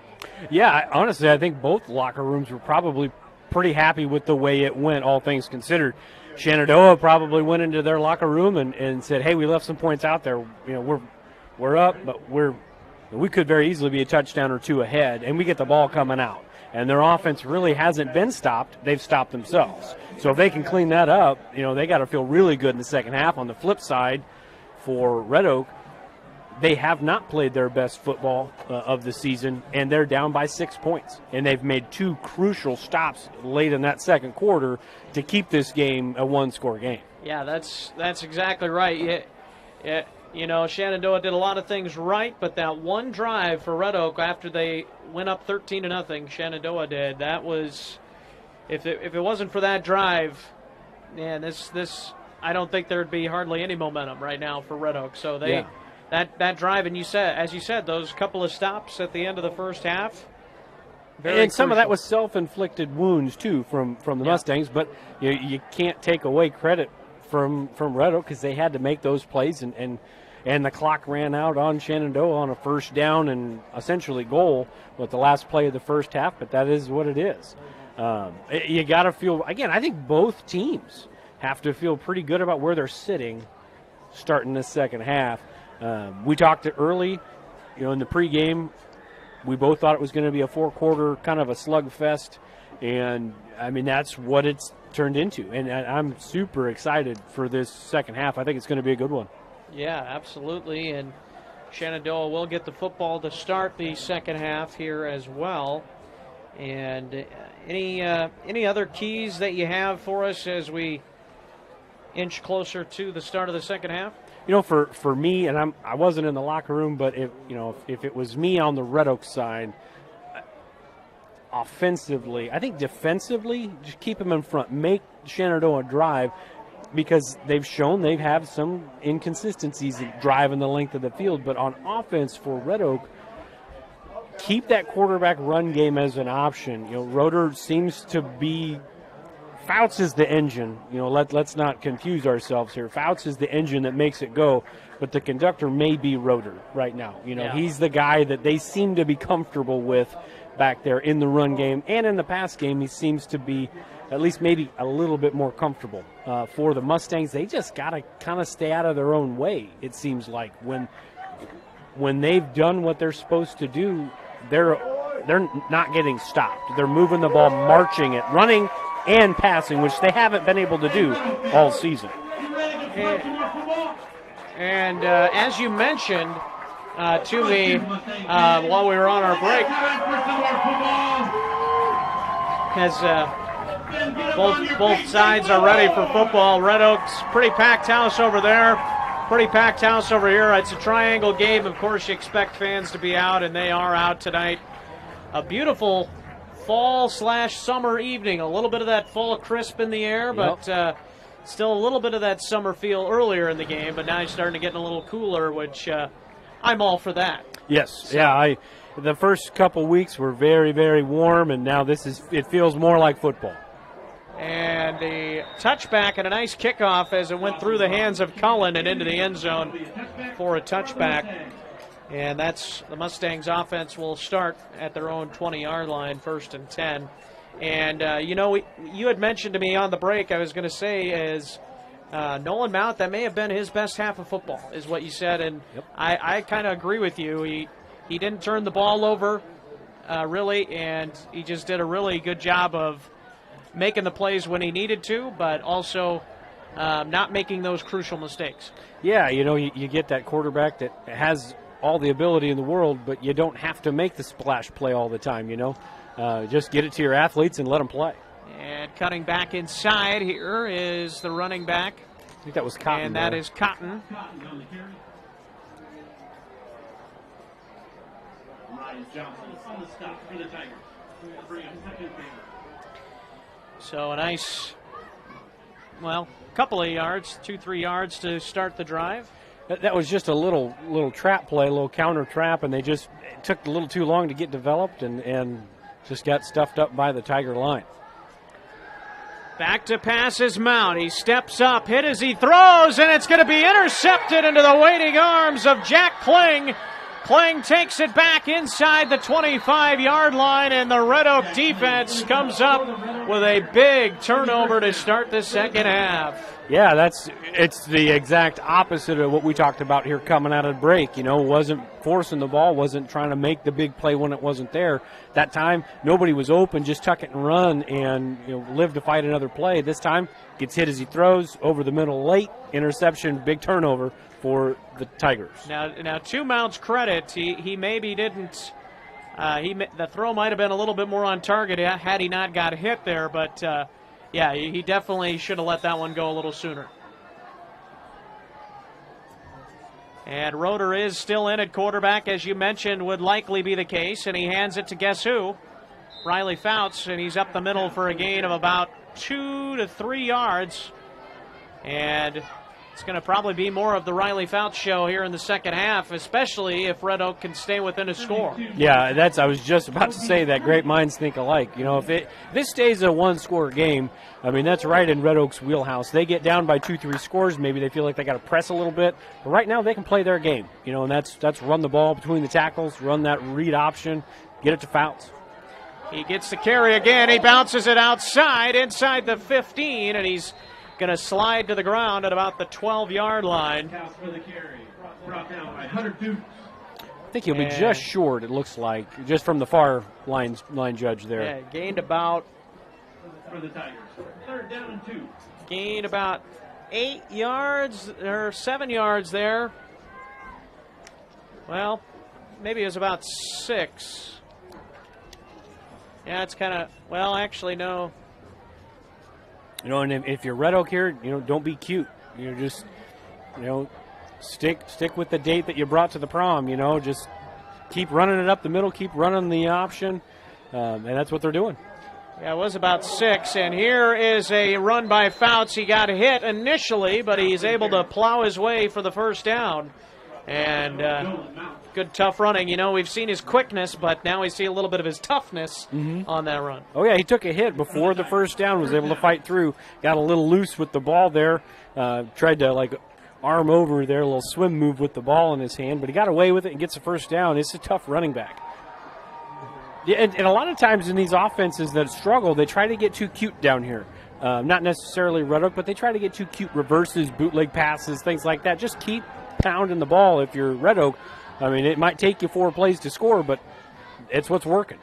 Yeah, honestly, I think both locker rooms were probably pretty happy with the way it went, all things considered. Shenandoah probably went into their locker room and said, hey, we left some points out there. You know, we're up, but we could very easily be a touchdown or two ahead, and we get the ball coming out. And their offense really hasn't been stopped. They've stopped themselves. So if they can clean that up, you know, they got to feel really good in the second half. On the flip side, for Red Oak, they have not played their best football of the season, and they're down by 6 points. And they've made two crucial stops late in that second quarter to keep this game a one-score game. Yeah, that's exactly right. You know, Shenandoah did a lot of things right, but that one drive for Red Oak after they went up 13-0, Shenandoah did. That was, if it wasn't for that drive, man, this I don't think there'd be hardly any momentum right now for Red Oak. So that drive, and as you said, those couple of stops at the end of the first half. And some of that was self-inflicted wounds too from the Mustangs, but you can't take away credit from Red Oak because they had to make those plays, and the clock ran out on Shenandoah on a first down and essentially goal with the last play of the first half, but that is what it is. You got to feel, again, I think both teams have to feel pretty good about where they're sitting starting this second half. We talked early, in the pregame, we both thought it was going to be a four-quarter kind of a slugfest, and, I mean, that's what it's turned into. And I'm super excited for this second half. I think it's going to be a good one. Yeah, absolutely. And Shenandoah will get the football to start the second half here as well. And any other keys that you have for us as we inch closer to the start of the second half? For me, and I wasn't in the locker room, but if it was me on the Red Oak side, offensively, I think defensively, just keep them in front, make Shenandoah drive, because they've shown they have some inconsistencies driving the length of the field. But on offense for Red Oak, keep that quarterback run game as an option. Roeder seems to be. Fouts is the engine. Let's not confuse ourselves here. Fouts is the engine that makes it go, but the conductor may be Roeder right now. He's the guy that they seem to be comfortable with back there in the run game, and in the pass game he seems to be at least maybe a little bit more comfortable. For the Mustangs, they just got to kind of stay out of their own way, it seems like. When they've done what they're supposed to do, they're not getting stopped. They're moving the ball, marching it, running and passing, which they haven't been able to do all season. And as you mentioned to me while we were on our break, as both sides are ready for football. Red Oak's pretty packed house over there, pretty packed house over here. It's a triangle game. Of course, you expect fans to be out, and they are out tonight. A beautiful fall/summer evening. A little bit of that fall crisp in the air, but still a little bit of that summer feel earlier in the game. But now it's starting to get a little cooler, which I'm all for that. Yes, so. Yeah. The first couple weeks were very, very warm, and now it feels more like football. And a touchback and a nice kickoff as it went through the hands of Cullen and into the end zone for a touchback. And that's the Mustangs offense will start at their own 20-yard line, 1st and 10. And, you had mentioned to me on the break, I was going to say, is Nolan Mount, that may have been his best half of football, is what you said. And yep. I kind of agree with you. He didn't turn the ball over, really, and he just did a really good job of making the plays when he needed to, but also not making those crucial mistakes. Yeah, you get that quarterback that has all the ability in the world, but you don't have to make the splash play all the time, Just get it to your athletes and let them play. And cutting back inside here is the running back. I think that was Cotton. And that is Cotton. So a nice, well, couple of yards, 2-3 yards to start the drive. That was just a little trap play, a little counter trap, and it took a little too long to get developed and just got stuffed up by the Tiger line. Back to pass is Mount. He steps up, hit as he throws, and it's going to be intercepted into the waiting arms of Jack Kling. Kling takes it back inside the 25-yard line, and the Red Oak defense comes up with a big turnover to start the second half. Yeah, it's the exact opposite of what we talked about here coming out of the break. Wasn't forcing the ball, wasn't trying to make the big play when it wasn't there. That time, nobody was open, just tuck it and run and live to fight another play. This time, gets hit as he throws, over the middle late, interception, big turnover for the Tigers. Now to Mount's credit, he maybe didn't. The throw might have been a little bit more on target had he not got hit there, but yeah, he definitely should have let that one go a little sooner. And Roeder is still in at quarterback, as you mentioned, would likely be the case, and he hands it to guess who? Riley Fouts, and he's up the middle for a gain of about 2 to 3 yards. And it's going to probably be more of the Riley Fouts show here in the second half, especially if Red Oak can stay within a score. Yeah, I was just about to say that great minds think alike. If this stays a one-score game, that's right in Red Oak's wheelhouse. They get down by 2-3 scores, maybe they feel like they got to press a little bit. But right now they can play their game, and that's run the ball between the tackles, run that read option, get it to Fouts. He gets the carry again. He bounces it outside, inside the 15, and he's going to slide to the ground at about the 12-yard line. I think he'll be just short, it looks like, just from the far line judge there. Yeah, gained about for the Tigers. 3rd down and 2. Gained about 8 yards or 7 yards there. Well, maybe it was about 6. Yeah, it's kind of, well, actually, no. And if you're Red Oak here, don't be cute. Just, stick with the date that you brought to the prom. Just keep running it up the middle, keep running the option, and that's what they're doing. Yeah, it was about 6, and here is a run by Fouts. He got hit initially, but he's able to plow his way for the first down. And good tough running. We've seen his quickness, but now we see a little bit of his toughness on that run. Oh, yeah, he took a hit before the first down, was able to fight through, got a little loose with the ball there, tried to, arm over there, a little swim move with the ball in his hand, but he got away with it and gets the first down. It's a tough running back. Yeah, and a lot of times in these offenses that struggle, they try to get too cute down here. Not necessarily Red Oak, but they try to get too cute reverses, bootleg passes, things like that. Just keep pounding the ball if you're Red Oak. It might take you 4 plays to score, but it's what's working.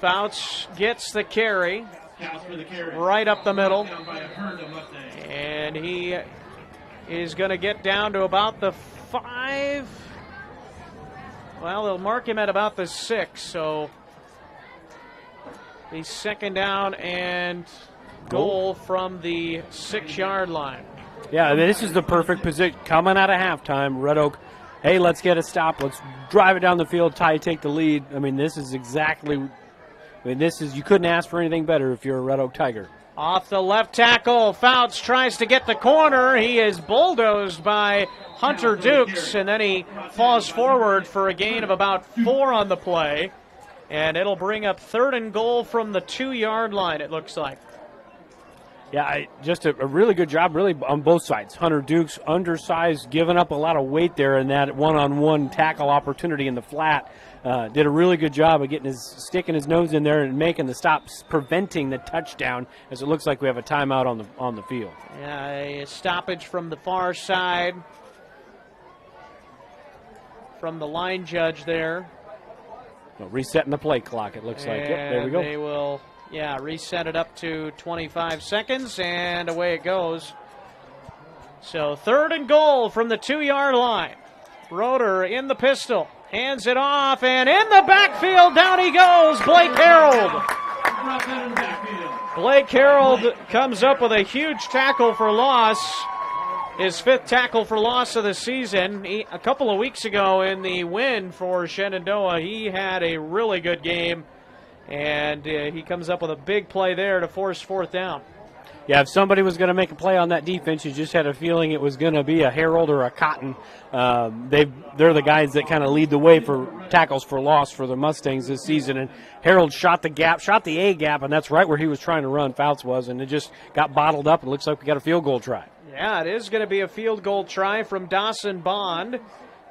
Fouts gets the carry right up the middle, and he is going to get down to about the 5. Well, they'll mark him at about the 6, so the second down and goal from the 6-yard line. Yeah, this is the perfect position. Coming out of halftime, Red Oak, hey, let's get a stop. Let's drive it down the field, take the lead. This is exactly, you couldn't ask for anything better if you're a Red Oak Tiger. Off the left tackle, Fouts tries to get the corner. He is bulldozed by Hunter Dukes, and then he falls forward for a gain of about 4 on the play. And it'll bring up 3rd and goal from the 2-yard line, it looks like. Yeah, just a really good job, really, on both sides. Hunter Dukes, undersized, giving up a lot of weight there in that one-on-one tackle opportunity in the flat. Did a really good job of sticking his nose in there and making the stops, preventing the touchdown, as it looks like we have a timeout on the field. Yeah, a stoppage from the far side from the line judge there. Well, resetting the play clock, it looks like. Yep, there we go. They will... Yeah, reset it up to 25 seconds, and away it goes. So 3rd and goal from the 2-yard line. Roeder in the pistol, hands it off, and in the backfield, down he goes, Blake Harold. Blake Harold comes up with a huge tackle for loss. His 5th tackle for loss of the season. A couple of weeks ago in the win for Shenandoah, he had a really good game, and he comes up with a big play there to force 4th down. Yeah, if somebody was going to make a play on that defense, you just had a feeling it was going to be a Harold or a Cotton. They're the guys that kind of lead the way for tackles for loss for the Mustangs this season. And Harold shot the A gap, and that's right where he was trying to run, Fouts was, and it just got bottled up. It looks like we got a field goal try. Yeah, it is going to be a field goal try from Dawson Bond.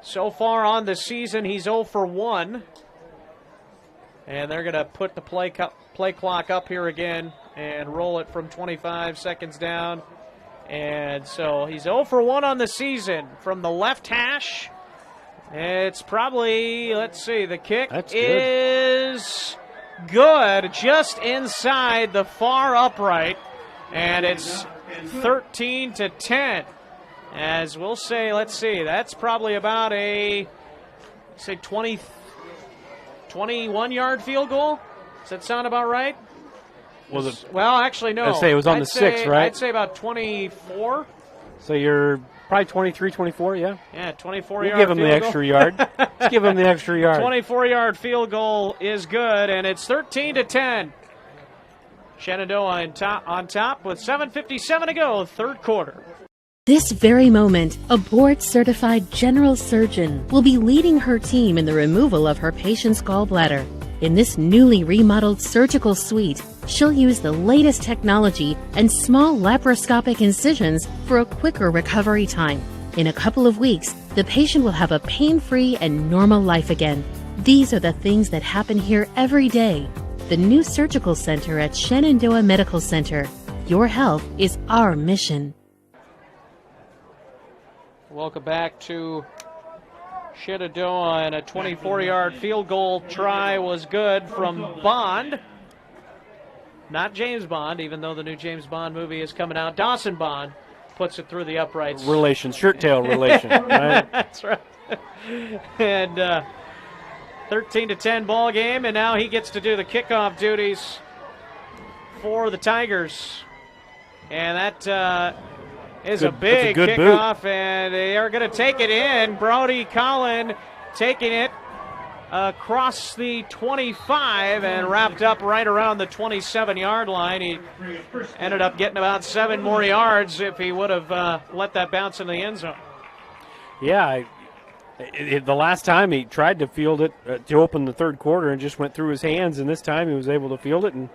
So far on the season, he's 0 for 1. And they're going to put the play clock up here again and roll it from 25 seconds down. And so he's 0 for 1 on the season from the left hash. It's probably, let's see, the kick is good, just inside the far upright. And it's 13-10. As we'll say, let's see, that's probably about a, say, 21-yard field goal. Does that sound about right? Was it? Well, actually, no. I'd say it was on the 6, right? I'd say about 24. So you're probably 23, 24, yeah? Yeah, 24-yard field goal. We'll give him the extra yard. Let's give him the extra yard. 24-yard field goal is good, and it's 13-10. Shenandoah on top with 7:57 to go, 3rd quarter. This very moment, a board-certified general surgeon will be leading her team in the removal of her patient's gallbladder. In this newly remodeled surgical suite, she'll use the latest technology and small laparoscopic incisions for a quicker recovery time. In a couple of weeks, the patient will have a pain-free and normal life again. These are the things that happen here every day. The new surgical center at Shenandoah Medical Center. Your health is our mission. Welcome back to Shenandoah, and a 24-yard field goal try was good from Bond. Not James Bond, even though the new James Bond movie is coming out. Dawson Bond puts it through the uprights. Relation, shirt-tail relation, right? That's right. And 13-10 ball game, and now he gets to do the kickoff duties for the Tigers. And that is a big kickoff, and they are going to take it in. Brody Collin taking it across the 25 and wrapped up right around the 27-yard line. He ended up getting about 7 more yards if he would have let that bounce in the end zone. Yeah, the last time he tried to field it to open the 3rd quarter and just went through his hands, and this time he was able to field it, and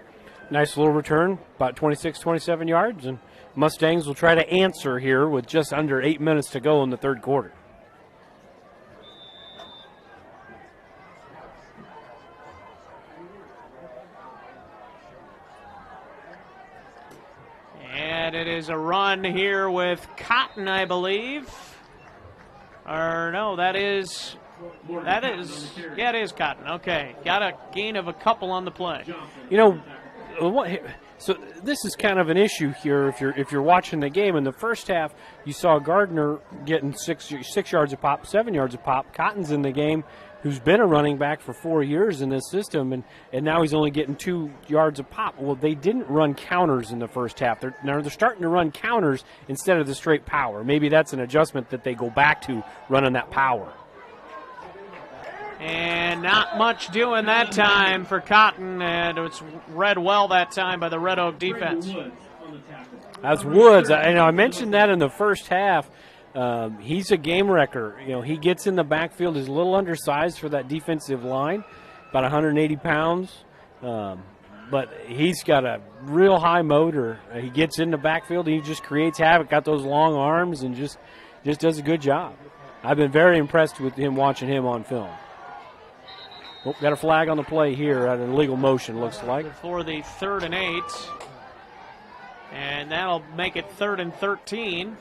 nice little return, about 26, 27 yards, and Mustangs will try to answer here with just under 8 minutes to go in the 3rd quarter. And it is a run here with Cotton, I believe. Or no, it is Cotton. Okay, got a gain of a couple on the play. You know, so this is kind of an issue here if you're watching the game. In the first half, you saw Gardner getting 6 yards a pop, 7 yards a pop. Cotton's in the game, who's been a running back for 4 years in this system, and now he's only getting 2 yards a pop. Well, they didn't run counters in the first half. They're starting to run counters instead of the straight power. Maybe that's an adjustment that they go back to, running that power. And not much doing that time for Cotton, and it's read well that time by the Red Oak defense. That's Woods. I mentioned that in the first half. He's a game wrecker. You know, he gets in the backfield. He's a little undersized for that defensive line, about 180 pounds. But he's got a real high motor. He gets in the backfield. He just creates havoc, got those long arms, and just does a good job. I've been very impressed with him watching him on film. Oh, got a flag on the play here at an illegal motion, looks like. For the 3rd and 8. And that'll make it 3rd and 13.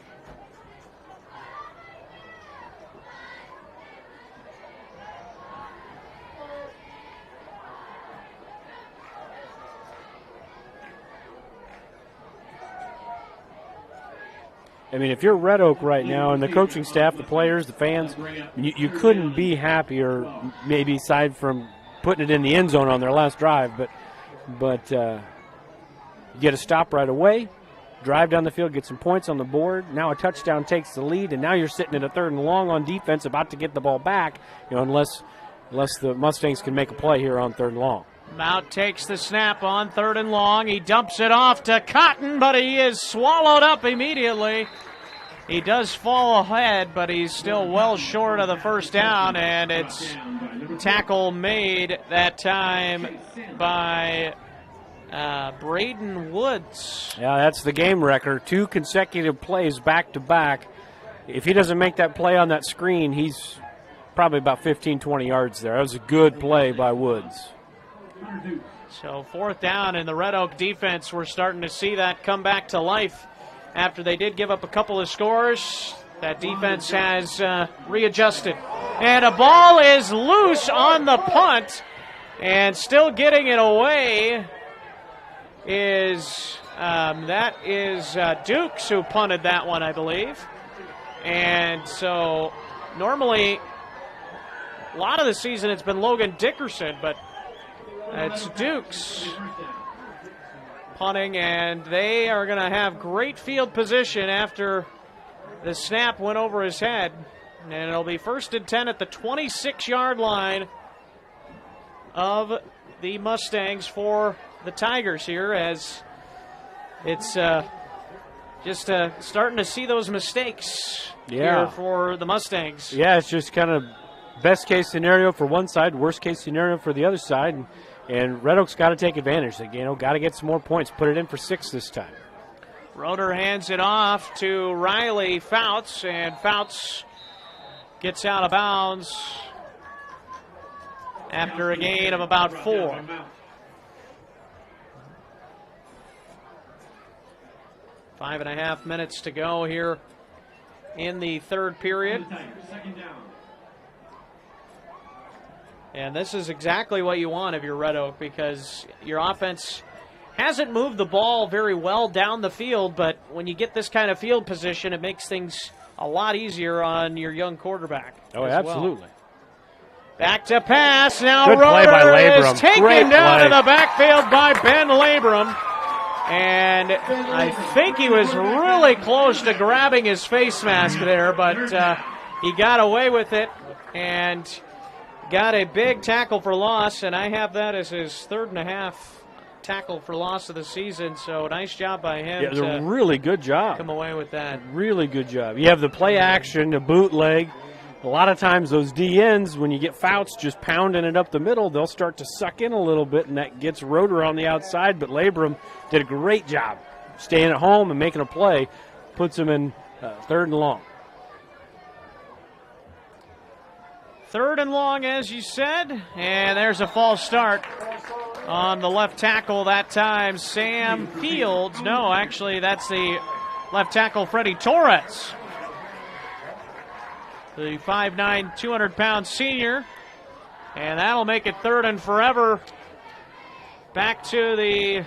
I mean, if you're Red Oak right now, and the coaching staff, the players, the fans, you couldn't be happier, maybe aside from putting it in the end zone on their last drive. But but you get a stop right away, drive down the field, get some points on the board. Now a touchdown takes the lead, and now you're sitting at a 3rd and long on defense, about to get the ball back, unless the Mustangs can make a play here on 3rd and long. Mount takes the snap on 3rd and long. He dumps it off to Cotton, but he is swallowed up immediately. He does fall ahead, but he's still well short of the first down, and it's tackle made that time by Braden Woods. Yeah, that's the game record. 2 consecutive plays back-to-back. If he doesn't make that play on that screen, he's probably about 15, 20 yards there. That was a good play by Woods. So 4th down, and the Red Oak defense, we're starting to see that come back to life after they did give up a couple of scores. That defense has readjusted. And a ball is loose on the punt, and still getting it away is Dukes, who punted that one, I believe. And so normally a lot of the season it's been Logan Dickerson, but it's Dukes punting, and they are going to have great field position after the snap went over his head. And it'll be 1st and 10 at the 26-yard line of the Mustangs for the Tigers here, as it's just starting to see those mistakes here for the Mustangs. Yeah, it's just kind of best case scenario for one side, worst case scenario for the other side. And Red Oak's got to take advantage. Got to get some more points. Put it in for 6 this time. Roeder hands it off to Riley Fouts, and Fouts gets out of bounds after a gain of about 4. Five and a half minutes to go here in the 3rd period. And this is exactly what you want if you're Red Oak, because your offense hasn't moved the ball very well down the field, but when you get this kind of field position, it makes things a lot easier on your young quarterback. Oh, absolutely. Well. Back to pass. Now Good play by Roeder Labrum. is taken Great down play. to the backfield by Ben Labrum. And I think he was really close to grabbing his face mask there, but he got away with it and got a big tackle for loss, and I have that as his 3rd and a half tackle for loss of the season, so nice job by him. Yeah, it was a really good job. Come away with that. Really good job. You have the play action, the bootleg. A lot of times those DNs, when you get Fouts just pounding it up the middle, they'll start to suck in a little bit, and that gets Roeder on the outside, but Labrum did a great job staying at home and making a play, puts him in 3rd and long. 3rd and long, as you said, and there's a false start on the left tackle that time. Sam Fields. No, actually, that's the left tackle, Freddie Torres. The 5'9", 200-pound senior. And that'll make it 3rd and forever. Back to the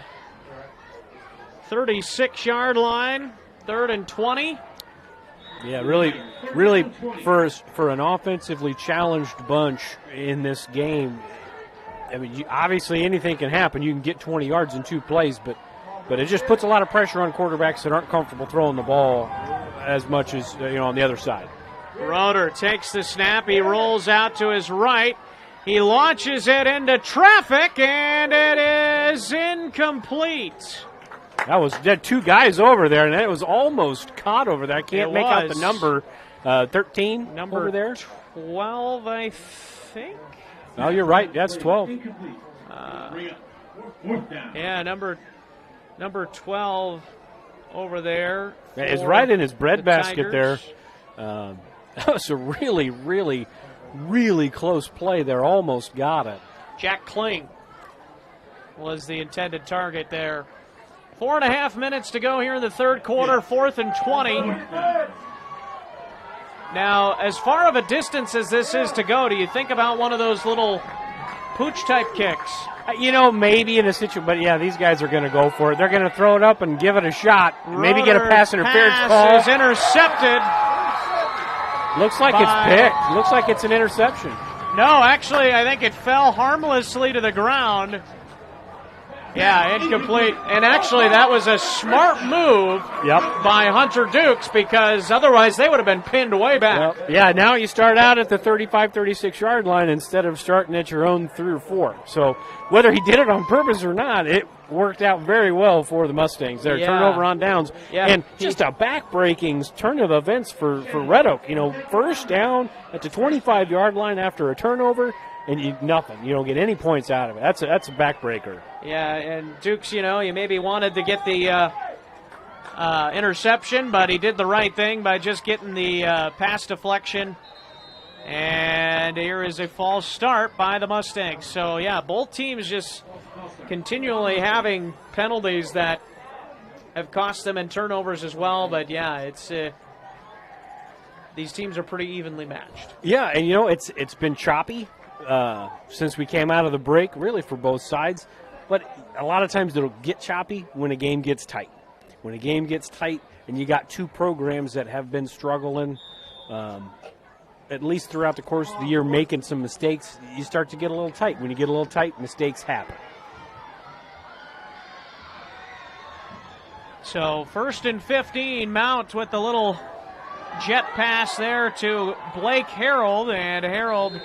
36-yard line. 3rd and 20. Yeah, really for an offensively challenged bunch in this game, I mean, obviously anything can happen. You can get 20 yards in 2 plays, but it just puts a lot of pressure on quarterbacks that aren't comfortable throwing the ball as much as on the other side. Roeder takes the snap. He rolls out to his right. He launches it into traffic, and it is incomplete. That 2 guys over there, and it was almost caught over there. I can't make out the number. 13 number over there. 12, I think. Oh, you're right. That's 12. Yeah, number 12 over there. It's right in his bread basket there. That was a really, really, really close play there. Almost got it. Jack Kling was the intended target there. 4.5 minutes to go here in the 3rd quarter, 4th and 20. Now, as far of a distance as this is to go, do you think about one of those little pooch-type kicks? Maybe in a situation, but yeah, these guys are going to go for it. They're going to throw it up and give it a shot. Maybe get a pass interference call. Is intercepted. Looks like it's picked. Looks like it's an interception. No, actually, I think it fell harmlessly to the ground. Yeah, incomplete. And actually, that was a smart move by Hunter Dukes, because otherwise they would have been pinned way back. Yep. Yeah, now you start out at the 35, 36-yard line instead of starting at your own 3 or 4. So whether he did it on purpose or not, it worked out very well for the Mustangs. Their turnover on downs. Yeah. And just a back-breaking turn of events for Red Oak. You know, first down at the 25-yard line after a turnover, and nothing. You don't get any points out of it. That's a backbreaker. Yeah, and Dukes, you maybe wanted to get the interception, but he did the right thing by just getting the pass deflection. And here is a false start by the Mustangs. So, yeah, both teams just continually having penalties that have cost them in turnovers as well. But, yeah, it's these teams are pretty evenly matched. Yeah, and, it's been choppy since we came out of the break, really, for both sides. But a lot of times it'll get choppy when a game gets tight. When a game gets tight and you got two programs that have been struggling at least throughout the course of the year, making some mistakes, you start to get a little tight. When you get a little tight, mistakes happen. So 1st and 15, Mount with the little jet pass there to Blake Harold, and Harold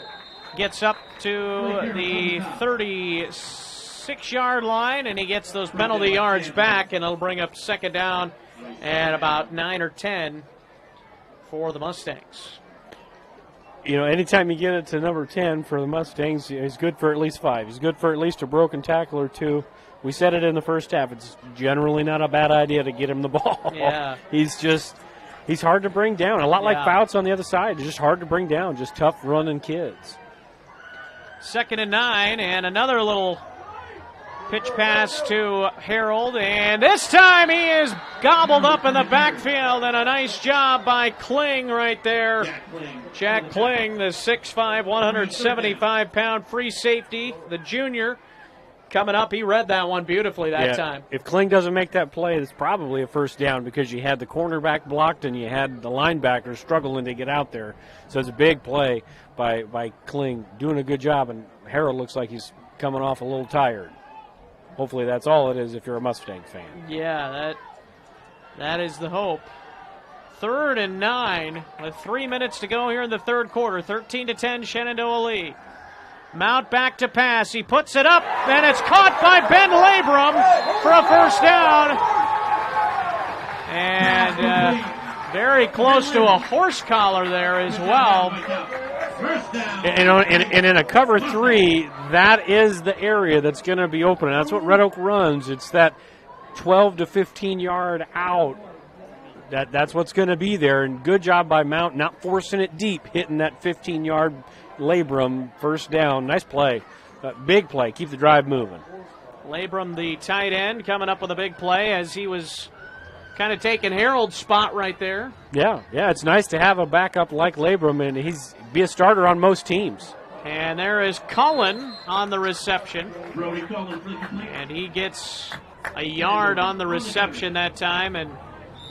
gets up to the 36-yard line, and he gets those penalty yards back, and it'll bring up 2nd down and about 9 or 10 for the Mustangs. Anytime you get it to number 10 for the Mustangs, he's good for at least 5. He's good for at least a broken tackle or 2. We said it in the first half. It's generally not a bad idea to get him the ball. Yeah. He's hard to bring down. A lot like Fouts on the other side. It's just hard to bring down. Just tough running kids. 2nd and 9, and another little pitch pass to Harold, and this time he is gobbled up in the backfield, and a nice job by Kling right there. Jack Kling, the 6'5", 175-pound free safety, the junior, coming up. He read that one beautifully that time. If Kling doesn't make that play, it's probably a 1st down, because you had the cornerback blocked and you had the linebacker struggling to get out there. So it's a big play by Kling, doing a good job, and Harold looks like he's coming off a little tired. Hopefully that's all it is if you're a Mustang fan. Yeah, that is the hope. 3rd and 9 with 3 minutes to go here in the 3rd quarter. 13-10, Shenandoah lead. Mount back to pass. He puts it up, and it's caught by Ben Labrum for a 1st down. And very close to a horse collar there as well. And in a cover 3, that is the area that's going to be open. And that's what Red Oak runs. It's that 12 to 15-yard out. That's what's going to be there. And good job by Mount, not forcing it deep, hitting that 15-yard Labrum 1st down. Nice play. Big play. Keep the drive moving. Labrum, the tight end, coming up with a big play as he was kind of taking Harold's spot right there. Yeah, it's nice to have a backup like Labrum, and he's be a starter on most teams. And there is Cullen on the reception. And he gets a yard on the reception that time. And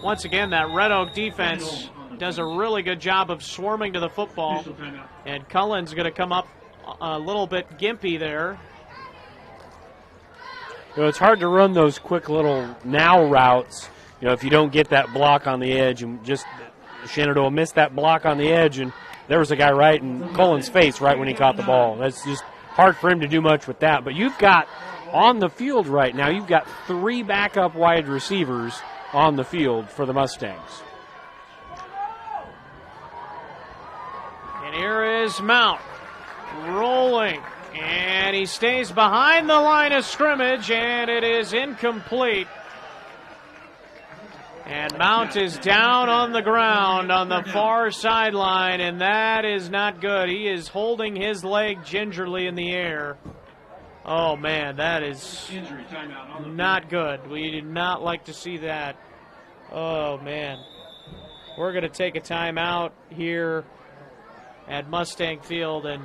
once again, that Red Oak defense does a really good job of swarming to the football. And Cullen's going to come up a little bit gimpy there. It's hard to run those quick little now routes, if you don't get that block on the edge. And just Shenandoah missed that block on the edge, and there was a guy right in Cullen's face right when he caught the ball. That's just hard for him to do much with that. But you've got on the field right now, you've got 3 backup wide receivers on the field for the Mustangs. And here is Mount rolling, and he stays behind the line of scrimmage, and it is incomplete. And Mount is down on the ground on the far sideline, and that is not good. He is holding his leg gingerly in the air. Oh, man, that is not good. We did not like to see that. Oh, man. We're going to take a timeout here at Mustang Field, and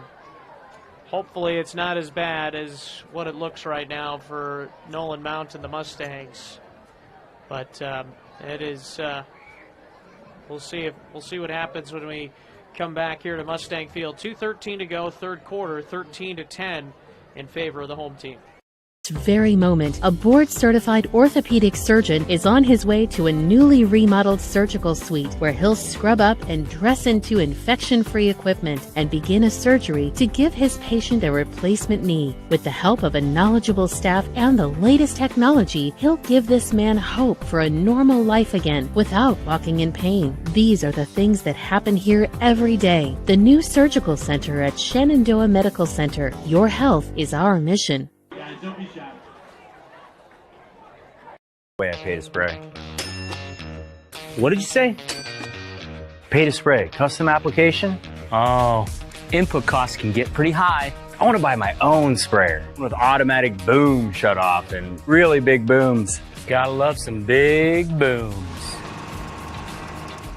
hopefully it's not as bad as what it looks right now for Nolan Mount and the Mustangs. But it is. We'll see what happens when we come back here to Mustang Field. 2:13 to go, 3rd quarter, 13-10 in favor of the home team. very moment, a board-certified orthopedic surgeon is on his way to a newly remodeled surgical suite where he'll scrub up and dress into infection-free equipment and begin a surgery to give his patient a replacement knee. With the help of a knowledgeable staff and the latest technology, he'll give this man hope for a normal life again without walking in pain. These are the things that happen here every day. The new surgical center at Shenandoah Medical Center. Your health is our mission. Don't be shy. Way I pay to spray. What did you say? Pay to spray. Custom application? Oh, input costs can get pretty high. I want to buy my own sprayer with automatic boom shut off and really big booms. Gotta love some big booms.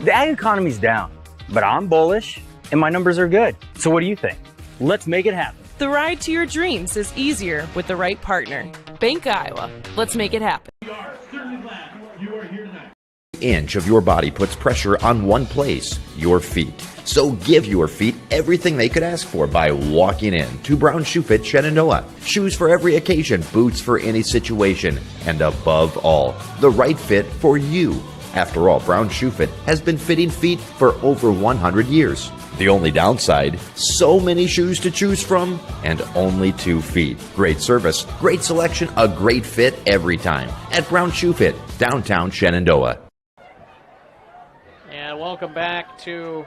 The ag economy's down, but I'm bullish and my numbers are good. So what do you think? Let's make it happen. The ride to your dreams is easier with the right partner. Bank Iowa. Let's make it happen. We are certainly glad you are here tonight. Inch of your body puts pressure on one place, your feet. So give your feet everything they could ask for by walking in to Brown Shoe Fit Shenandoah. Shoes for every occasion, boots for any situation, and above all, the right fit for you. After all, Brown Shoe Fit has been fitting feet for over 100 years. The only downside, so many shoes to choose from and only 2 feet. Great service, great selection, a great fit every time at Brown Shoe Fit, downtown Shenandoah. And welcome back to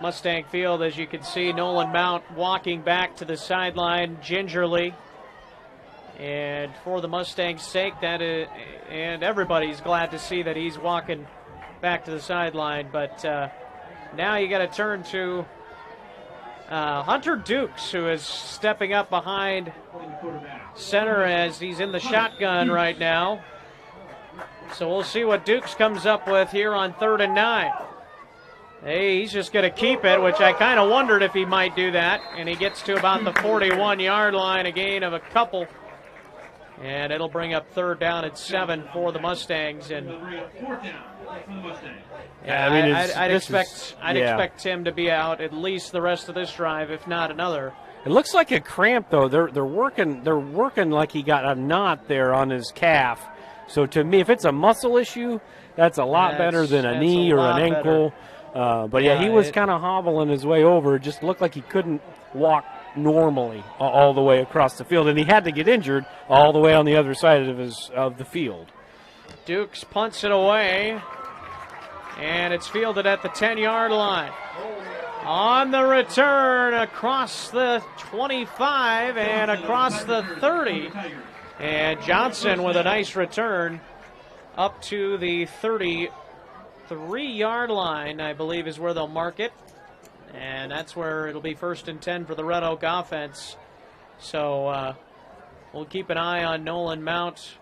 Mustang Field. As you can see, Nolan Mount walking back to the sideline gingerly. And for the Mustangs' sake, and everybody's glad to see that he's walking back to the sideline. But now you got to turn to Hunter Dukes, who is stepping up behind center as he's in the shotgun right now. So we'll see what Dukes comes up with here on 3rd and 9. Hey, he's just going to keep it, which I kind of wondered if he might do that. And he gets to about the 41-yard line, a gain of a couple. And it'll bring up 3rd down at 7 for the Mustangs. And yeah, I mean, I'd expect him to be out at least the rest of this drive, if not another. It looks like a cramp though. They're working like he got a knot there on his calf. So to me, if it's a muscle issue, that's a lot better than a knee or an ankle. But yeah, he was kind of hobbling his way over. It just looked like he couldn't walk normally all the way across the field, and he had to get injured all the way on the other side of the field. Dukes punts it away, and it's fielded at the 10-yard line. On the return, across the 25 and across the 30. And Johnson with a nice return up to the 33-yard line, I believe is where they'll mark it. And that's where it'll be 1st and 10 for the Red Oak offense. So we'll keep an eye on Nolan Mount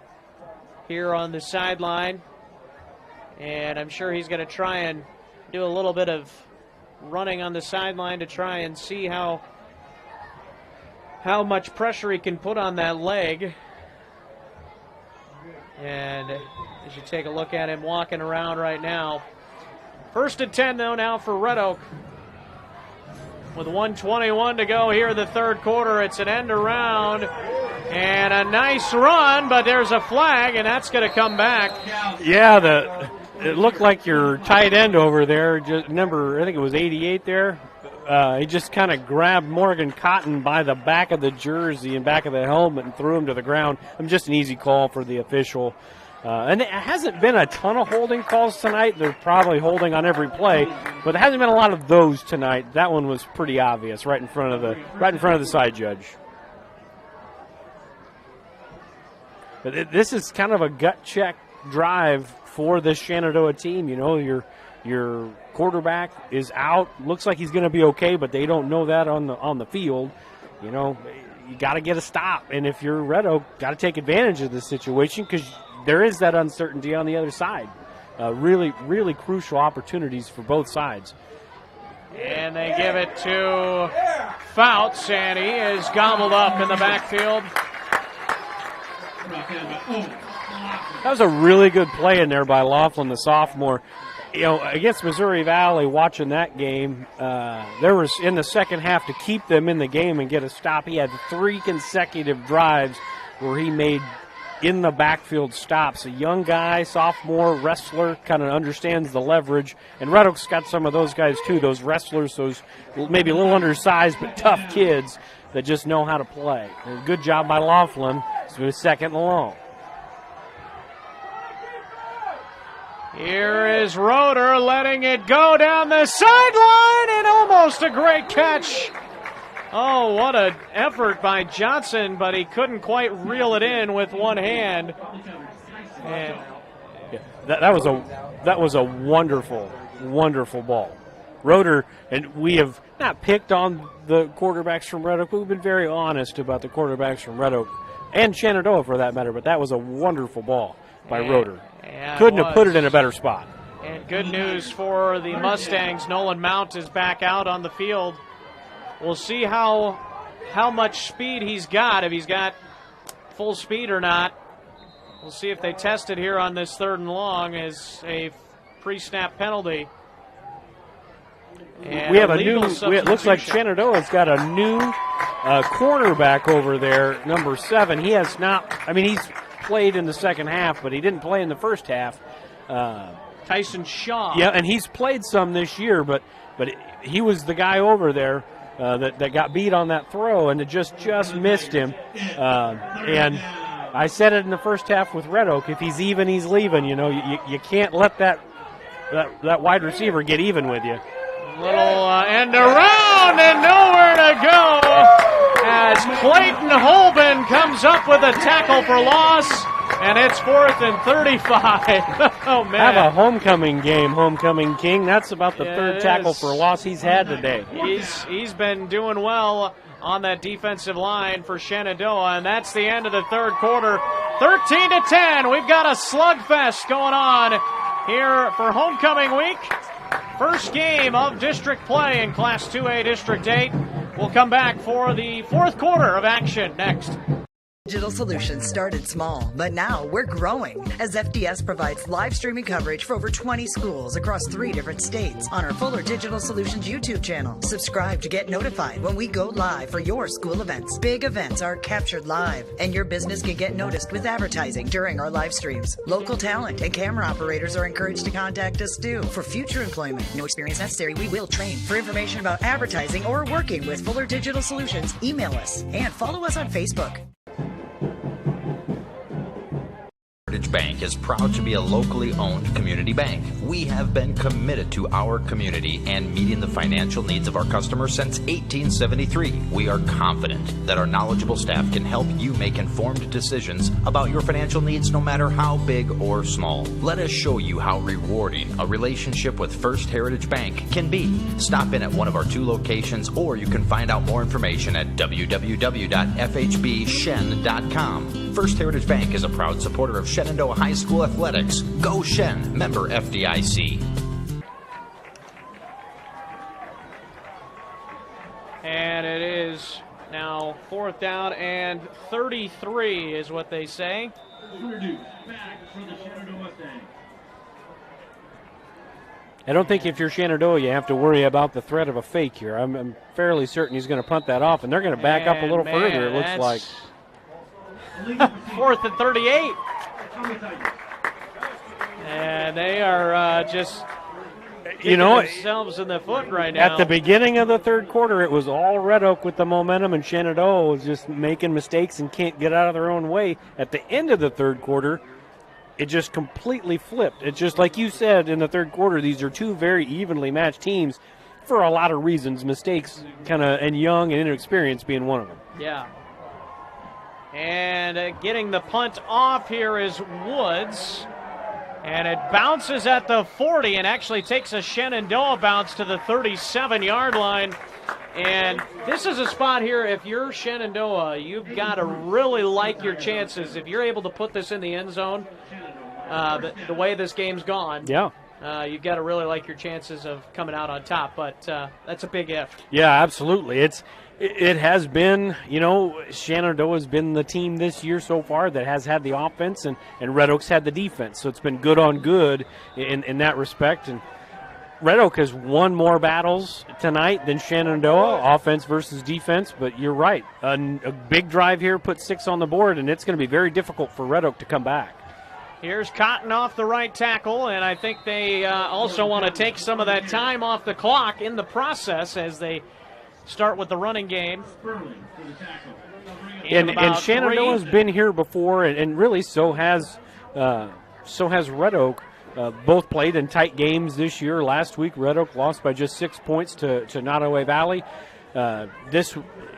here on the sideline. And I'm sure he's going to try and do a little bit of running on the sideline to try and see how much pressure he can put on that leg. And as you take a look at him walking around right now. 1st and 10, though, now for Red Oak. With 1:21 to go here in the 3rd quarter, it's an end around and a nice run, but there's a flag, and that's going to come back. Yeah, it looked like your tight end over there, just number, I think it was 88 there. He just kind of grabbed Morgan Cotton by the back of the jersey and back of the helmet and threw him to the ground. Just an easy call for the official. And there hasn't been a ton of holding calls tonight. They're probably holding on every play, but there hasn't been a lot of those tonight. That one was pretty obvious, right in front of the side judge. But this is kind of a gut check drive for this Shenandoah team. You know, your quarterback is out. Looks like he's going to be okay, but they don't know that on the field. You know, you got to get a stop, and if you're Red Oak, got to take advantage of this situation because there is that uncertainty on the other side. Really, really crucial opportunities for both sides. And they give it to Fouts, and he is gobbled up in the backfield. That was a really good play in there by Laughlin, the sophomore. You know, against Missouri Valley, watching that game, there was in the second half to keep them in the game and get a stop. He had 3 consecutive drives where he made in the backfield stops. A young guy, sophomore, wrestler, kind of understands the leverage. And Red Oak's got some of those guys too, those wrestlers, those maybe a little undersized but tough kids that just know how to play. And good job by Laughlin. So it's second and long. Here is Roeder letting it go down the sideline, and almost a great catch. Oh, what an effort by Johnson, but he couldn't quite reel it in with one hand. And yeah, that was a wonderful, wonderful ball. Roeder, and we have not picked on the quarterbacks from Red Oak, but we've been very honest about the quarterbacks from Red Oak and Shenandoah for that matter, but that was a wonderful ball by Roeder. Couldn't have put it in a better spot. And good news for the Mustangs. Nolan Mount is back out on the field. We'll see how much speed he's got, if he's got full speed or not. We'll see if they test it here on this third and long as a pre-snap penalty. And we have a new, it looks like Shenandoah's got a new cornerback over there, number 7. He has not, I mean, he's played in the second half, but he didn't play in the first half. Tyson Shaw. Yeah, and he's played some this year, but he was the guy over there that got beat on that throw, and it just missed him. And I said it in the first half with Red Oak, if he's even, he's leaving. You know, you can't let that wide receiver get even with you. Little end around and nowhere to go as Clayton Holben comes up with a tackle for loss, and it's 4th and 35. Oh, man. Have a homecoming game, homecoming king. That's about the third tackle for loss he's had today. He's been doing well on that defensive line for Shenandoah, and that's the end of the third quarter. 13-10. We've got a slugfest going on here for homecoming week. First game of district play in Class 2A District 8. We'll come back for the fourth quarter of action next. Digital Solutions started small, but now we're growing as FDS provides live streaming coverage for over 20 schools across 3 different states on our Fuller Digital Solutions YouTube channel. Subscribe to get notified when we go live for your school events. Big events are captured live, and your business can get noticed with advertising during our live streams. Local talent and camera operators are encouraged to contact us too for future employment. No experience necessary. We will train. For information about advertising or working with Fuller Digital Solutions, email us and follow us on Facebook. Heritage Bank is proud to be a locally owned community bank. We have been committed to our community and meeting the financial needs of our customers since 1873. We are confident that our knowledgeable staff can help you make informed decisions about your financial needs no matter how big or small. Let us show you how rewarding a relationship with First Heritage Bank can be. Stop in at one of our 2 locations, or you can find out more information at www.fhbshen.com. First Heritage Bank is a proud supporter of Shenandoah High School athletics. Go Shen, member FDIC. And it is now 4th down and 33 is what they say. I don't think if you're Shenandoah, you have to worry about the threat of a fake here. I'm fairly certain he's going to punt that off, and they're going to back up a little further, it looks like. 4th and 38. And they are just kicking themselves in the foot right now. At the beginning of the third quarter, it was all Red Oak with the momentum, and Shenandoah was just making mistakes and can't get out of their own way. At the end of the third quarter, it just completely flipped. It's just like you said in the third quarter, these are 2 very evenly matched teams for a lot of reasons, mistakes and young and inexperienced being one of them. Yeah. And getting the punt off here is Woods. And it bounces at the 40 and actually takes a Shenandoah bounce to the 37-yard line. And this is a spot here, if you're Shenandoah, you've got to really like your chances. If you're able to put this in the end zone, the way this game's gone, you've got to really like your chances of coming out on top. But that's a big if. Yeah, absolutely. It has been, Shenandoah's been the team this year so far that has had the offense, and Red Oak's had the defense. So it's been good on good in that respect. And Red Oak has won more battles tonight than Shenandoah, offense versus defense, but you're right. A big drive here, put 6 on the board, and it's going to be very difficult for Red Oak to come back. Here's Cotton off the right tackle, and I think they also want to take some of that time off the clock in the process as they start with the running game. And Shenandoah's been here before, and really so has Red Oak. Both played in tight games this year. Last week, Red Oak lost by just 6 points to Nottoway Valley. This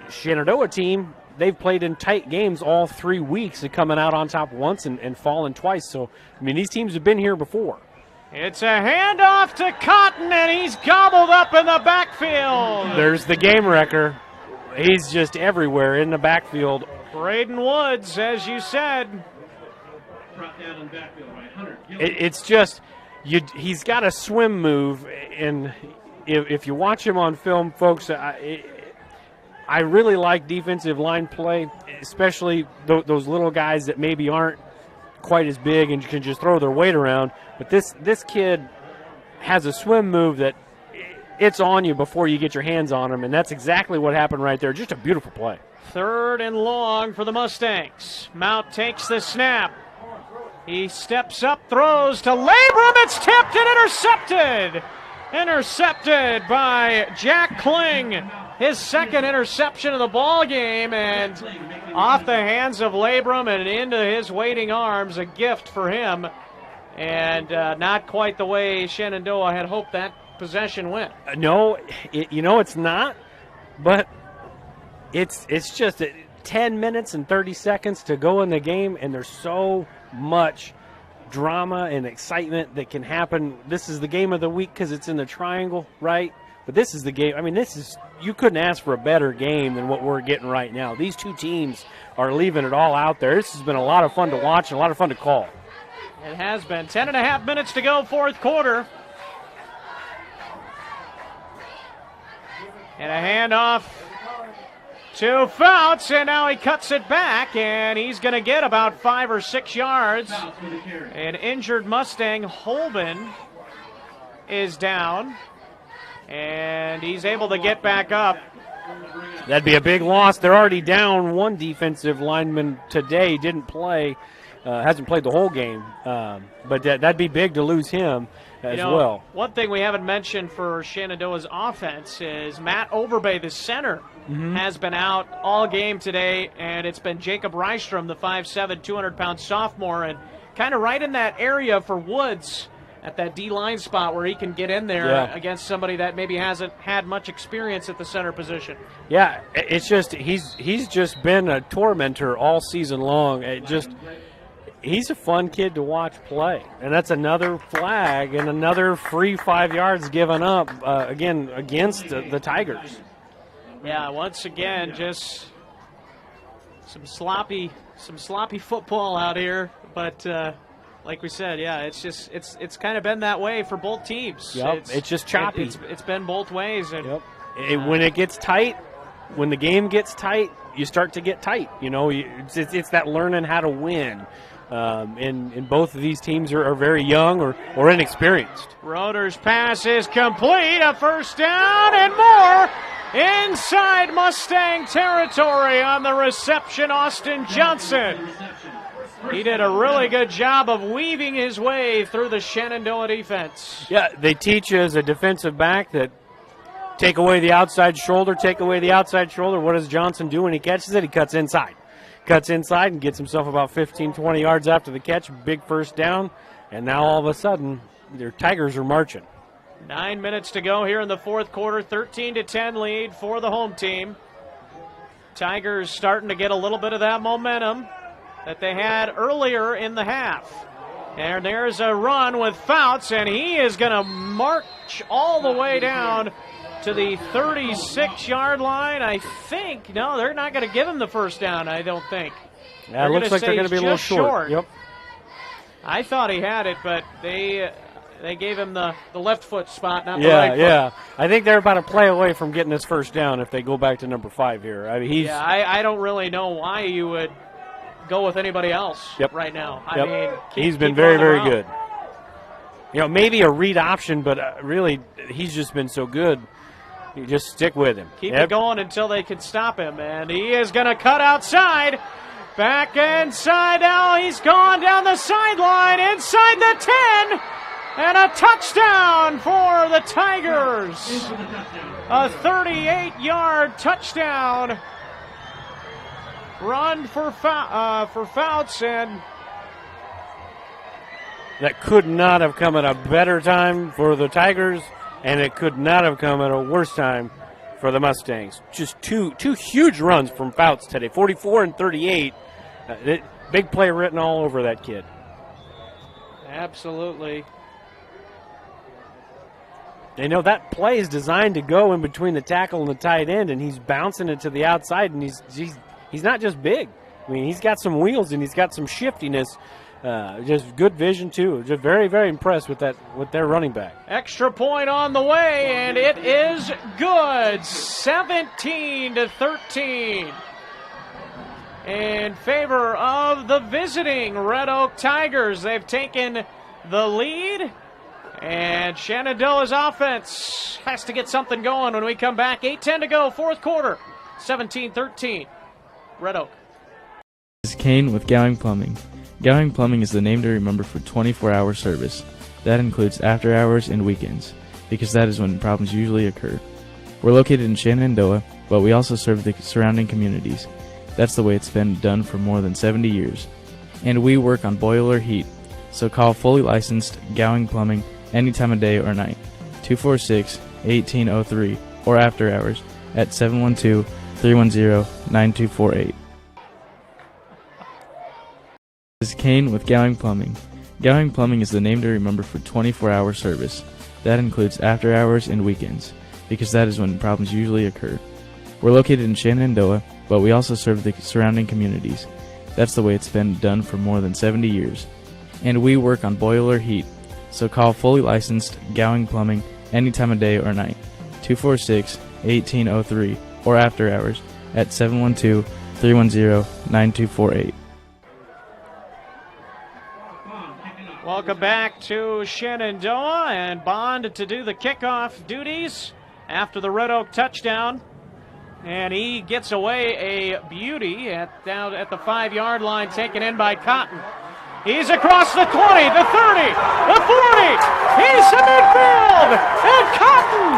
Shenandoah team, they've played in tight games all 3 weeks, and coming out on top once and fallen twice. So, I mean, these teams have been here before. It's a handoff to Cotton, and he's gobbled up in the backfield. There's the game wrecker. He's just everywhere in the backfield. Braden Woods, as you said. It's just, he's got a swim move, and if you watch him on film, folks, I really like defensive line play, especially those little guys that maybe aren't quite as big and can just throw their weight around. But this kid has a swim move that it's on you before you get your hands on him, and that's exactly what happened right there. Just a beautiful play. 3rd and long for the Mustangs. Mount takes the snap. He steps up, throws to Labrum. It's tipped and intercepted. Intercepted by Jack Kling. His 2nd interception of the ball game, and off the hands of Labrum and into his waiting arms. A gift for him, and not quite the way Shenandoah had hoped that possession went. No, it's not, but it's just 10 minutes and 30 seconds to go in the game, and there's so much drama and excitement that can happen. This is the game of the week because it's in the triangle, right? But this is the game. I mean, you couldn't ask for a better game than what we're getting right now. These two teams are leaving it all out there. This has been a lot of fun to watch and a lot of fun to call. It has been. 10.5 minutes to go, 4th quarter. And a handoff to Fouts, and now he cuts it back, and he's going to get about 5 or 6 yards. An injured Mustang, Holben, is down, and he's able to get back up. That'd be a big loss. They're already down one defensive lineman today, didn't play, hasn't played the whole game, but that'd be big to lose him as well. One thing we haven't mentioned for Shenandoah's offense is Matt Overbay, the center, has been out all game today, and it's been Jacob Rystrom, the 5'7", 200-pound sophomore, and kind of right in that area for Woods at that D-line spot where he can get in there against somebody that maybe hasn't had much experience at the center position. Yeah, it's just he's just been a tormentor all season long. He's a fun kid to watch play, and that's another flag and another free 5 yards given up again against the Tigers. Yeah, once again, just some sloppy football out here. But like we said, yeah, it's kind of been that way for both teams. Yep, it's just choppy. It's been both ways. And when it gets tight, when the game gets tight, you start to get tight. It's that learning how to win. And both of these teams are very young or inexperienced. Roeder's pass is complete. A 1st down and more inside Mustang territory on the reception. Austin Johnson. He did a really good job of weaving his way through the Shenandoah defense. Yeah, they teach you as a defensive back that take away the outside shoulder. What does Johnson do when he catches it? He cuts inside. And gets himself about 15, 20 yards after the catch. Big 1st down. And now all of a sudden, their Tigers are marching. 9 minutes to go here in the 4th quarter. 13-10 lead for the home team. Tigers starting to get a little bit of that momentum that they had earlier in the half. And there's a run with Fouts, and he is going to march all the way down to the 36-yard line. I think, no, they're not going to give him the 1st down, I don't think. Yeah, it looks like they're going to be a little short. Yep. I thought he had it, but they gave him the left foot spot, not the right foot. Yeah. I think they're about a play away from getting his 1st down if they go back to number 5 here. I mean, I don't really know why you would go with anybody else right now. I mean, he's been very, very good. maybe a read option, but really he's just been so good. You just stick with him. Keep it going until they can stop him, and he is going to cut outside. Back inside now. He's gone down the sideline, inside the 10, and a touchdown for the Tigers. A 38-yard touchdown run for Fouts, and that could not have come at a better time for the Tigers, and it could not have come at a worse time for the Mustangs. Just two huge runs from Fouts today, 44 and 38. Big play written all over that kid. Absolutely. That play is designed to go in between the tackle and the tight end, and he's bouncing it to the outside, and he's not just big. I mean, he's got some wheels and he's got some shiftiness. Just good vision too. Just very, very impressed with their running back. Extra point on the way, and it is good. 17-13 in favor of the visiting Red Oak Tigers. They've taken the lead, and Shenandoah's offense has to get something going when we come back. 8:10 to go, fourth quarter. 17-13. Red Oak. This is Kane with Gowing Plumbing. Gowing Plumbing is the name to remember for 24-hour service. That includes after hours and weekends, because that is when problems usually occur. We're located in Shenandoah, but we also serve the surrounding communities. That's the way it's been done for more than 70 years. And we work on boiler heat, so call fully licensed Gowing Plumbing any time of day or night. 246-1803 or after hours at 712-310-9248. This is Kane with Gowing Plumbing. Gowing Plumbing is the name to remember for 24-hour service. That includes after hours and weekends, because that is when problems usually occur. We're located in Shenandoah, but we also serve the surrounding communities. That's the way it's been done for more than 70 years. And we work on boiler heat, so call fully licensed Gowing Plumbing any time of day or night. 246-1803 or after hours at 712-310-9248. Welcome back to Shenandoah, and Bond to do the kickoff duties after the Red Oak touchdown. And he gets away a beauty down at the 5-yard line, taken in by Cotton. He's across the 20, the 30, the 40. He's to midfield, and Cotton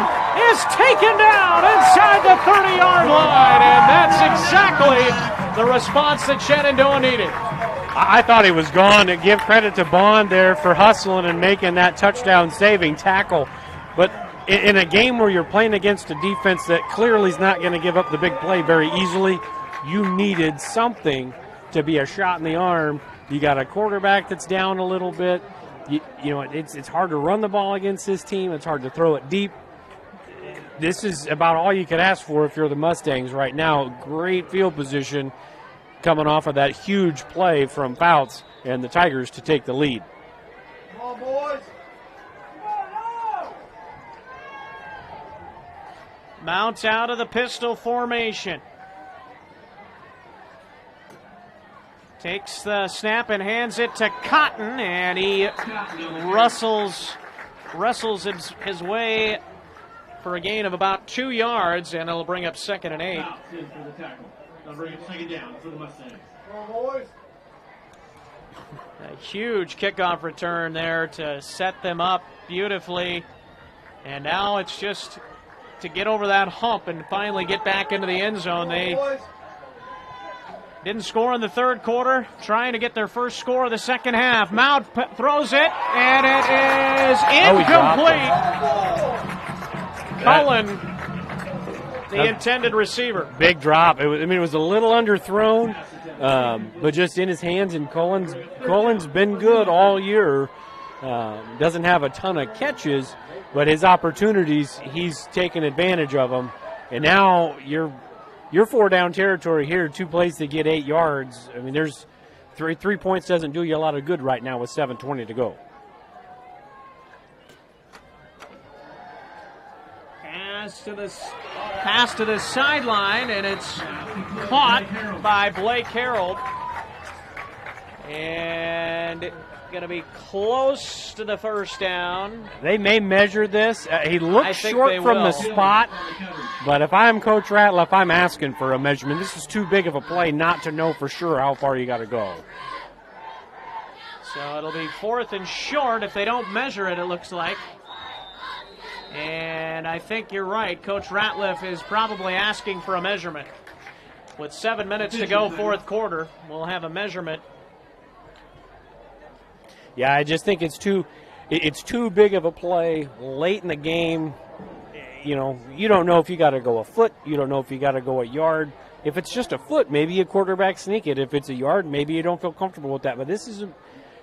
is taken down inside the 30-yard line, and that's exactly the response that Shenandoah needed. I thought he was gone. To give credit to Bond there for hustling and making that touchdown-saving tackle. But in a game where you're playing against a defense that clearly is not going to give up the big play very easily, you needed something to be a shot in the arm. You got a quarterback that's down a little bit. It's hard to run the ball against this team. It's hard to throw it deep. This is about all you could ask for if you're the Mustangs right now. Great field position coming off of that huge play from Fouts and the Tigers to take the lead. Come on, boys. Mounts out of the pistol formation. Takes the snap and hands it to Cotton, and he wrestles his way for a gain of about 2 yards, and it'll bring up 2nd and 8. A huge kickoff return there to set them up beautifully, and now it's just to get over that hump and finally get back into the end zone. They didn't score in the third quarter, trying to get their first score of the second half. Mount throws it, and it is incomplete. Cullen, the intended receiver. Big drop. It was a little underthrown, but just in his hands, and Cullen's been good all year. Doesn't have a ton of catches, but his opportunities, he's taken advantage of them. And now you're 4-down territory here, 2 plays to get 8 yards. I mean, there's 3 points doesn't do you a lot of good right now with 7:20 to go. Pass to the sideline, and it's caught by Blake Harold. And going to be close to the first down. They may measure this. He looks short from will. the spot, but if I'm Coach Ratliff, I'm asking for a measurement. This is too big of a play not to know for sure how far you got to go. So it'll be 4th and short if they don't measure it, it looks like. And I think you're right. Coach Ratliff is probably asking for a measurement. With 7 minutes to go, fourth quarter, we'll have a measurement. Yeah, I just think it's too big of a play late in the game. You know, you don't know if you got to go a foot. You don't know if you got to go a yard. If it's just a foot, maybe a quarterback sneak it. If it's a yard, maybe you don't feel comfortable with that. But this is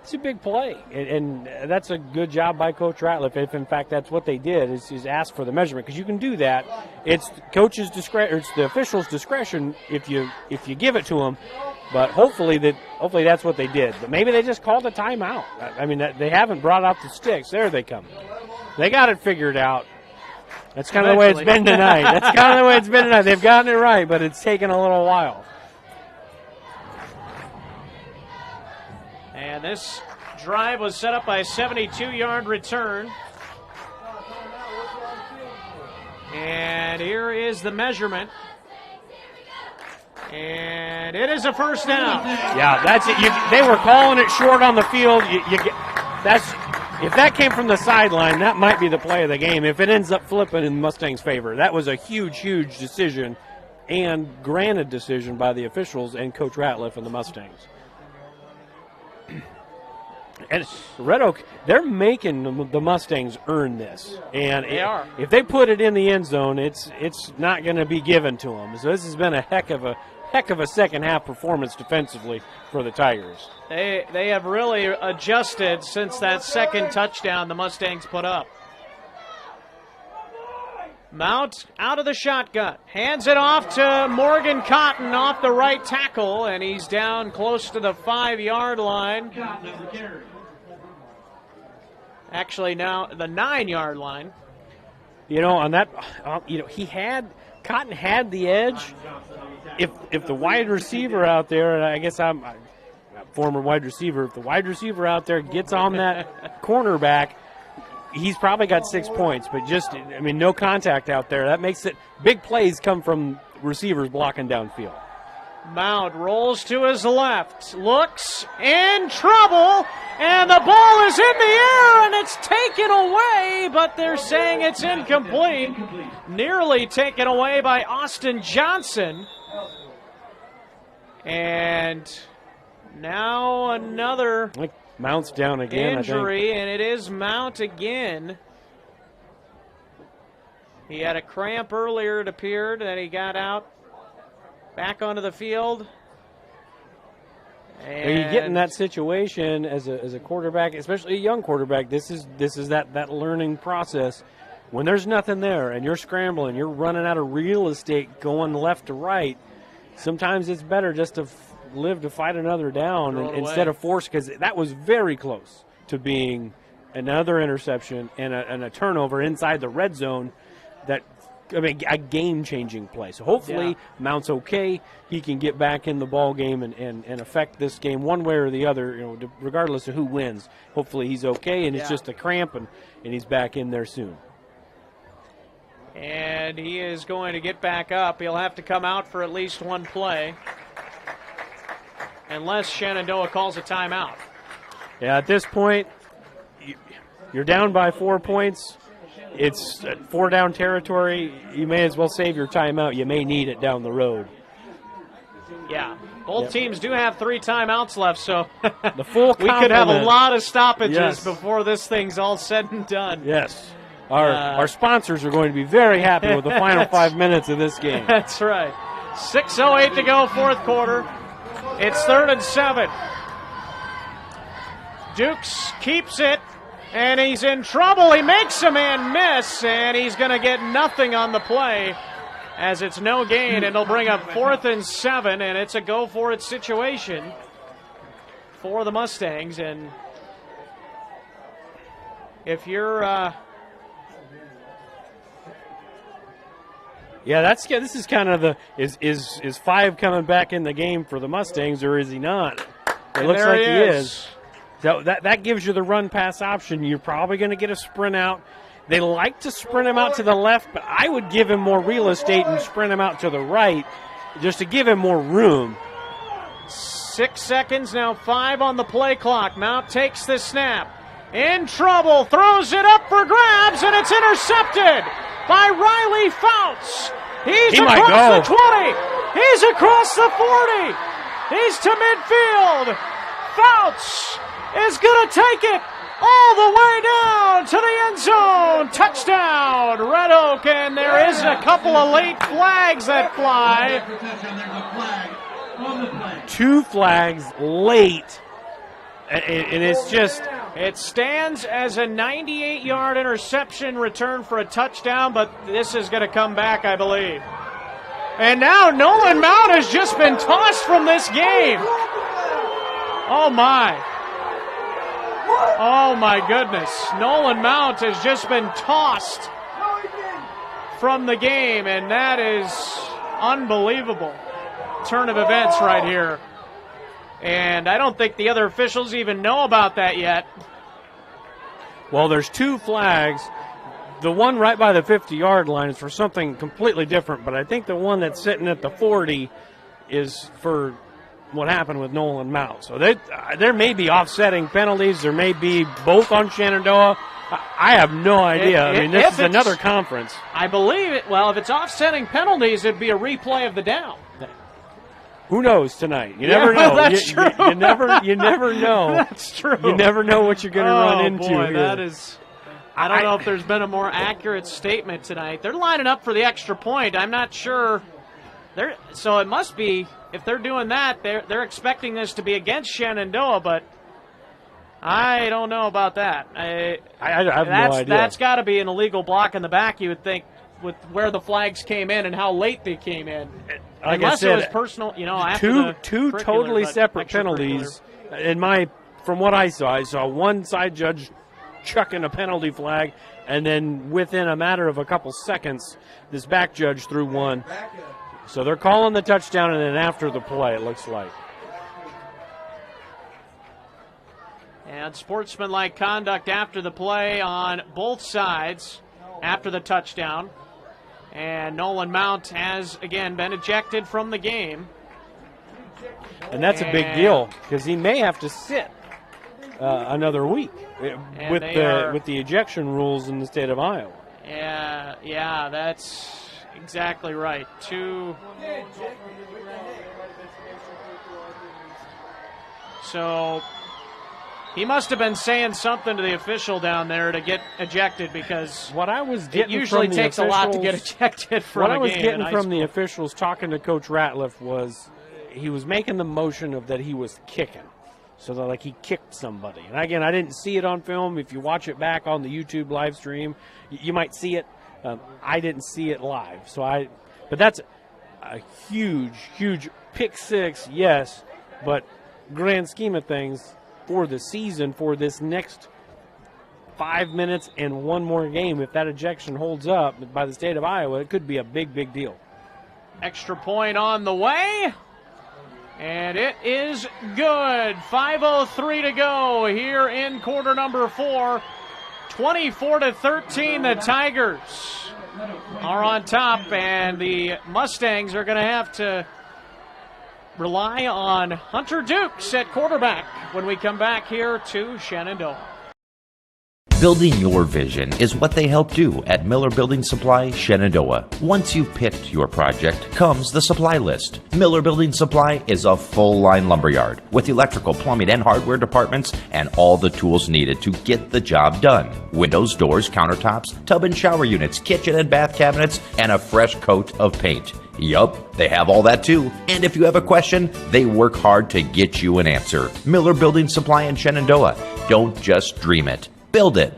it's a big play, and that's a good job by Coach Ratliff. If in fact that's what they did, is ask for the measurement, because you can do that. It's coach's discretion, it's the official's discretion if you give it to them. But hopefully that's what they did. But maybe they just called a timeout. I mean, they haven't brought out the sticks. There they come. They got it figured out. That's kind of the way it's been tonight. They've gotten it right, but it's taken a little while. And this drive was set up by a 72-yard return. And here is the measurement. And it is a first down. Yeah, that's it. They were calling it short on the field. If that came from the sideline, that might be the play of the game. If it ends up flipping in Mustangs' favor, that was a huge, huge decision and granted decision by the officials and Coach Ratliff and the Mustangs. And Red Oak, they're making the Mustangs earn this. And they are. If they put it in the end zone, it's not going to be given to them. So this has been a heck of a second half performance defensively for the Tigers. They have really adjusted since that second touchdown the Mustangs put up. Mount out of the shotgun. Hands it off to Morgan Cotton off the right tackle, and he's down close to the 5-yard line. Actually, now the 9-yard line. You know, on that, Cotton had the edge. If the wide receiver out there, and I guess I'm a former wide receiver, if the wide receiver out there gets on that cornerback, he's probably got 6 points, but no contact out there. That makes it, big plays come from receivers blocking downfield. Mount rolls to his left, looks in trouble, and the ball is in the air, and it's taken away, but they're saying it's incomplete. Nearly taken away by Austin Johnson. And now another Mount's down again, injury, I think. And it is Mount again. He had a cramp earlier, it appeared, and he got out back onto the field. And you get in that situation as a quarterback, especially a young quarterback. This is that learning process. When there's nothing there and you're scrambling, you're running out of real estate going left to right, sometimes it's better just to live to fight another down instead of force, because that was very close to being another interception and a turnover inside the red zone. A game-changing play. So hopefully Mount's okay. He can get back in the ball game and affect this game one way or the other, regardless of who wins. Hopefully he's okay, and it's just a cramp, and he's back in there soon. And he is going to get back up. He'll have to come out for at least one play, unless Shenandoah calls a timeout. Yeah, at this point, you're down by 4 points. It's 4-down territory. You may as well save your timeout. You may need it down the road. Yeah, both teams do have 3 timeouts left, so the full we could have a lot of stoppages before this thing's all said and done. Yes. Our sponsors are going to be very happy with the final 5 minutes of this game. That's right. 6:08 to go, fourth quarter. It's 3rd and 7. Dukes keeps it. And he's in trouble. He makes a man miss, and he's going to get nothing on the play as it's no gain, and it'll bring up 4th and 7, and it's a go-for-it situation for the Mustangs. And if you're this is kind of is 5 coming back in the game for the Mustangs, or is he not? It looks like he is. So that gives you the run-pass option. You're probably going to get a sprint out. They like to sprint him out to the left, but I would give him more real estate and sprint him out to the right just to give him more room. 6 seconds, now 5 on the play clock. Mount takes the snap. In trouble, throws it up for grabs, and it's intercepted by Riley Fouts. He across the 20. He's across the 40. He's to midfield. Fouts is going to take it all the way down to the end zone. Touchdown, Red Oak, and there is a couple of late flags that fly. 2 flags late, and it's just... It stands as a 98-yard interception return for a touchdown, but this is going to come back, I believe. And now Nolan Mount has just been tossed from this game. Oh, my. Oh, my goodness. Nolan Mount has just been tossed from the game, and that is unbelievable. Turn of events right here. And I don't think the other officials even know about that yet. Well, there's 2 flags. The one right by the 50-yard line is for something completely different, but I think the one that's sitting at the 40 is for what happened with Nolan Mount. So there may be offsetting penalties. There may be both on Shenandoah. I have no idea. This is another conference. I believe it. Well, if it's offsetting penalties, it'd be a replay of the down. Who knows tonight? You never know. That's true. You never know. That's true. You never know what you're going to run into. Boy, here. That is. I don't know if there's been a more accurate statement tonight. They're lining up for the extra point. I'm not sure. So it must be, if they're doing that, they're expecting this to be against Shenandoah, but I don't know about that. I have no idea. That's got to be an illegal block in the back, you would think, with where the flags came in and how late they came in. Like Unless I said, it was personal, after two totally separate penalties. From what I saw one side judge chucking a penalty flag, and then within a matter of a couple seconds, this back judge threw one. So they're calling the touchdown, and then after the play, it looks like. And sportsmanlike conduct after the play on both sides after the touchdown. And Nolan Mount has, again, been ejected from the game. And that's a big deal, because he may have to sit another week with the ejection rules in the state of Iowa. Yeah, that's exactly right. So he must have been saying something to the official down there to get ejected, because what I was getting it usually from takes a lot to get ejected from a game. What I was getting from the officials talking to Coach Ratliff was he was making the motion of that he was kicking. So that, like, he kicked somebody. And again, I didn't see it on film. If you watch it back on the YouTube live stream, you might see it. I didn't see it live. But that's a huge, huge pick six, yes. But grand scheme of things, for the season, for this next 5 minutes and one more game, if that ejection holds up by the state of Iowa, it could be a big, big deal. Extra point on the way. And it is good. 5:03 to go here in quarter number 4. 24-13, the Tigers are on top, and the Mustangs are going to have to rely on Hunter Dukes at quarterback when we come back here to Shenandoah. Building your vision is what they help do at Miller Building Supply, Shenandoah. Once you've picked your project, comes the supply list. Miller Building Supply is a full-line lumberyard with electrical, plumbing, and hardware departments and all the tools needed to get the job done. Windows, doors, countertops, tub and shower units, kitchen and bath cabinets, and a fresh coat of paint. Yup, they have all that too. And if you have a question, they work hard to get you an answer. Miller Building Supply in Shenandoah. Don't just dream it. Build it.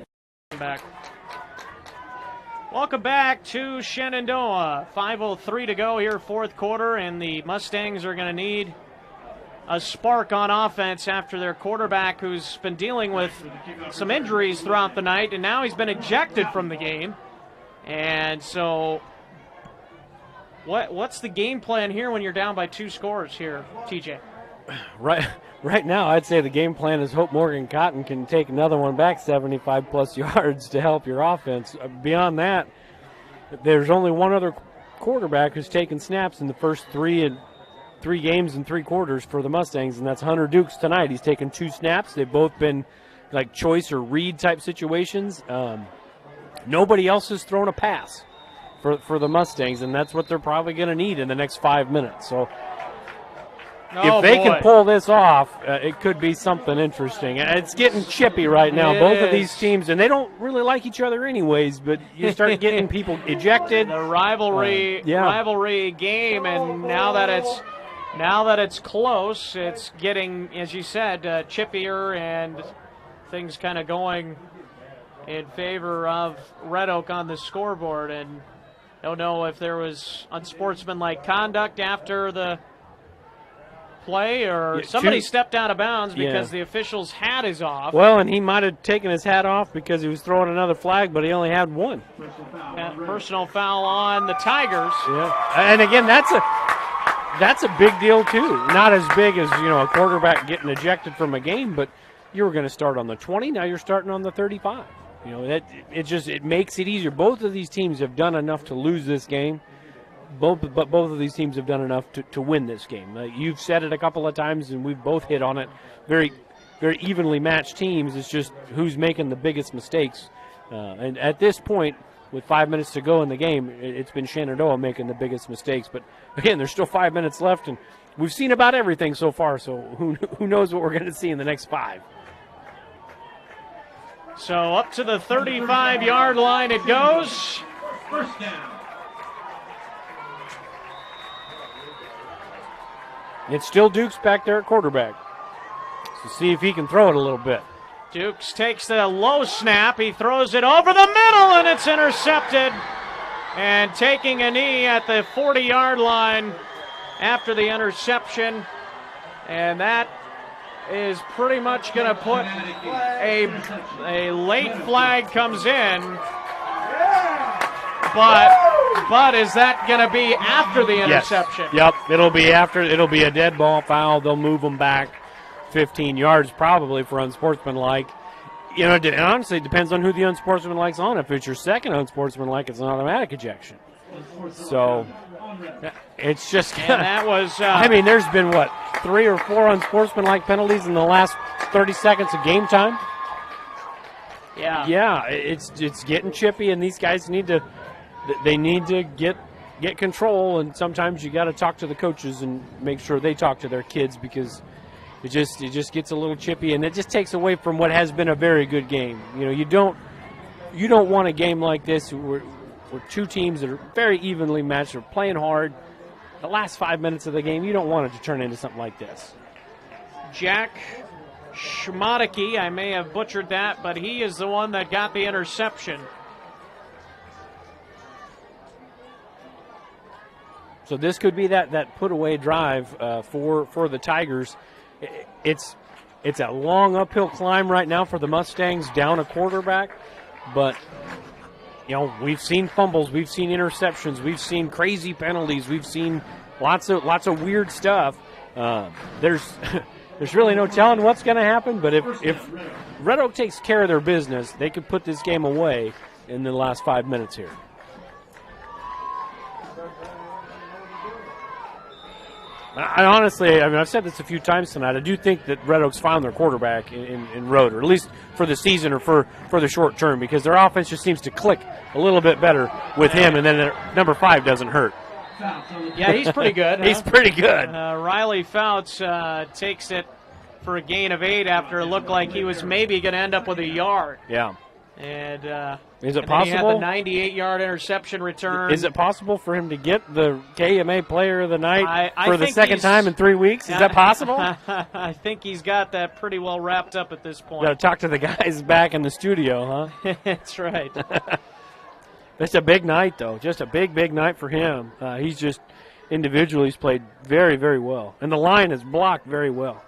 Welcome back to Shenandoah. 5:03 to go here, fourth quarter, and the Mustangs are going to need a spark on offense after their quarterback, who's been dealing with some injuries throughout the night, and now he's been ejected from the game. And so what's the game plan here when you're down by 2 scores here, TJ? Right now, I'd say the game plan is hope Morgan Cotton can take another one back 75-plus yards to help your offense. Beyond that, there's only one other quarterback who's taken snaps in the first three games and 3 quarters for the Mustangs, and that's Hunter Dukes tonight. He's taken 2 snaps. They've both been like choice or read type situations. Nobody else has thrown a pass for the Mustangs, and that's what they're probably going to need in the next 5 minutes. So if they can pull this off, it could be something interesting. It's getting chippy right now, both of these teams, and they don't really like each other anyways, but you start getting people ejected. The rivalry game, and now that it's close, it's getting, as you said, chippier, and things kind of going in favor of Red Oak on the scoreboard. And don't know if there was unsportsmanlike conduct after the play, or somebody stepped out of bounds because the official's hat is off. Well, and he might have taken his hat off because he was throwing another flag, but he only had one. Personal foul on the Tigers. Yeah, and again, that's a big deal too. Not as big as a quarterback getting ejected from a game, but you were going to start on the 20. Now you're starting on the 35. It makes it easier. Both of these teams have done enough to lose this game. Both of these teams have done enough to win this game. You've said it a couple of times, and we've both hit on it. Very, very evenly matched teams. It's just who's making the biggest mistakes. And at this point, with 5 minutes to go in the game, it's been Shenandoah making the biggest mistakes. But again, there's still 5 minutes left, and we've seen about everything so far. So who knows what we're going to see in the next 5. So up to the 35-yard line it goes. First down. It's still Dukes back there at quarterback. So see if he can throw it a little bit. Dukes takes the low snap. He throws it over the middle, and it's intercepted. And taking a knee at the 40-yard line after the interception. And that is pretty much going to put a late flag comes in. But is that going to be after the interception? Yes. Yep, it'll be after. It'll be a dead ball foul. They'll move them back 15 yards probably for unsportsmanlike. It honestly depends on who the unsportsmanlike's on. If it's your second unsportsmanlike, it's an automatic ejection. So it's just. And that was. There's been 3 or 4 unsportsmanlike penalties in the last 30 seconds of game time. Yeah. Yeah, it's getting chippy, and these guys need to get control, and sometimes you got to talk to the coaches and make sure they talk to their kids, because it just gets a little chippy, and it just takes away from what has been a very good game. You don't want a game like this where 2 teams that are very evenly matched are playing hard. The last 5 minutes of the game, you don't want it to turn into something like this. Jack Schmodicke, I may have butchered that, but he is the one that got the interception. So this could be that put-away drive for the Tigers. It's a long uphill climb right now for the Mustangs, down a quarterback. But, we've seen fumbles, we've seen interceptions, we've seen crazy penalties, we've seen lots of weird stuff. There's really no telling what's going to happen, but if Red Oak takes care of their business, they could put this game away in the last 5 minutes here. I honestly, I've said this a few times tonight, I do think that Red Oak's found their quarterback in Roeder, at least for the season or for the short term, because their offense just seems to click a little bit better with him, and then number 5 doesn't hurt. Yeah, he's pretty good. He's pretty good. Riley Fouts takes it for a gain of 8 after it looked like he was maybe going to end up with a yard. Yeah. And is it possible? He had the 98-yard interception return. Is it possible for him to get the KMA Player of the Night for the second time in 3 weeks? Is that possible? I think he's got that pretty well wrapped up at this point. Got to talk to the guys back in the studio, huh? That's right. It's a big night, though. Just a big, big night for him. He's just individually he's played very, very well. And the line is blocked very well.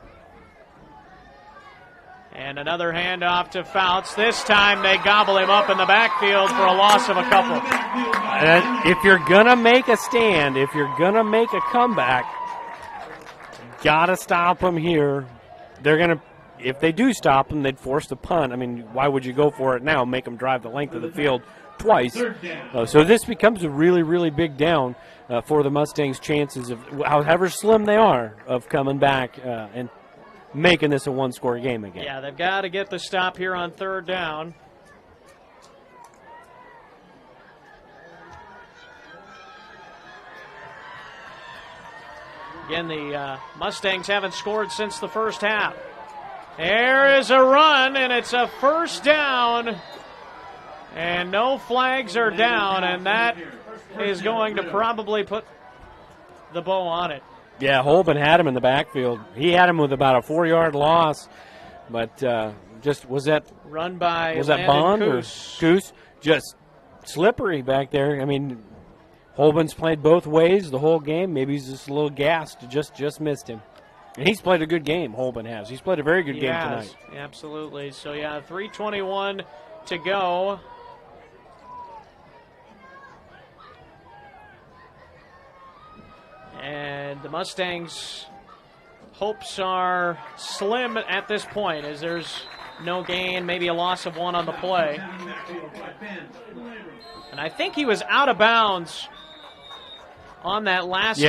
And another handoff to Fouts. This time they gobble him up in the backfield for a loss of a couple. And if you're going to make a stand, if you're going to make a comeback, got to stop them here. They're going to, if they do stop them, they'd force the punt. I mean, why would you go for it now? Make them drive the length of the field twice. So this becomes a really, really big down for the Mustangs' chances of, however slim they are, of coming back and making this a one-score game again. Yeah, they've got to get the stop here on third down. Again, the Mustangs haven't scored since the first half. There is a run, and it's a first down. And no flags are down, and that is going to probably put the bow on it. Yeah, Holben had him in the backfield. He had him with about a 4-yard loss, but just was that run by Bond Coos. or Coos? Just slippery back there. I mean, Holben's played both ways the whole game. Maybe he's just a little gassed. Just missed him. And he's played a good game, Holben has. He's played a very good game tonight. Absolutely. So, yeah, 3:21 to go. And the Mustangs' hopes are slim at this point, as there's no gain, maybe a loss of 1 on the play. And I think he was out of bounds on that last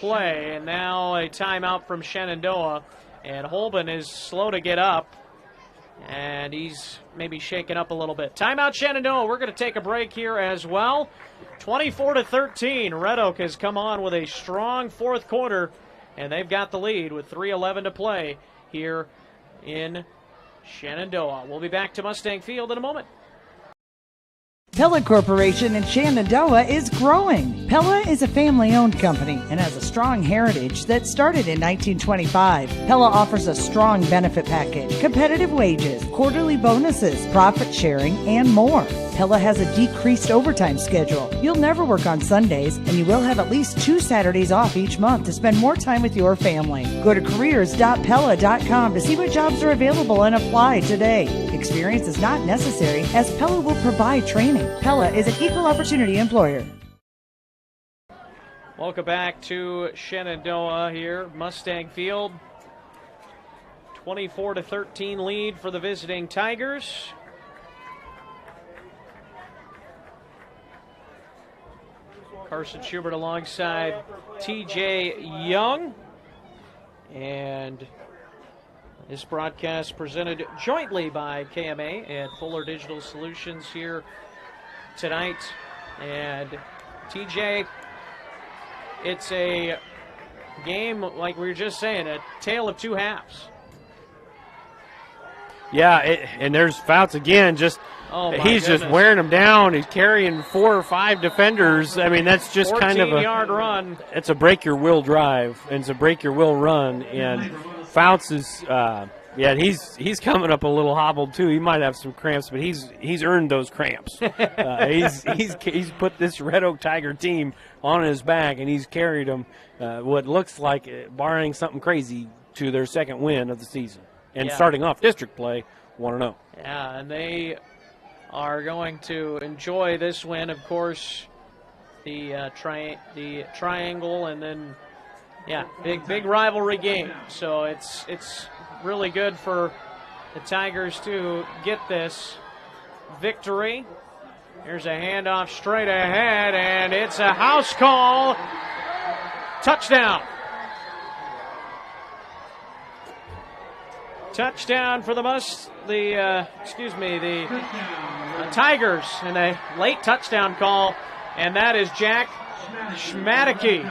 play, and now a timeout from Shenandoah. And Holben is slow to get up, and he's maybe shaken up a little bit. Timeout Shenandoah. We're going to take a break here as well. 24-13. Red Oak has come on with a strong fourth quarter, and they've got the lead with 3:11 to play here in Shenandoah. We'll be back to Mustang Field in a moment. Pella Corporation in Shenandoah is growing. Pella is a family-owned company and has a strong heritage that started in 1925. Pella offers a strong benefit package, competitive wages, quarterly bonuses, profit sharing, and more. Pella has a decreased overtime schedule. You'll never work on Sundays, and you will have at least 2 Saturdays off each month to spend more time with your family. Go to careers.pella.com to see what jobs are available and apply today. Experience is not necessary, as Pella will provide training. Pella is an equal opportunity employer. Welcome back to Shenandoah here, Mustang Field. 24-13 lead for the visiting Tigers. Carson Schubert alongside TJ Young. And this broadcast presented jointly by KMA and Fuller Digital Solutions here tonight. And TJ, it's a game, like we were just saying, a tale of two halves. Yeah, and there's Fouts again. He's just wearing them down. He's carrying 4 or 5 defenders. I mean, that's just kind of a 14-yard run. It's a break-your-will drive, and it's a break-your-will run. And Fouts is, he's coming up a little hobbled too. He might have some cramps, but he's earned those cramps. He's put this Red Oak Tiger team on his back, and he's carried them what looks like, barring something crazy, to their second win of the season. And starting off district play, 1-0. Yeah, and they are going to enjoy this win. Of course, the triangle, and then big rivalry game. So it's really good for the Tigers to get this victory. Here's a handoff straight ahead, and it's a house call. Touchdown. Touchdown for the Tigers, and a late touchdown call, and that is Jack Schmadeke.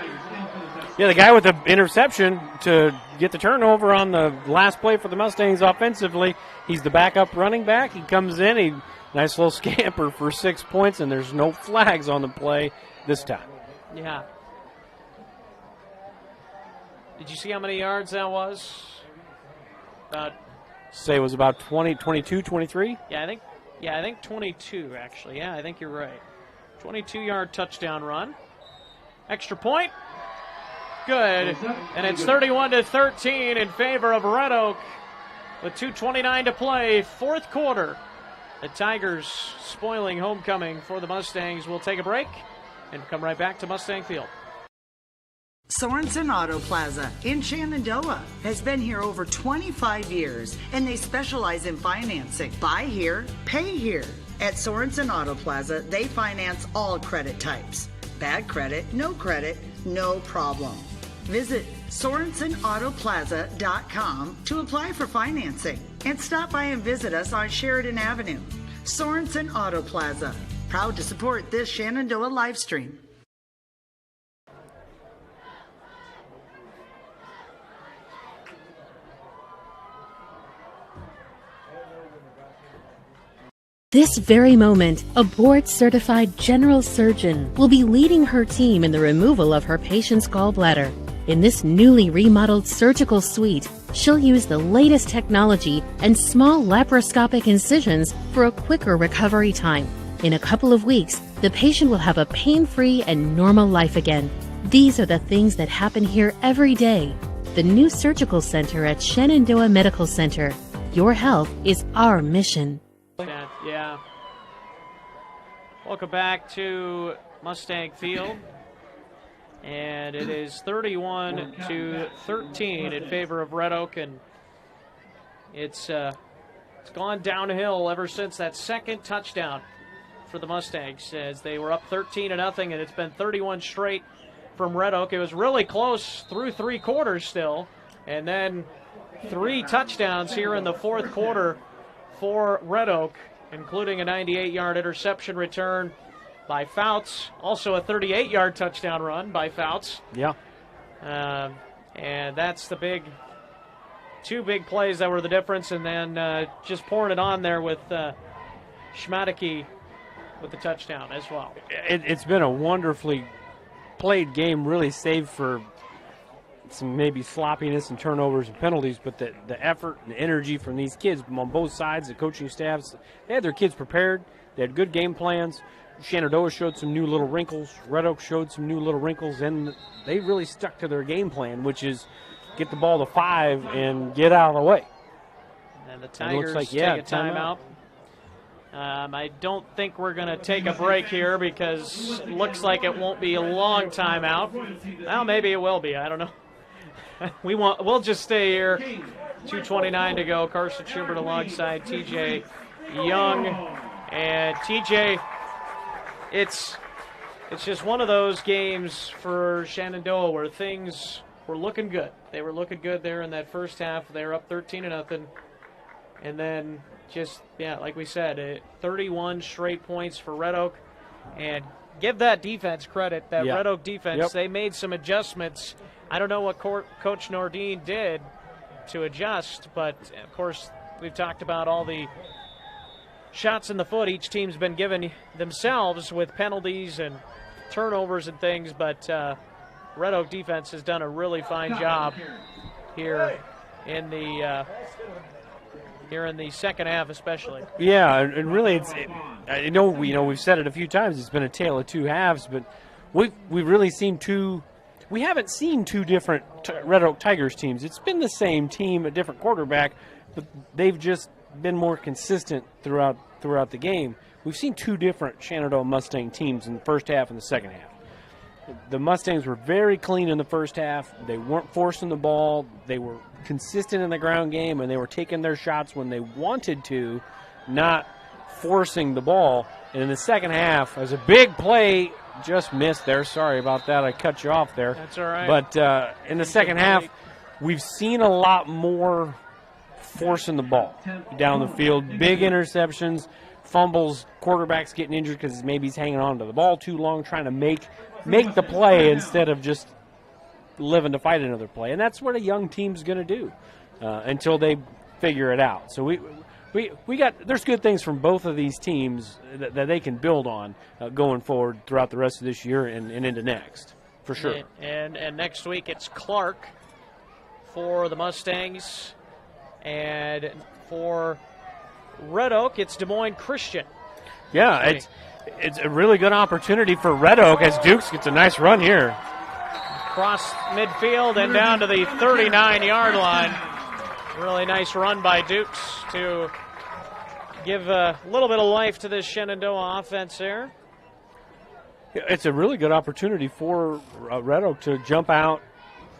Yeah, the guy with the interception to get the turnover on the last play for the Mustangs offensively. He's the backup running back. He comes in, nice little scamper for 6 points, and there's no flags on the play this time. Yeah. Did you see how many yards that was? Say it was about 20, 22, 23? Yeah, I think 22, actually. Yeah, I think you're right. 22-yard touchdown run. Extra point. Good. And it's 31-13 in favor of Red Oak with 2:29 to play. Fourth quarter. The Tigers spoiling homecoming for the Mustangs. We'll take a break and come right back to Mustang Field. Sorensen Auto Plaza in Shenandoah has been here over 25 years, and they specialize in financing. Buy here, pay here. At Sorensen Auto Plaza, they finance all credit types. Bad credit, no problem. Visit SorensenAutoplaza.com to apply for financing and stop by and visit us on Sheridan Avenue. Sorensen Auto Plaza, proud to support this Shenandoah live stream. This very moment, a board-certified general surgeon will be leading her team in the removal of her patient's gallbladder. In this newly remodeled surgical suite, she'll use the latest technology and small laparoscopic incisions for a quicker recovery time. In a couple of weeks, the patient will have a pain-free and normal life again. These are the things that happen here every day. The new surgical center at Shenandoah Medical Center. Your health is our mission. Yeah. Welcome back to Mustang Field. And it is 31-13 in favor of Red Oak, and it's gone downhill ever since that second touchdown for the Mustangs, as they were up 13-0, and it's been 31 straight from Red Oak. It was really close through three quarters still, and then 3 touchdowns here in the fourth quarter for Red Oak, including a 98-yard interception return by Fouts, also a 38-yard touchdown run by Fouts. Yeah. And that's the two big plays that were the difference, and then just pouring it on there with Schmadeke with the touchdown as well. It's been a wonderfully played game, really, save for some maybe sloppiness and turnovers and penalties, but the effort and the energy from these kids on both sides, the coaching staffs, they had their kids prepared. They had good game plans. Shenandoah showed some new little wrinkles. Red Oak showed some new little wrinkles, and they really stuck to their game plan, which is get the ball to 5 and get out of the way. And the Tigers take a timeout. I don't think we're going to take a break here because it looks like it won't be a long timeout. Well, maybe it will be. I don't know. We'll just stay here. 2:29 to go. Carson Schubert alongside TJ Young. And TJ, it's just one of those games for Shenandoah where things were looking good. They were looking good there in that first half. They were up 13-0. And then just, like we said, 31 straight points for Red Oak. And give that defense credit, Red Oak defense. They made some adjustments. I don't know what Coach Nordine did to adjust, but, of course, we've talked about all the shots in the foot each team's been given themselves with penalties and turnovers and things, but Red Oak defense has done a really fine job here in the second half, especially. Yeah, and really, I know we've said it a few times. It's been a tale of two halves, but we've really seen we haven't seen two different Red Oak Tigers teams. It's been the same team, a different quarterback, but they've just been more consistent throughout the game. We've seen two different Shenandoah Mustang teams in the first half and the second half. The Mustangs were very clean in the first half. They weren't forcing the ball. They were consistent in the ground game, and they were taking their shots when they wanted to, not forcing the ball. And in the second half, as a big play, just missed there. Sorry about that. I cut you off there. That's all right. But in the second half, we've seen a lot more forcing the ball down the field. Big interceptions, fumbles, quarterbacks getting injured because maybe he's hanging on to the ball too long, trying to make the play instead of just living to fight another play. And that's what a young team's going to do until they figure it out. So there's good things from both of these teams that they can build on going forward throughout the rest of this year and into next, for sure. And next week it's Clark for the Mustangs. And for Red Oak, it's Des Moines Christian. Yeah, it's a really good opportunity for Red Oak as Dukes gets a nice run here. Across midfield and down to the 39-yard line. Really nice run by Dukes to give a little bit of life to this Shenandoah offense there. It's a really good opportunity for Red Oak to jump out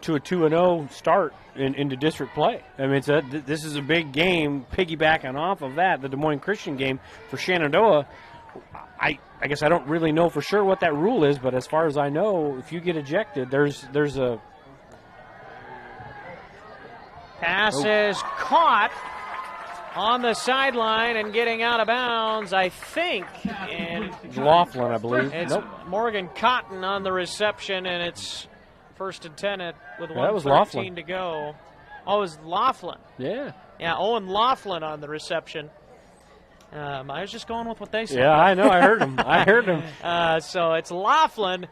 to a 2-0 start into district play. I mean, this is a big game piggybacking off of that, the Des Moines Christian game for Shenandoah. I guess I don't really know for sure what that rule is, but as far as I know, if you get ejected, there's a pass is caught on the sideline and getting out of bounds, I think. And Laughlin, I believe. It's Morgan Cotton on the reception, and it's 1st and 10 with 1:13 to go. Oh, it was Laughlin. Yeah. Yeah, Owen Laughlin on the reception. I was just going with what they said. Yeah, I know. I heard him. So it's Laughlin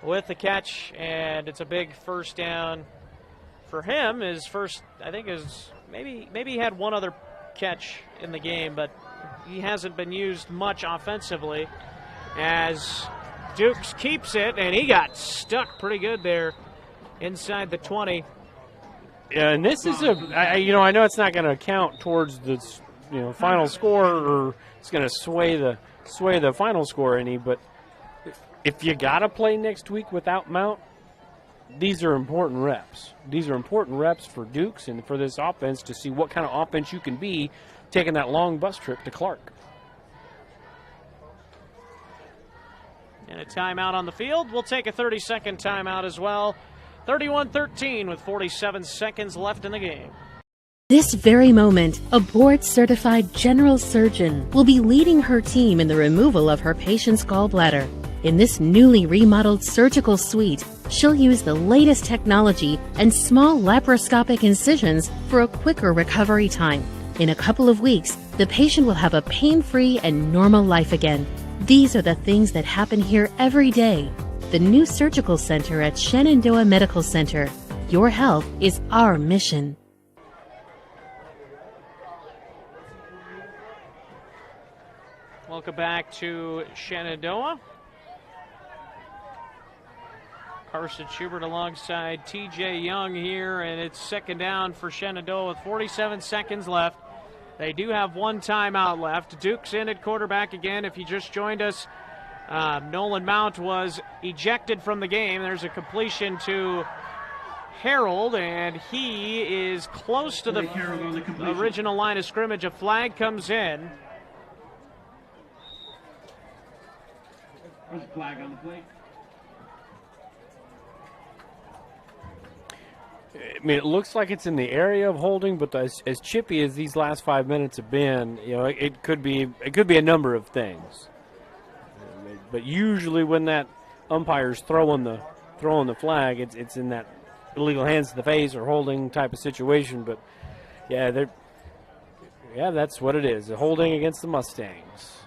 with the catch, and it's a big first down for him. His first, I think, is maybe he had one other catch in the game, but he hasn't been used much offensively, as Dukes keeps it, and he got stuck pretty good there inside the 20. Yeah, and this is I know it's not going to count towards the final score, or it's going to sway the final score any, but if you got to play next week without Mount, these are important reps. These are important reps for Dukes and for this offense to see what kind of offense you can be taking that long bus trip to Clark. And a timeout on the field. We'll take a 30-second timeout as well. 31-13 with 47 seconds left in the game. This very moment, a board-certified general surgeon will be leading her team in the removal of her patient's gallbladder. In this newly remodeled surgical suite, she'll use the latest technology and small laparoscopic incisions for a quicker recovery time. In a couple of weeks, the patient will have a pain-free and normal life again. These are the things that happen here every day. The new surgical center at Shenandoah Medical Center. Your health is our mission. Welcome back to Shenandoah. Carson Schubert alongside TJ Young here, and it's second down for Shenandoah with 47 seconds left. They do have one timeout left. Duke's in at quarterback again. If you just joined us, Nolan Mount was ejected from the game. There's a completion to Harold, and he is close to the original line of scrimmage. A flag comes in. There's a flag on the plate. I mean, it looks like it's in the area of holding, but as chippy as these last 5 minutes have been, it could be a number of things. But usually, when that umpire's throwing the flag, it's in that illegal hands to the face or holding type of situation. But that's what it is. A holding against the Mustangs.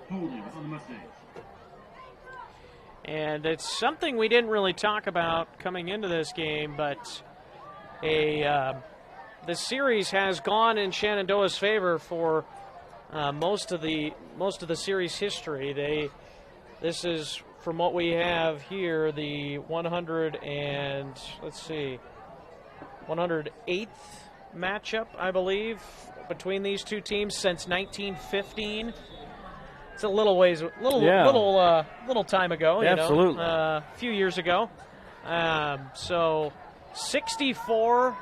Holding on the Mustangs. And it's something we didn't really talk about coming into this game, but the series has gone in Shenandoah's favor for most of the series history. This is, from what we have here, the 108th matchup, I believe, between these two teams since 1915. It's a little time ago, Absolutely. A few years ago. So 64,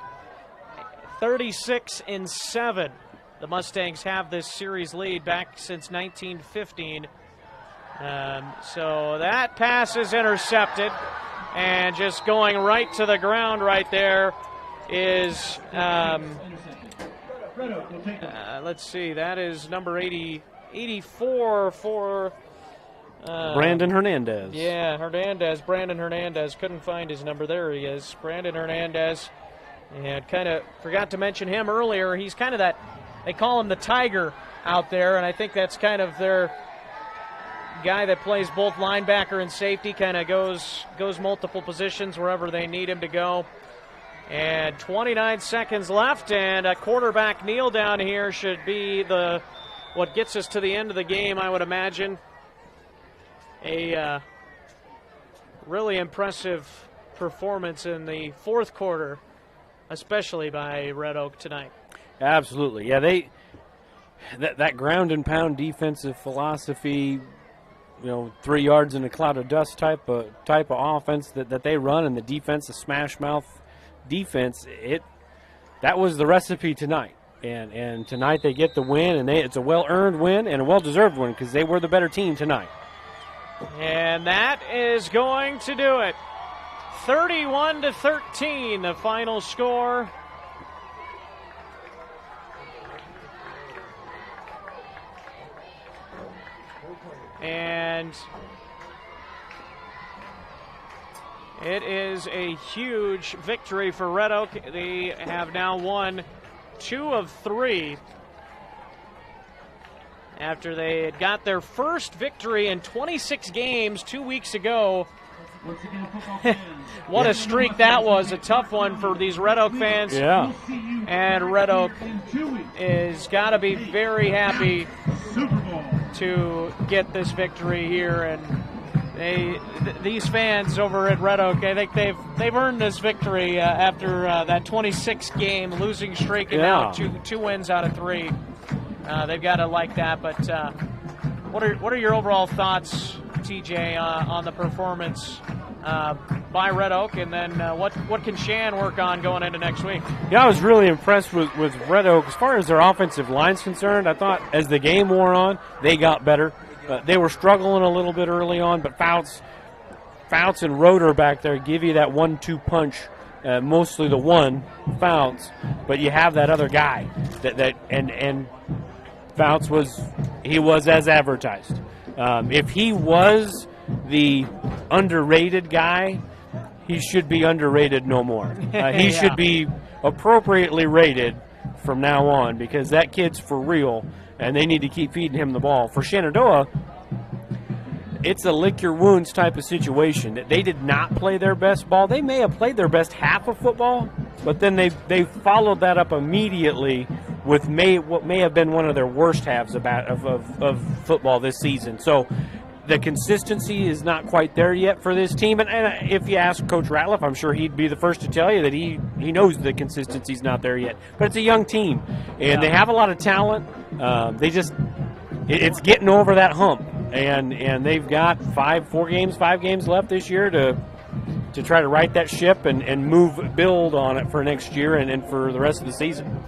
36, and 7. The Mustangs have this series lead back since 1915. So that pass is intercepted, and just going right to the ground right there is, let's see, that is number 84 for Brandon Hernandez. Yeah, Brandon Hernandez. Couldn't find his number. There he is, Brandon Hernandez. And kind of forgot to mention him earlier. He's kind of that, they call him the Tiger out there, and I think that's kind of their guy that plays both linebacker and safety, kind of goes multiple positions wherever they need him to go. And 29 seconds left, and a quarterback kneel down here should be what gets us to the end of the game, I would imagine. A really impressive performance in the fourth quarter, especially by Red Oak tonight. Absolutely. Yeah, that ground and pound defensive philosophy 3 yards in a cloud of dust type of offense that they run, and the defense, the smash mouth defense, that was the recipe tonight. And tonight they get the win, and it's a well-earned win and a well-deserved win because they were the better team tonight. And that is going to do it. 31-13, the final score. And it is a huge victory for Red Oak. They have now won 2 of 3 after they had got their first victory in 26 games 2 weeks ago. What a streak that was. A tough one for these Red Oak fans. Yeah. And Red Oak is got to be very happy to get this victory here. And these fans over at Red Oak, I think they've earned this victory after that 26-game losing streak, and now two wins out of 3. They've got to like that. But what are your overall thoughts, TJ, on the performance by Red Oak, and then what can Shan work on going into next week? Yeah, I was really impressed with Red Oak. As far as their offensive line's concerned, I thought as the game wore on, they got better. They were struggling a little bit early on, but Fouts and Roeder back there give you that 1-2 punch, mostly the one, Fouts, but you have that other guy and Fouts was as advertised. If he was the underrated guy, he should be underrated no more. He should be appropriately rated from now on, because that kid's for real, and they need to keep feeding him the ball. For Shenandoah, it's a lick your wounds type of situation. They did not play their best ball. They may have played their best half of football, but then they followed that up immediately with what may have been one of their worst halves of football this season. So the consistency is not quite there yet for this team. And if you ask Coach Ratliff, I'm sure he'd be the first to tell you that he knows the consistency's not there yet. But it's a young team, and they have a lot of talent. It's getting over that hump. And they've got 5 games left this year to try to right that ship and build on it for next year and for the rest of the season.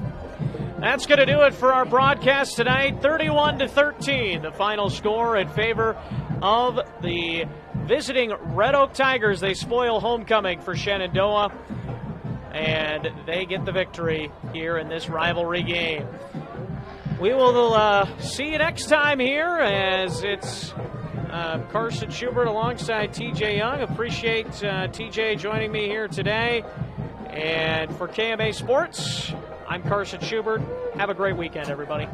That's going to do it for our broadcast tonight. 31-13, the final score in favor of the visiting Red Oak Tigers. They spoil homecoming for Shenandoah, and they get the victory here in this rivalry game. We will see you next time here, as it's Carson Schubert alongside TJ Young. Appreciate TJ joining me here today. And for KMA Sports, I'm Carson Schubert. Have a great weekend, everybody.